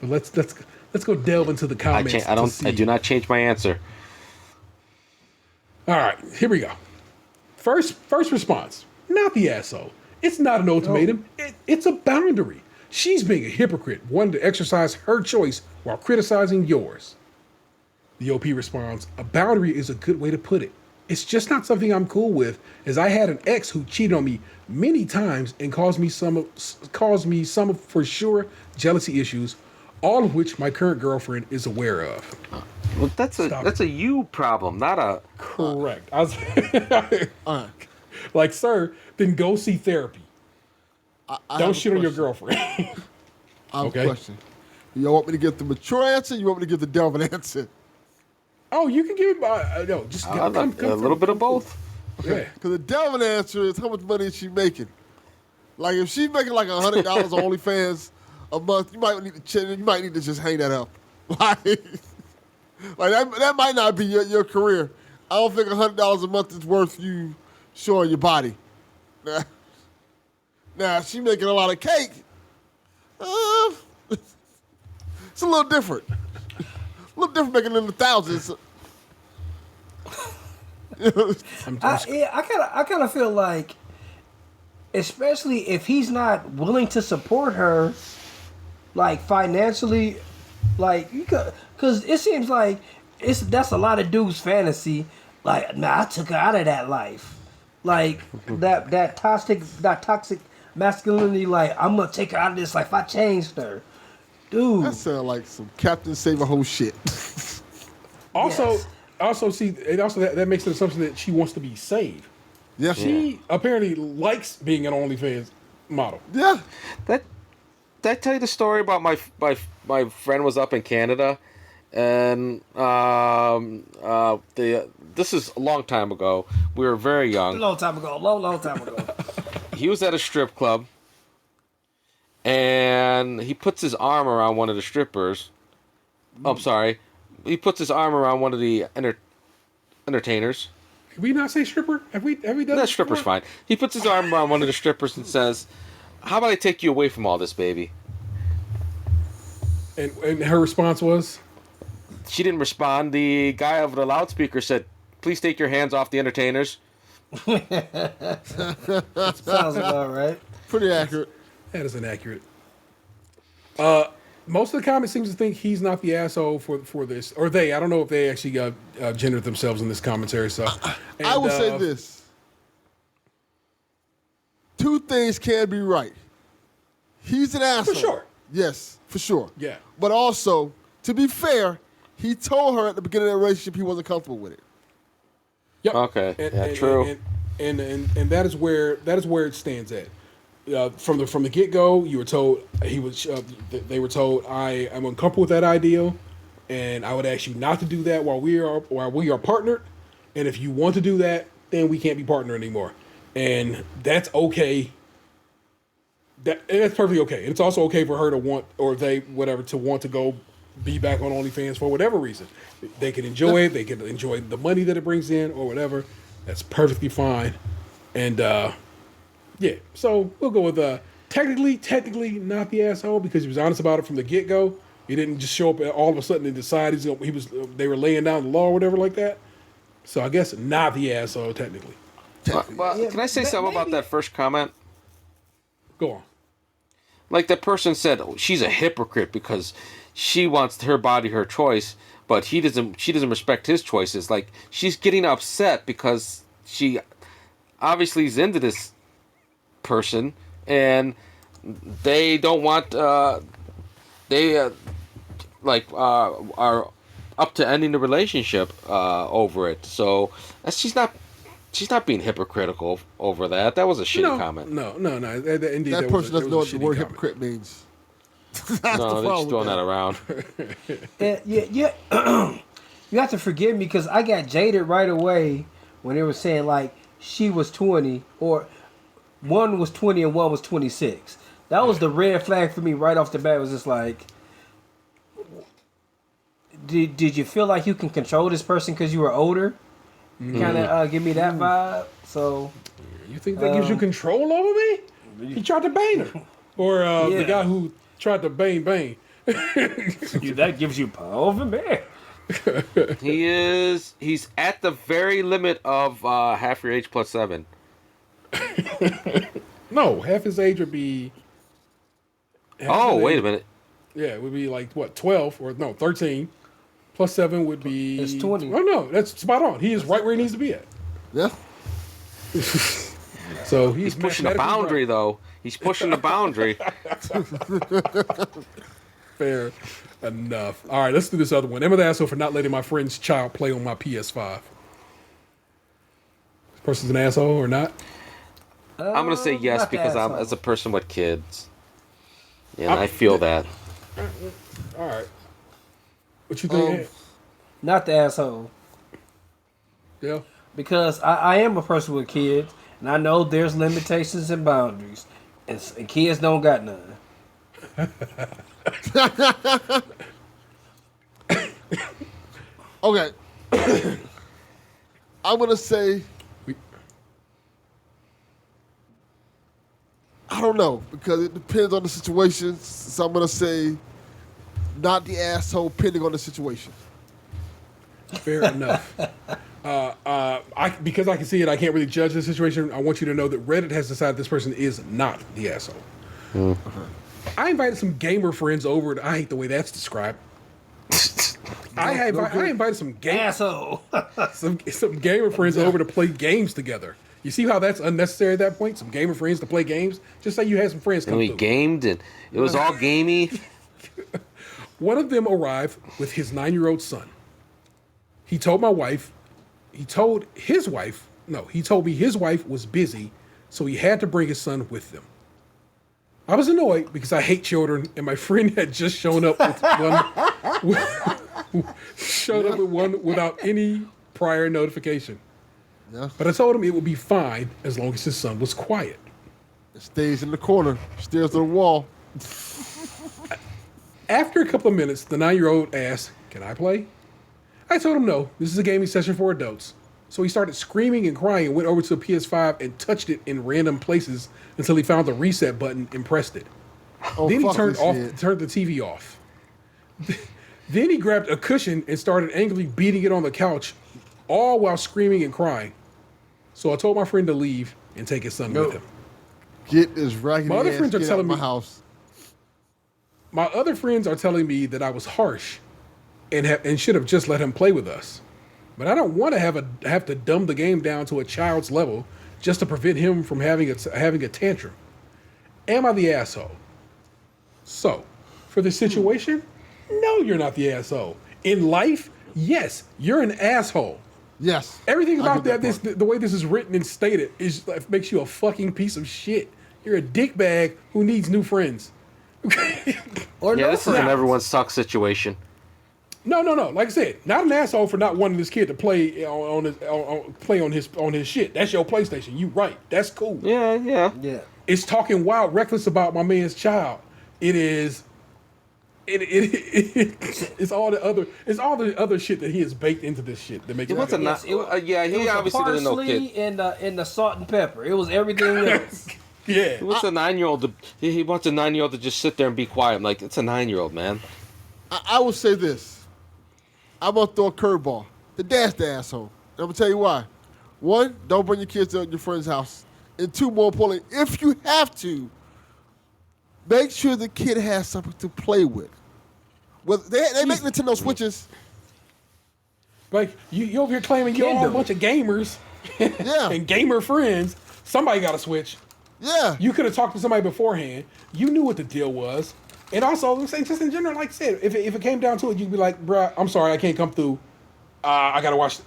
[SPEAKER 1] But let's go delve into the comments.
[SPEAKER 5] I do not change my answer.
[SPEAKER 1] All right, here we go. First response. Not the asshole. It's not an ultimatum. It's a boundary. She's being a hypocrite, wanting to exercise her choice while criticizing yours. The OP responds, a boundary is a good way to put it. It's just not something I'm cool with, as I had an ex who cheated on me many times and caused me some for sure jealousy issues, all of which my current girlfriend is aware of.
[SPEAKER 5] Well, that's a you problem, not a.
[SPEAKER 1] Correct. I was like, sir, then go see therapy.
[SPEAKER 4] I
[SPEAKER 1] Don't shit on your girlfriend.
[SPEAKER 4] I have
[SPEAKER 1] Okay.
[SPEAKER 4] a question. You want me to give the mature answer? You want me to give the Delvin answer?
[SPEAKER 1] Oh, you can give it. No, just come
[SPEAKER 5] A little bit of both.
[SPEAKER 1] Yeah.
[SPEAKER 4] Because the Delvin answer is how much money is she making? Like if she's making like $100 on OnlyFans a month, you might need to just hang that up. Like that might not be your career. I don't think $100 a month is worth you showing your body. Now she making a lot of cake. It's a little different. A little different making in the thousands.
[SPEAKER 3] I kind of feel like, especially if he's not willing to support her, like financially, like because it seems like that's a lot of dudes' fantasy. Like, nah, I took her out of that life, like that toxic masculinity. Like, I'm gonna take her out of this life. I changed her, dude.
[SPEAKER 4] That sounds like some Captain Save a Whole shit.
[SPEAKER 1] Also, see, it also that makes an assumption that she wants to be saved.
[SPEAKER 4] Yeah.
[SPEAKER 1] She apparently likes being an OnlyFans model.
[SPEAKER 4] Yeah.
[SPEAKER 5] Did I tell you the story about my friend was up in Canada, and this is a long time ago. We were very
[SPEAKER 3] A
[SPEAKER 5] young.
[SPEAKER 3] long time ago. Long time ago.
[SPEAKER 5] He was at a strip club, and he puts his arm around one of the strippers. Oh, I'm sorry. He puts his arm around one of the entertainers.
[SPEAKER 1] Did we not say stripper? Have we done
[SPEAKER 5] That
[SPEAKER 1] this
[SPEAKER 5] stripper's
[SPEAKER 1] before?
[SPEAKER 5] fine. He puts his arm around one of the strippers and says, "How about I take you away from all this, baby?"
[SPEAKER 1] And her response was,
[SPEAKER 5] She didn't respond. The guy over the loudspeaker said, "Please take your hands off the entertainers."
[SPEAKER 3] Sounds about right.
[SPEAKER 4] Pretty accurate.
[SPEAKER 1] that is inaccurate. Most of the comments seems to think he's not the asshole for this, or they. I don't know if they actually gendered themselves in this commentary. So,
[SPEAKER 4] I would say this: two things can be right. He's an asshole.
[SPEAKER 1] sure.
[SPEAKER 4] Yes, for sure.
[SPEAKER 1] Yeah.
[SPEAKER 4] But also, to be fair, he told her at the beginning of the relationship he wasn't comfortable with it.
[SPEAKER 1] Yep.
[SPEAKER 5] Okay. Yeah, true.
[SPEAKER 1] And that is where it stands at. From the get go, you were told they were told I am uncomfortable with that ideal, and I would ask you not to do that while we are partnered. And if you want to do that, then we can't be partnered anymore. And that's okay. That's perfectly okay. And it's also okay for her to want, or they whatever, to want to go be back on OnlyFans for whatever reason. They can enjoy it. They can enjoy the money that it brings in, or whatever. That's perfectly fine. And yeah, so we'll go with technically not the asshole because he was honest about it from the get go. He didn't just show up all of a sudden and decide they were laying down the law or whatever like that. So I guess not the asshole technically.
[SPEAKER 5] Well,
[SPEAKER 3] Yeah,
[SPEAKER 5] can I say something about
[SPEAKER 3] maybe.
[SPEAKER 5] that first comment?
[SPEAKER 1] Go on.
[SPEAKER 5] Like the person said, she's a hypocrite because she wants her body, her choice, but she doesn't respect his choices. Like she's getting upset because she obviously is into this person and they don't want are up to ending the relationship over it. So she's not being hypocritical over that. That was a shitty comment.
[SPEAKER 1] No. Indeed,
[SPEAKER 4] That person doesn't know what the
[SPEAKER 1] shitty
[SPEAKER 4] word
[SPEAKER 1] comment.
[SPEAKER 4] hypocrite means.
[SPEAKER 5] No, they're just throwing that around.
[SPEAKER 3] Yeah. You have to forgive me because I got jaded right away when they were saying like she was 20 or one was 20 and one was 26. That was the red flag for me right off the bat. It was just like, did you feel like you can control this person because you were older? Kind of give me that vibe. So
[SPEAKER 1] You think that gives you control over me? He tried to bang her, or the
[SPEAKER 3] Yeah.
[SPEAKER 1] guy who tried to bang.
[SPEAKER 3] that gives you power over me.
[SPEAKER 5] He's at the very limit of half your age plus 7.
[SPEAKER 1] No, half his age would be.
[SPEAKER 5] Oh, wait a minute.
[SPEAKER 1] Yeah, it would be like what, 12 or no, 13. Plus 7 would be.
[SPEAKER 3] It's 20.
[SPEAKER 1] Oh no, that's spot on. He is right where he needs to be at.
[SPEAKER 4] Yeah.
[SPEAKER 1] So
[SPEAKER 5] He's pushing the boundary, though. He's pushing the boundary.
[SPEAKER 1] Fair enough. All right, let's do this other one. Am I the asshole for not letting my friend's child play on my PS5? This person's an asshole or not?
[SPEAKER 5] I'm going to say yes
[SPEAKER 3] not the
[SPEAKER 5] because I'm
[SPEAKER 3] asshole.
[SPEAKER 5] as a person with kids. And I feel that.
[SPEAKER 1] All right. What you think?
[SPEAKER 3] Not the asshole.
[SPEAKER 1] Yeah.
[SPEAKER 3] Because I am a person with kids, and I know there's limitations and boundaries, and kids don't got none.
[SPEAKER 4] Okay. I'm gonna say I don't know because it depends on the situation. So I'm gonna say not the asshole, depending on the situation.
[SPEAKER 1] Fair enough. Because I can see it, I can't really judge the situation. I want you to know that Reddit has decided this person is not the asshole. I invited some gamer friends over. I hate the way that's described. I invited some
[SPEAKER 3] Asshole.
[SPEAKER 1] some gamer friends over to play games together. You see how that's unnecessary at that point? Some gamer friends to play games? Just say you had some friends come
[SPEAKER 5] And we
[SPEAKER 1] through.
[SPEAKER 5] gamed, and it was all gamey.
[SPEAKER 1] One of them arrived with his 9-year-old son. He told me his wife was busy, so he had to bring his son with them. I was annoyed because I hate children, and my friend had just shown up with one Showed up with one without any prior notification.
[SPEAKER 4] Yeah.
[SPEAKER 1] But I told him it would be fine as long as his son was quiet.
[SPEAKER 4] It stays in the corner, stares to the wall.
[SPEAKER 1] After a couple of minutes, the 9-year-old asked, "Can I play?" I told him no, this is a gaming session for adults. So he started screaming and crying and went over to a PS5 and touched it in random places until he found the reset button and pressed it.
[SPEAKER 4] Oh,
[SPEAKER 1] Then he
[SPEAKER 4] fuck
[SPEAKER 1] turned
[SPEAKER 4] this shit.
[SPEAKER 1] the TV off. Then he grabbed a cushion and started angrily beating it on the couch, all while screaming and crying. So I told my friend to leave and take his son with him.
[SPEAKER 4] Get this raggedy
[SPEAKER 1] My other
[SPEAKER 4] ass
[SPEAKER 1] friends are
[SPEAKER 4] kid out
[SPEAKER 1] telling
[SPEAKER 4] of my
[SPEAKER 1] me-
[SPEAKER 4] house.
[SPEAKER 1] My other friends are telling me that I was harsh and should have just let him play with us. But I don't want to have to dumb the game down to a child's level just to prevent him from having a tantrum. Am I the asshole? So, for this situation, no, you're not the asshole. In life, yes, you're an asshole.
[SPEAKER 4] Yes.
[SPEAKER 1] Everything
[SPEAKER 4] I
[SPEAKER 1] about
[SPEAKER 4] get
[SPEAKER 1] that,
[SPEAKER 4] part.
[SPEAKER 1] the way this is written and stated, is like, makes you a fucking piece of shit. You're a dickbag who needs new friends.
[SPEAKER 3] Or
[SPEAKER 5] Yeah,
[SPEAKER 3] no
[SPEAKER 5] this isn't
[SPEAKER 3] friends.
[SPEAKER 5] everyone's suck situation.
[SPEAKER 1] No. Like I said, not an asshole for not wanting this kid to play on his shit. That's your PlayStation. You right. That's cool.
[SPEAKER 5] Yeah.
[SPEAKER 3] Yeah.
[SPEAKER 1] It's talking wild, reckless about my man's child. It is. It's all the other shit that he has baked into this shit that makes
[SPEAKER 5] He
[SPEAKER 1] it.
[SPEAKER 5] wants a
[SPEAKER 3] Yes, it was-
[SPEAKER 5] yeah,
[SPEAKER 3] It
[SPEAKER 5] he
[SPEAKER 3] was
[SPEAKER 5] obviously
[SPEAKER 3] the
[SPEAKER 5] didn't know
[SPEAKER 3] parsley
[SPEAKER 5] kid.
[SPEAKER 3] and the salt and pepper. It was everything else.
[SPEAKER 1] Yeah.
[SPEAKER 5] He wants a 9-year-old to. He wants a 9-year-old to just sit there and be quiet. I'm like, it's a 9-year-old, man.
[SPEAKER 4] I will say this. I'm gonna throw a curveball. The dad's the asshole. I'm gonna tell you why. One, don't bring your kids to your friend's house. And two, more importantly, if you have to, make sure the kid has something to play with. Well, they make Nintendo Switches.
[SPEAKER 1] Like you over here claiming you're all a
[SPEAKER 3] Kindle.
[SPEAKER 1] bunch of gamers
[SPEAKER 4] Yeah.
[SPEAKER 1] and gamer friends. Somebody got a Switch.
[SPEAKER 4] Yeah.
[SPEAKER 1] You could have talked to somebody beforehand. You knew what the deal was. And also, I'm saying just in general, like I said, if it came down to it, you'd be like, bruh, I'm sorry, I can't come through. I gotta watch,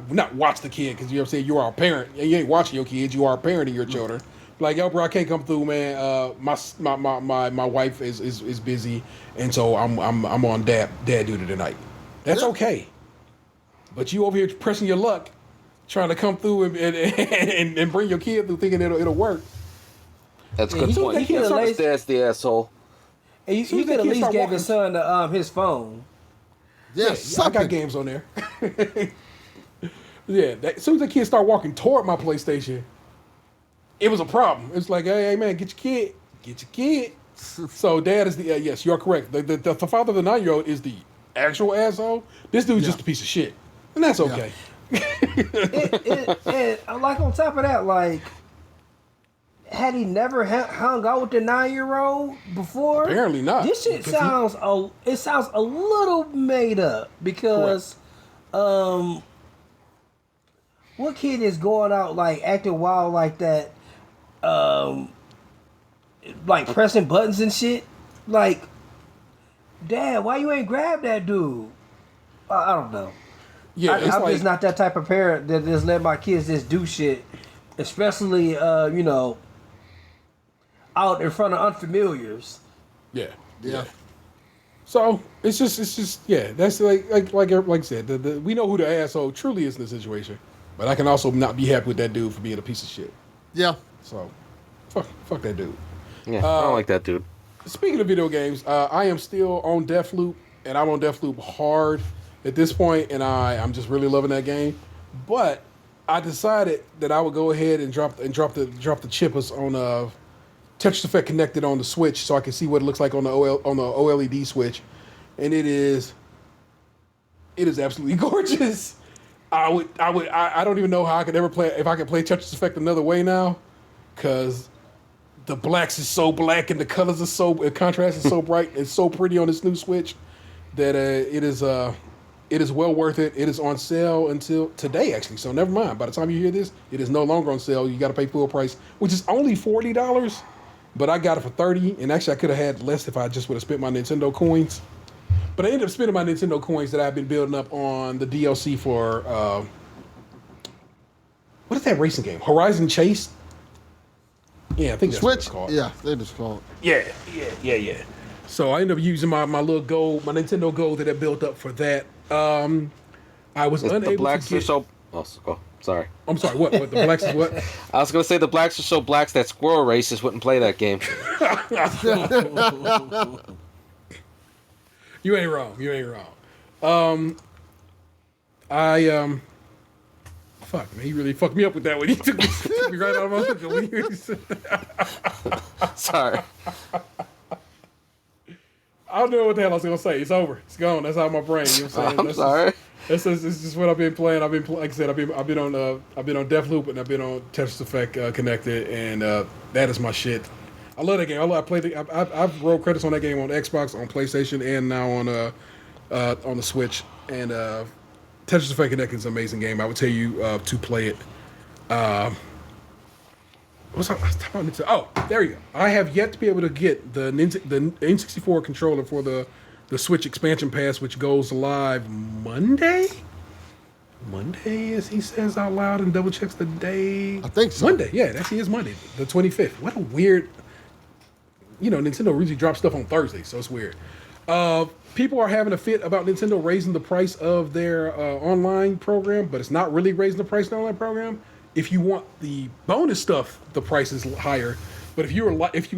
[SPEAKER 1] not watch the kid, because you know what I'm saying, you are a parent. And you ain't watching your kids, you are parenting your children. Like, yo, bro, I can't come through, man. My wife is busy, and so I'm on dad duty tonight. That's
[SPEAKER 4] Yeah.
[SPEAKER 1] okay. But you over here pressing your luck, trying to come through and bring your kid through, thinking it'll work.
[SPEAKER 5] That's a
[SPEAKER 3] Yeah,
[SPEAKER 5] good
[SPEAKER 3] he-
[SPEAKER 5] point.
[SPEAKER 3] he could've
[SPEAKER 5] His
[SPEAKER 3] laid-
[SPEAKER 5] dad's the asshole.
[SPEAKER 3] And you
[SPEAKER 1] Soon as
[SPEAKER 3] could
[SPEAKER 1] that
[SPEAKER 3] at
[SPEAKER 1] kid
[SPEAKER 3] least
[SPEAKER 1] start
[SPEAKER 3] gave his son his phone.
[SPEAKER 4] Yeah,
[SPEAKER 1] Yeah, I
[SPEAKER 4] something.
[SPEAKER 1] got games on there. Yeah, as soon as the kids start walking toward my PlayStation, it was a problem. It's like, hey man, get your kid. So dad is the yes, you are correct. The father of the 9-year-old is the actual asshole. This dude's just a piece of shit, and that's okay.
[SPEAKER 3] And like on top of that, like, had he never hung out with the 9-year-old before?
[SPEAKER 1] Apparently not.
[SPEAKER 3] This shit
[SPEAKER 1] Because
[SPEAKER 3] sounds a little made up because, what kid is going out like acting wild like that? Like pressing buttons and shit. Like, Dad, why you ain't grab that dude? I don't know.
[SPEAKER 1] Yeah,
[SPEAKER 3] I'm
[SPEAKER 1] it's
[SPEAKER 3] just not that type of parent that just let my kids just do shit, especially out in front of unfamiliars.
[SPEAKER 1] yeah.
[SPEAKER 4] Yeah.
[SPEAKER 1] So it's just yeah. That's like I said. We know who the asshole truly is in the situation, but I can also not be happy with that dude for being a piece of shit.
[SPEAKER 4] Yeah.
[SPEAKER 1] So fuck that dude.
[SPEAKER 5] Yeah, I don't like that dude.
[SPEAKER 1] Speaking of video games, I am still on Deathloop, and I'm on Deathloop hard at this point, and I'm just really loving that game. But I decided that I would go ahead and drop the chippers on Tetris Effect connected on the Switch, so I can see what it looks like on the OLED Switch, and it is absolutely gorgeous. I don't even know how I could ever play if I could play Tetris Effect another way now, because the blacks is so black and the colors are so contrast is so bright and so pretty on this new Switch that it is well worth it. It is on sale until today, actually. So never mind. By the time you hear this, it is no longer on sale. You got to pay full price, which is only $40. But I got it for $30, and actually I could have had less if I just would have spent my Nintendo coins. But I ended up spending my Nintendo coins that I've been building up on the DLC for what is that racing game? Horizon Chase. Yeah, I think that's what it's
[SPEAKER 4] Switch?
[SPEAKER 1] called.
[SPEAKER 4] Yeah, they just call it.
[SPEAKER 1] Yeah. So I ended up using my little gold, my Nintendo Gold that I built up for that. I was unable
[SPEAKER 5] The blacks
[SPEAKER 1] to
[SPEAKER 5] are
[SPEAKER 1] get.
[SPEAKER 5] so. Oh, sorry.
[SPEAKER 1] I'm sorry. What? What? The blacks is what?
[SPEAKER 5] I was gonna say the blacks are so blacks that squirrel racists wouldn't play that game.
[SPEAKER 1] You ain't wrong. You ain't wrong. Fuck man, he really fucked me up with that one. He took me right out of my hook.
[SPEAKER 5] Sorry.
[SPEAKER 1] I don't know what the hell I was gonna say. It's over. It's gone. That's out of my brain. You know what I'm saying?
[SPEAKER 5] I'm sorry.
[SPEAKER 1] This is what I've been playing. Like I said, I've been on Deathloop and I've been on Tetris Effect Connected, and that is my shit. I love that game. I played it. I've rolled credits on that game on Xbox, on PlayStation, and now on the Switch. And Tetris Effect Connected is an amazing game. I would tell you to play it. What's up? Oh, there you go. I have yet to be able to get the N64 controller for the Switch expansion pass, which goes live Monday. Monday, as he says out loud and double checks the day.
[SPEAKER 4] I think so.
[SPEAKER 1] Monday, yeah, it actually is Monday, the 25th. What a weird. Nintendo usually drops stuff on Thursday, so it's weird. People are having a fit about Nintendo raising the price of their online program, but it's not really raising the price of the online program. If you want the bonus stuff, the price is higher. But if you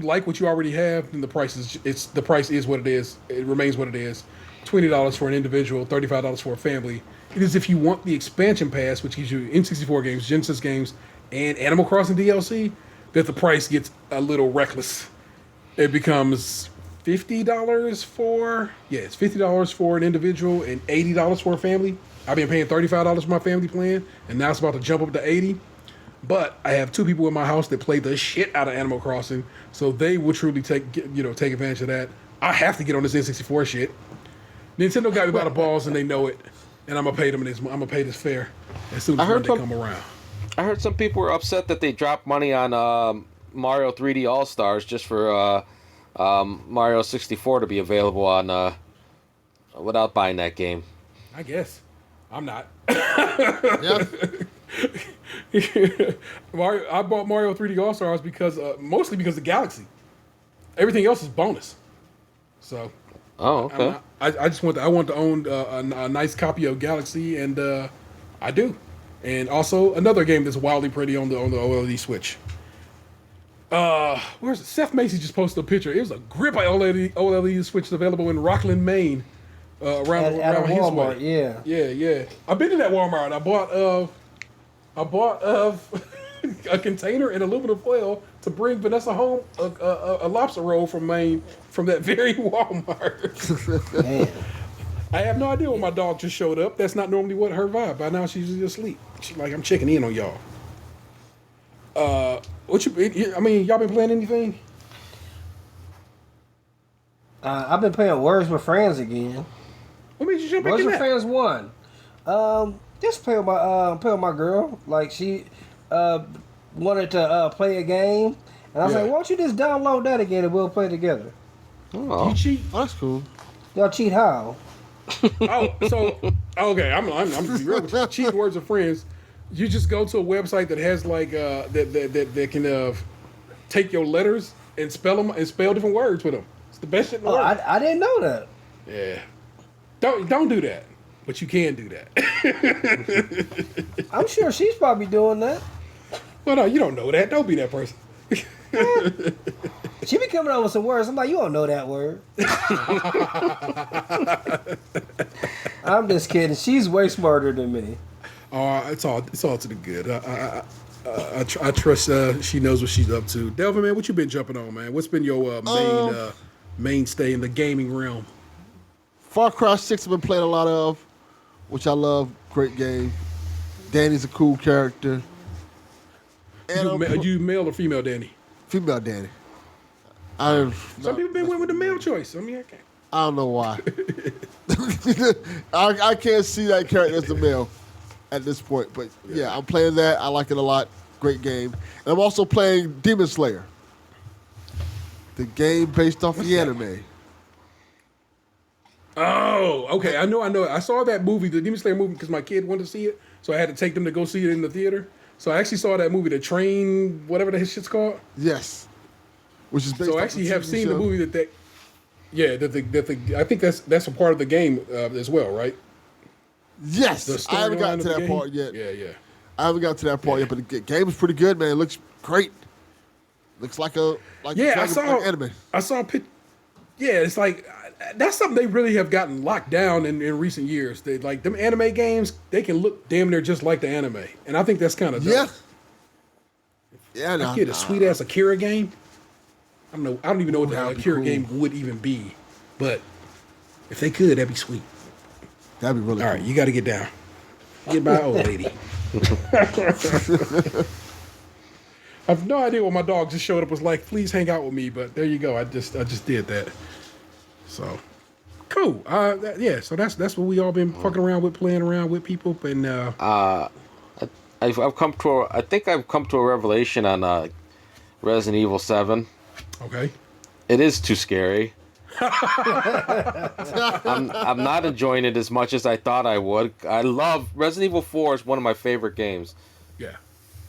[SPEAKER 1] like what you already have, then the price is what it is. It remains what it is. $20 for an individual, $35 for a family. It is if you want the expansion pass, which gives you N64 games, Genesis games, and Animal Crossing DLC, that the price gets a little reckless. It becomes $50 for it's $50 for an individual and $80 for a family. I've been paying $35 for my family plan, and now it's about to jump up to $80. But I have two people in my house that play the shit out of Animal Crossing, so they will truly take advantage of that. I have to get on this N64 shit. Nintendo got me by the balls, and they know it, and I'm gonna pay them. I'm gonna pay this fair as soon as Monday come around.
[SPEAKER 5] I heard some people were upset that they dropped money on Mario 3D All Stars just for Mario 64 to be available on without buying that game.
[SPEAKER 1] I guess I'm not.
[SPEAKER 4] Yeah.
[SPEAKER 1] I bought Mario 3D All Stars mostly because of Galaxy. Everything else is bonus. So,
[SPEAKER 5] Oh, okay.
[SPEAKER 1] I just want to own a nice copy of Galaxy, and I do. And also another game that's wildly pretty on the OLED Switch. Where's it? Seth Macy just posted a picture. It was a grip OLED Switch available in Rockland, Maine. Around his
[SPEAKER 3] Walmart,
[SPEAKER 1] way. Yeah. I've been to that Walmart. I bought a container and aluminum foil to bring Vanessa home a lobster roll from Maine from that very Walmart.
[SPEAKER 3] Man.
[SPEAKER 1] I have no idea when my dog just showed up. That's not normally what her vibe. By now she's usually asleep. She's like, I'm checking in on y'all. Y'all been playing anything?
[SPEAKER 3] I've been playing Words with Friends again.
[SPEAKER 1] What made you jump back
[SPEAKER 3] Words
[SPEAKER 1] in
[SPEAKER 3] with
[SPEAKER 1] that?
[SPEAKER 3] Friends 1. Just play with my girl. Like she wanted to play a game, and I was
[SPEAKER 1] Yeah.
[SPEAKER 3] like, "Why don't you just download that again and we'll play together?"
[SPEAKER 5] Oh.
[SPEAKER 1] You cheat?
[SPEAKER 4] Oh, that's cool.
[SPEAKER 3] Y'all cheat how?
[SPEAKER 1] Okay. I'm gonna be real with you. Cheating Words with Friends. You just go to a website that has like that can take your letters and spell them and spell different words with them. It's the best shit in the world.
[SPEAKER 3] I didn't know that.
[SPEAKER 1] Yeah. Don't do that, but you can do that.
[SPEAKER 3] I'm sure she's probably doing that.
[SPEAKER 1] Well, no, you don't know that. Don't be that person.
[SPEAKER 3] She be coming up with some words. I'm like, you don't know that word. I'm just kidding. She's way smarter than me.
[SPEAKER 1] It's all to the good. I trust she knows what she's up to. Delvin, man, what you been jumping on, man? What's been your mainstay in the gaming realm?
[SPEAKER 4] Far Cry 6 I've been playing a lot of, which I love. Great game. Danny's a cool character. And
[SPEAKER 1] You male or female, Danny?
[SPEAKER 4] female Danny.
[SPEAKER 1] Some people been with the male choice. I mean, I can't.
[SPEAKER 4] I don't know why. I can't see that character as a male at this point. But yeah, I'm playing that. I like it a lot. Great game. And I'm also playing Demon Slayer. The game based off the anime.
[SPEAKER 1] Oh, okay. I know. I saw that movie, the Demon Slayer movie, because my kid wanted to see it. So I had to take them to go see it in the theater. So I actually saw that movie, The Train, whatever the shit's called.
[SPEAKER 4] Yes. Which is based
[SPEAKER 1] So I
[SPEAKER 4] off
[SPEAKER 1] actually
[SPEAKER 4] the
[SPEAKER 1] have
[SPEAKER 4] TV
[SPEAKER 1] seen
[SPEAKER 4] show.
[SPEAKER 1] the movie that Yeah, I think that's a part of the game as well, right?
[SPEAKER 4] Yes,
[SPEAKER 1] The
[SPEAKER 4] I haven't gotten
[SPEAKER 1] storyline
[SPEAKER 4] to
[SPEAKER 1] of the
[SPEAKER 4] that
[SPEAKER 1] game?
[SPEAKER 4] part yet.
[SPEAKER 1] Yeah.
[SPEAKER 4] I haven't got to that part yet, but the game is pretty good, man. It looks great. Looks like
[SPEAKER 1] Yeah,
[SPEAKER 4] like anime.
[SPEAKER 1] I saw a pic. Yeah, it's like that's something they really have gotten locked down in recent years. They like them anime games. They can look damn near just like the anime, and I think that's kind of dope.
[SPEAKER 4] Yeah.
[SPEAKER 1] I get a sweet ass Akira game. I don't even know what the hell
[SPEAKER 4] that'd be
[SPEAKER 1] Akira
[SPEAKER 4] cool.
[SPEAKER 1] game would even be, but if they could, that'd be sweet.
[SPEAKER 4] That'd be really
[SPEAKER 1] All
[SPEAKER 4] cool.
[SPEAKER 1] right, you got to get down. Get my old lady. I have no idea what my dog just showed up was like. Please hang out with me, but there you go. I just did that. So cool. Yeah. So that's what we all been fucking around with, playing around with people, and
[SPEAKER 5] I've come to I think I've come to a revelation on Resident Evil 7.
[SPEAKER 1] okay.
[SPEAKER 5] It is too scary. I'm not enjoying it as much as I thought I would. I love Resident Evil 4 is one of my favorite games
[SPEAKER 1] Yeah.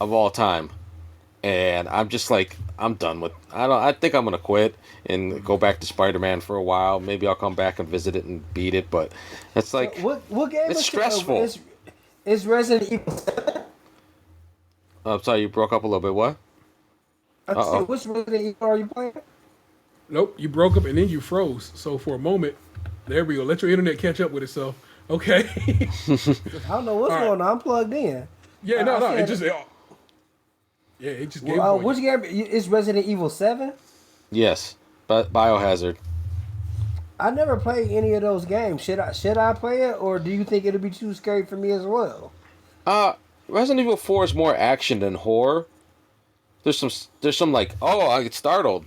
[SPEAKER 5] of all time. And I'm just like, I'm done with. I think I'm gonna quit and go back to Spider-Man for a while. Maybe I'll come back and visit it and beat it. But it's like,
[SPEAKER 3] What game?
[SPEAKER 5] it's stressful.
[SPEAKER 3] Is Resident Evil 7?
[SPEAKER 5] I'm sorry, you broke up a little bit. What? Uh-oh.
[SPEAKER 3] Which Resident Evil are you playing?
[SPEAKER 1] Nope. You broke up and then you froze. So for a moment, there we go. Let your internet catch up with itself. Okay.
[SPEAKER 3] I don't know what's going on. I'm plugged in.
[SPEAKER 1] Yeah. No.
[SPEAKER 3] I
[SPEAKER 1] It
[SPEAKER 3] said-
[SPEAKER 1] just. Yeah. It just gave.
[SPEAKER 3] Well,
[SPEAKER 1] up on
[SPEAKER 3] which
[SPEAKER 1] you.
[SPEAKER 3] game is Resident Evil 7?
[SPEAKER 5] Yes, but Biohazard.
[SPEAKER 3] I never played any of those games. Should I play it, or do you think it'll be too scary for me as well?
[SPEAKER 5] Resident Evil 4 is more action than horror. There's some like, oh, I get startled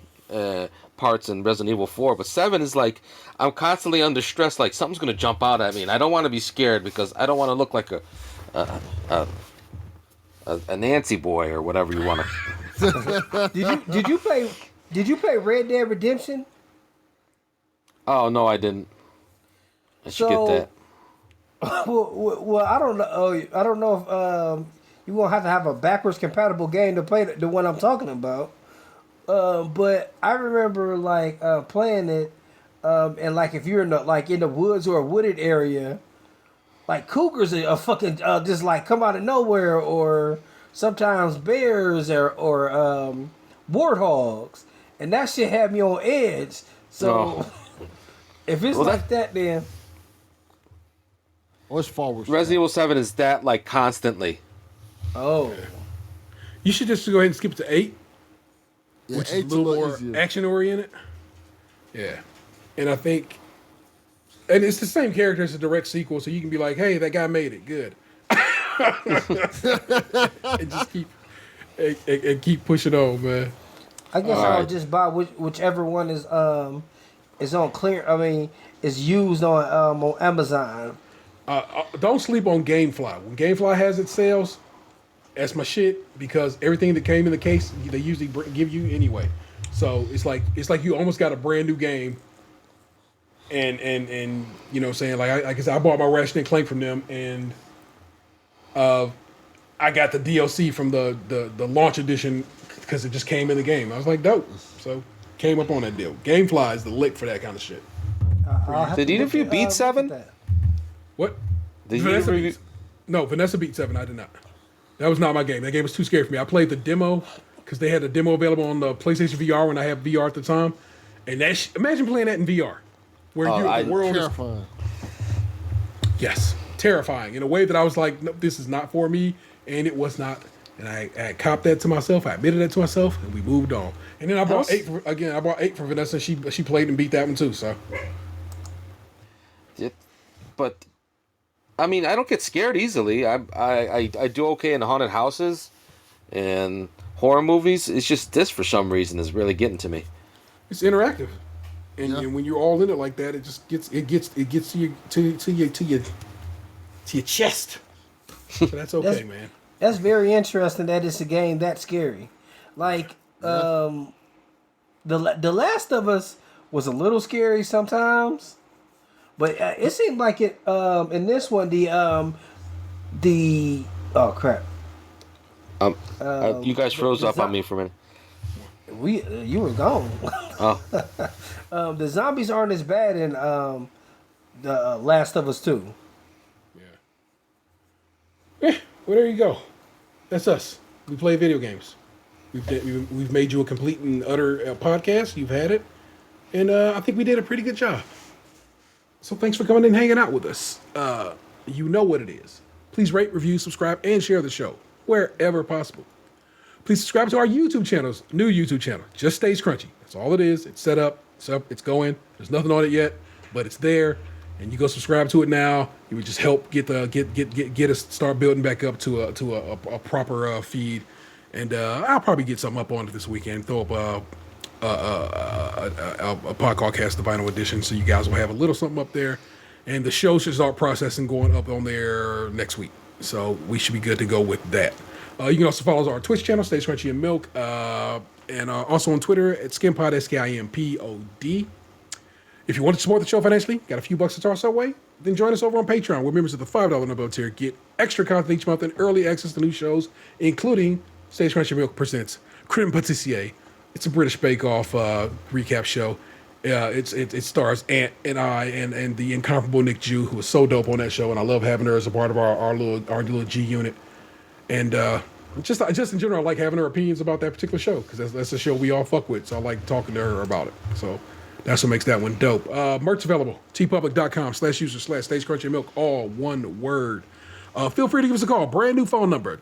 [SPEAKER 5] parts in Resident Evil 4, but 7 is like, I'm constantly under stress, like something's gonna jump out at me, and I don't want to be scared because I don't want to look like a Nancy boy or whatever you want to.
[SPEAKER 3] Did you play Red Dead Redemption?
[SPEAKER 5] Oh no, I didn't. I should get that.
[SPEAKER 3] Well, I don't know. I don't know if you won't have to have a backwards compatible game to play the one I'm talking about. But I remember like playing it, and like if you're in the woods or a wooded area, like cougars are fucking just like come out of nowhere, or sometimes bears or warthogs, and that shit had me on edge. So if it's that, then
[SPEAKER 4] What's forward?
[SPEAKER 5] Resident Evil 7 is that like constantly.
[SPEAKER 1] You should just go ahead and skip to 8,
[SPEAKER 4] Yeah,
[SPEAKER 1] which is a
[SPEAKER 4] 8's
[SPEAKER 1] little more
[SPEAKER 4] easier.
[SPEAKER 1] action oriented. Yeah, and I think, and it's the same character as a direct sequel, so you can be like, "Hey, that guy made it good," and just keep pushing on, man.
[SPEAKER 3] I guess I'll just buy whichever one is on clear. I mean, is used on Amazon.
[SPEAKER 1] Don't sleep on GameFly. When GameFly has its sales, that's my shit, because everything that came in the case they usually give you anyway. So it's like you almost got a brand new game. And you know what I'm saying, like I guess I bought my Ratchet and Clank from them, and I got the DLC from the launch edition because it just came in the game. I was like, dope. So came up on that deal. GameFly is the lick for that kind of shit.
[SPEAKER 5] Did either of you beat 7?
[SPEAKER 1] What?
[SPEAKER 5] Did
[SPEAKER 1] Vanessa
[SPEAKER 5] you
[SPEAKER 1] beat, no, Vanessa beat 7. I did not. That was not my game. That game was too scary for me. I played the demo because they had a demo available on the PlayStation VR when I had VR at the time. And imagine playing that in VR, where the world is
[SPEAKER 4] Terrifying.
[SPEAKER 1] yes, terrifying in a way that I was like, no, this is not for me, and it was not. And I copped that to myself. I admitted that to myself, and we moved on. And then I bought 8 for Vanessa. She played and beat that one too. So.
[SPEAKER 5] But I mean, I don't get scared easily. I do okay in haunted houses and horror movies. It's just this for some reason is really getting to me.
[SPEAKER 1] It's interactive, and when you're all in it like that, it just gets to your chest. So that's okay, man.
[SPEAKER 3] That's very interesting. That it's a game that scary. Like the Last of Us was a little scary sometimes, but it seemed like it in this one the oh crap.
[SPEAKER 5] You guys froze up on me for a minute.
[SPEAKER 3] You were gone.
[SPEAKER 5] Oh,
[SPEAKER 3] The zombies aren't as bad in the Last of Us 2.
[SPEAKER 1] Yeah, well, there you go. That's us. We play video games. We've made you a complete and utter podcast. You've had it. And I think we did a pretty good job. So thanks for coming and hanging out with us. You know what it is. Please rate, review, subscribe, and share the show wherever possible. Please subscribe to our YouTube channels. New YouTube channel. Just Stays Crunchy. That's all it is. It's set up. It's going. There's nothing on it yet, but it's there. And you go subscribe to it now. You would just help get us start building back up to a proper feed. And I'll probably get something up on it this weekend. Throw up a podcast, the vinyl edition, so you guys will have a little something up there. And the show should start processing going up on there next week. So we should be good to go with that. You can also follow our Twitch channel, Stays Crunchy and Milk, and also on Twitter at Skimpod, SKIMPOD. If you want to support the show financially, got a few bucks to toss our way, then join us over on Patreon, where members of the $5 and above tier get extra content each month and early access to new shows, including Stays Crunchy and Milk presents Creme Patissier. It's a British Bake Off recap show. It stars Ant and I and the incomparable Nick Jew, who is so dope on that show, and I love having her as a part of our little G unit. And just in general, I like having her opinions about that particular show, because that's a show we all fuck with. So I like talking to her about it. So that's what makes that one dope. Merch available, tpublic.com/user/stagecrunchy milk, all one word. Feel free to give us a call. Brand new phone number.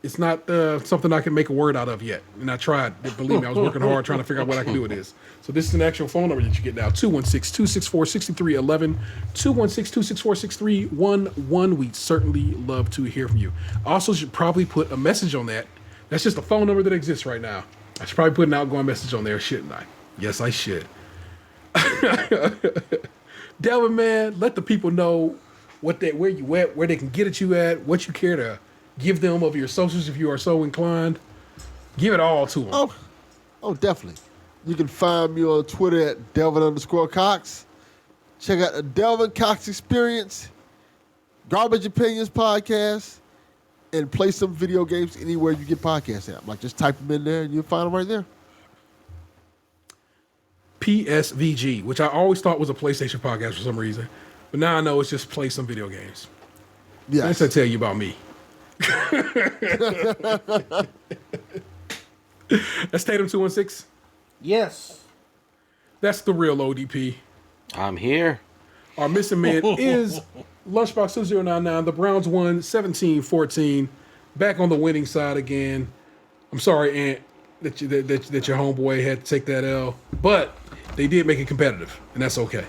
[SPEAKER 1] It's not something I can make a word out of yet. And I tried. Believe me, I was working hard trying to figure out what I can do with this. So this is an actual phone number that you get now. 216-264-6311. 216-264-6311. We'd certainly love to hear from you. I also should probably put a message on that. That's just a phone number that exists right now. I should probably put an outgoing message on there, shouldn't I? Yes, I should. Delvin, man, let the people know where you at, where they can get at you at, what you care to give them of your socials if you are so inclined. Give it all to them.
[SPEAKER 4] Oh, definitely. You can find me on Twitter at Delvin_Cox. Check out the Delvin Cox Experience, Garbage Opinions Podcast, and play some video games anywhere you get podcasts at. Like, just type them in there and you'll find them right there.
[SPEAKER 1] PSVG, which I always thought was a PlayStation podcast for some reason. But now I know it's just play some video games.
[SPEAKER 4] Yes.
[SPEAKER 1] That's what I tell you about me. That's Tatum 216.
[SPEAKER 3] Yes.
[SPEAKER 1] That's the real ODP.
[SPEAKER 5] I'm here.
[SPEAKER 1] Our missing man is Lunchbox 2099. The Browns won 17-14. Back on the winning side again. I'm sorry, Ant, that your homeboy had to take that L, but they did make it competitive, and that's okay.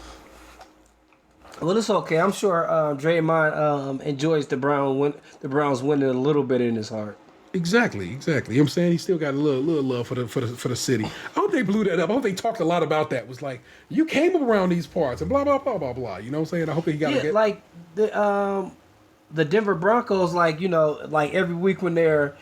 [SPEAKER 3] Well, it's okay. I'm sure Draymond enjoys the Browns winning a little bit in his heart.
[SPEAKER 1] Exactly. You know what I'm saying? He still got a little love for the city. I hope they blew that up. I hope they talked a lot about that. It was like, you came up around these parts and blah, blah, blah, blah, blah. You know what I'm saying? I hope he got to get...
[SPEAKER 3] like the Denver Broncos, like every week when they're,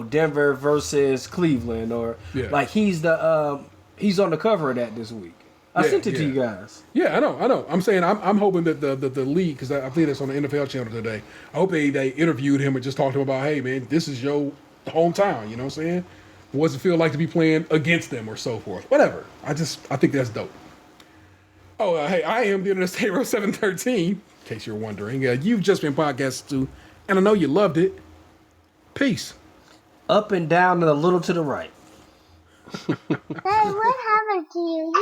[SPEAKER 3] Denver versus Cleveland, or like he's on the cover of that this week. I sent it to you guys.
[SPEAKER 1] Yeah, I know. I'm saying I'm hoping that the league, because I think it's on the NFL channel today. I hope they interviewed him and just talked to him about, hey man, this is your hometown. You know what I'm saying? What does it feel like to be playing against them or so forth? Whatever. I think that's dope. Oh, hey, I am the Internet Hero 713. In case you're wondering, you've just been podcasted to, and I know you loved it. Peace.
[SPEAKER 3] Up and down and a little to the right.
[SPEAKER 6] Hey, what happened to you?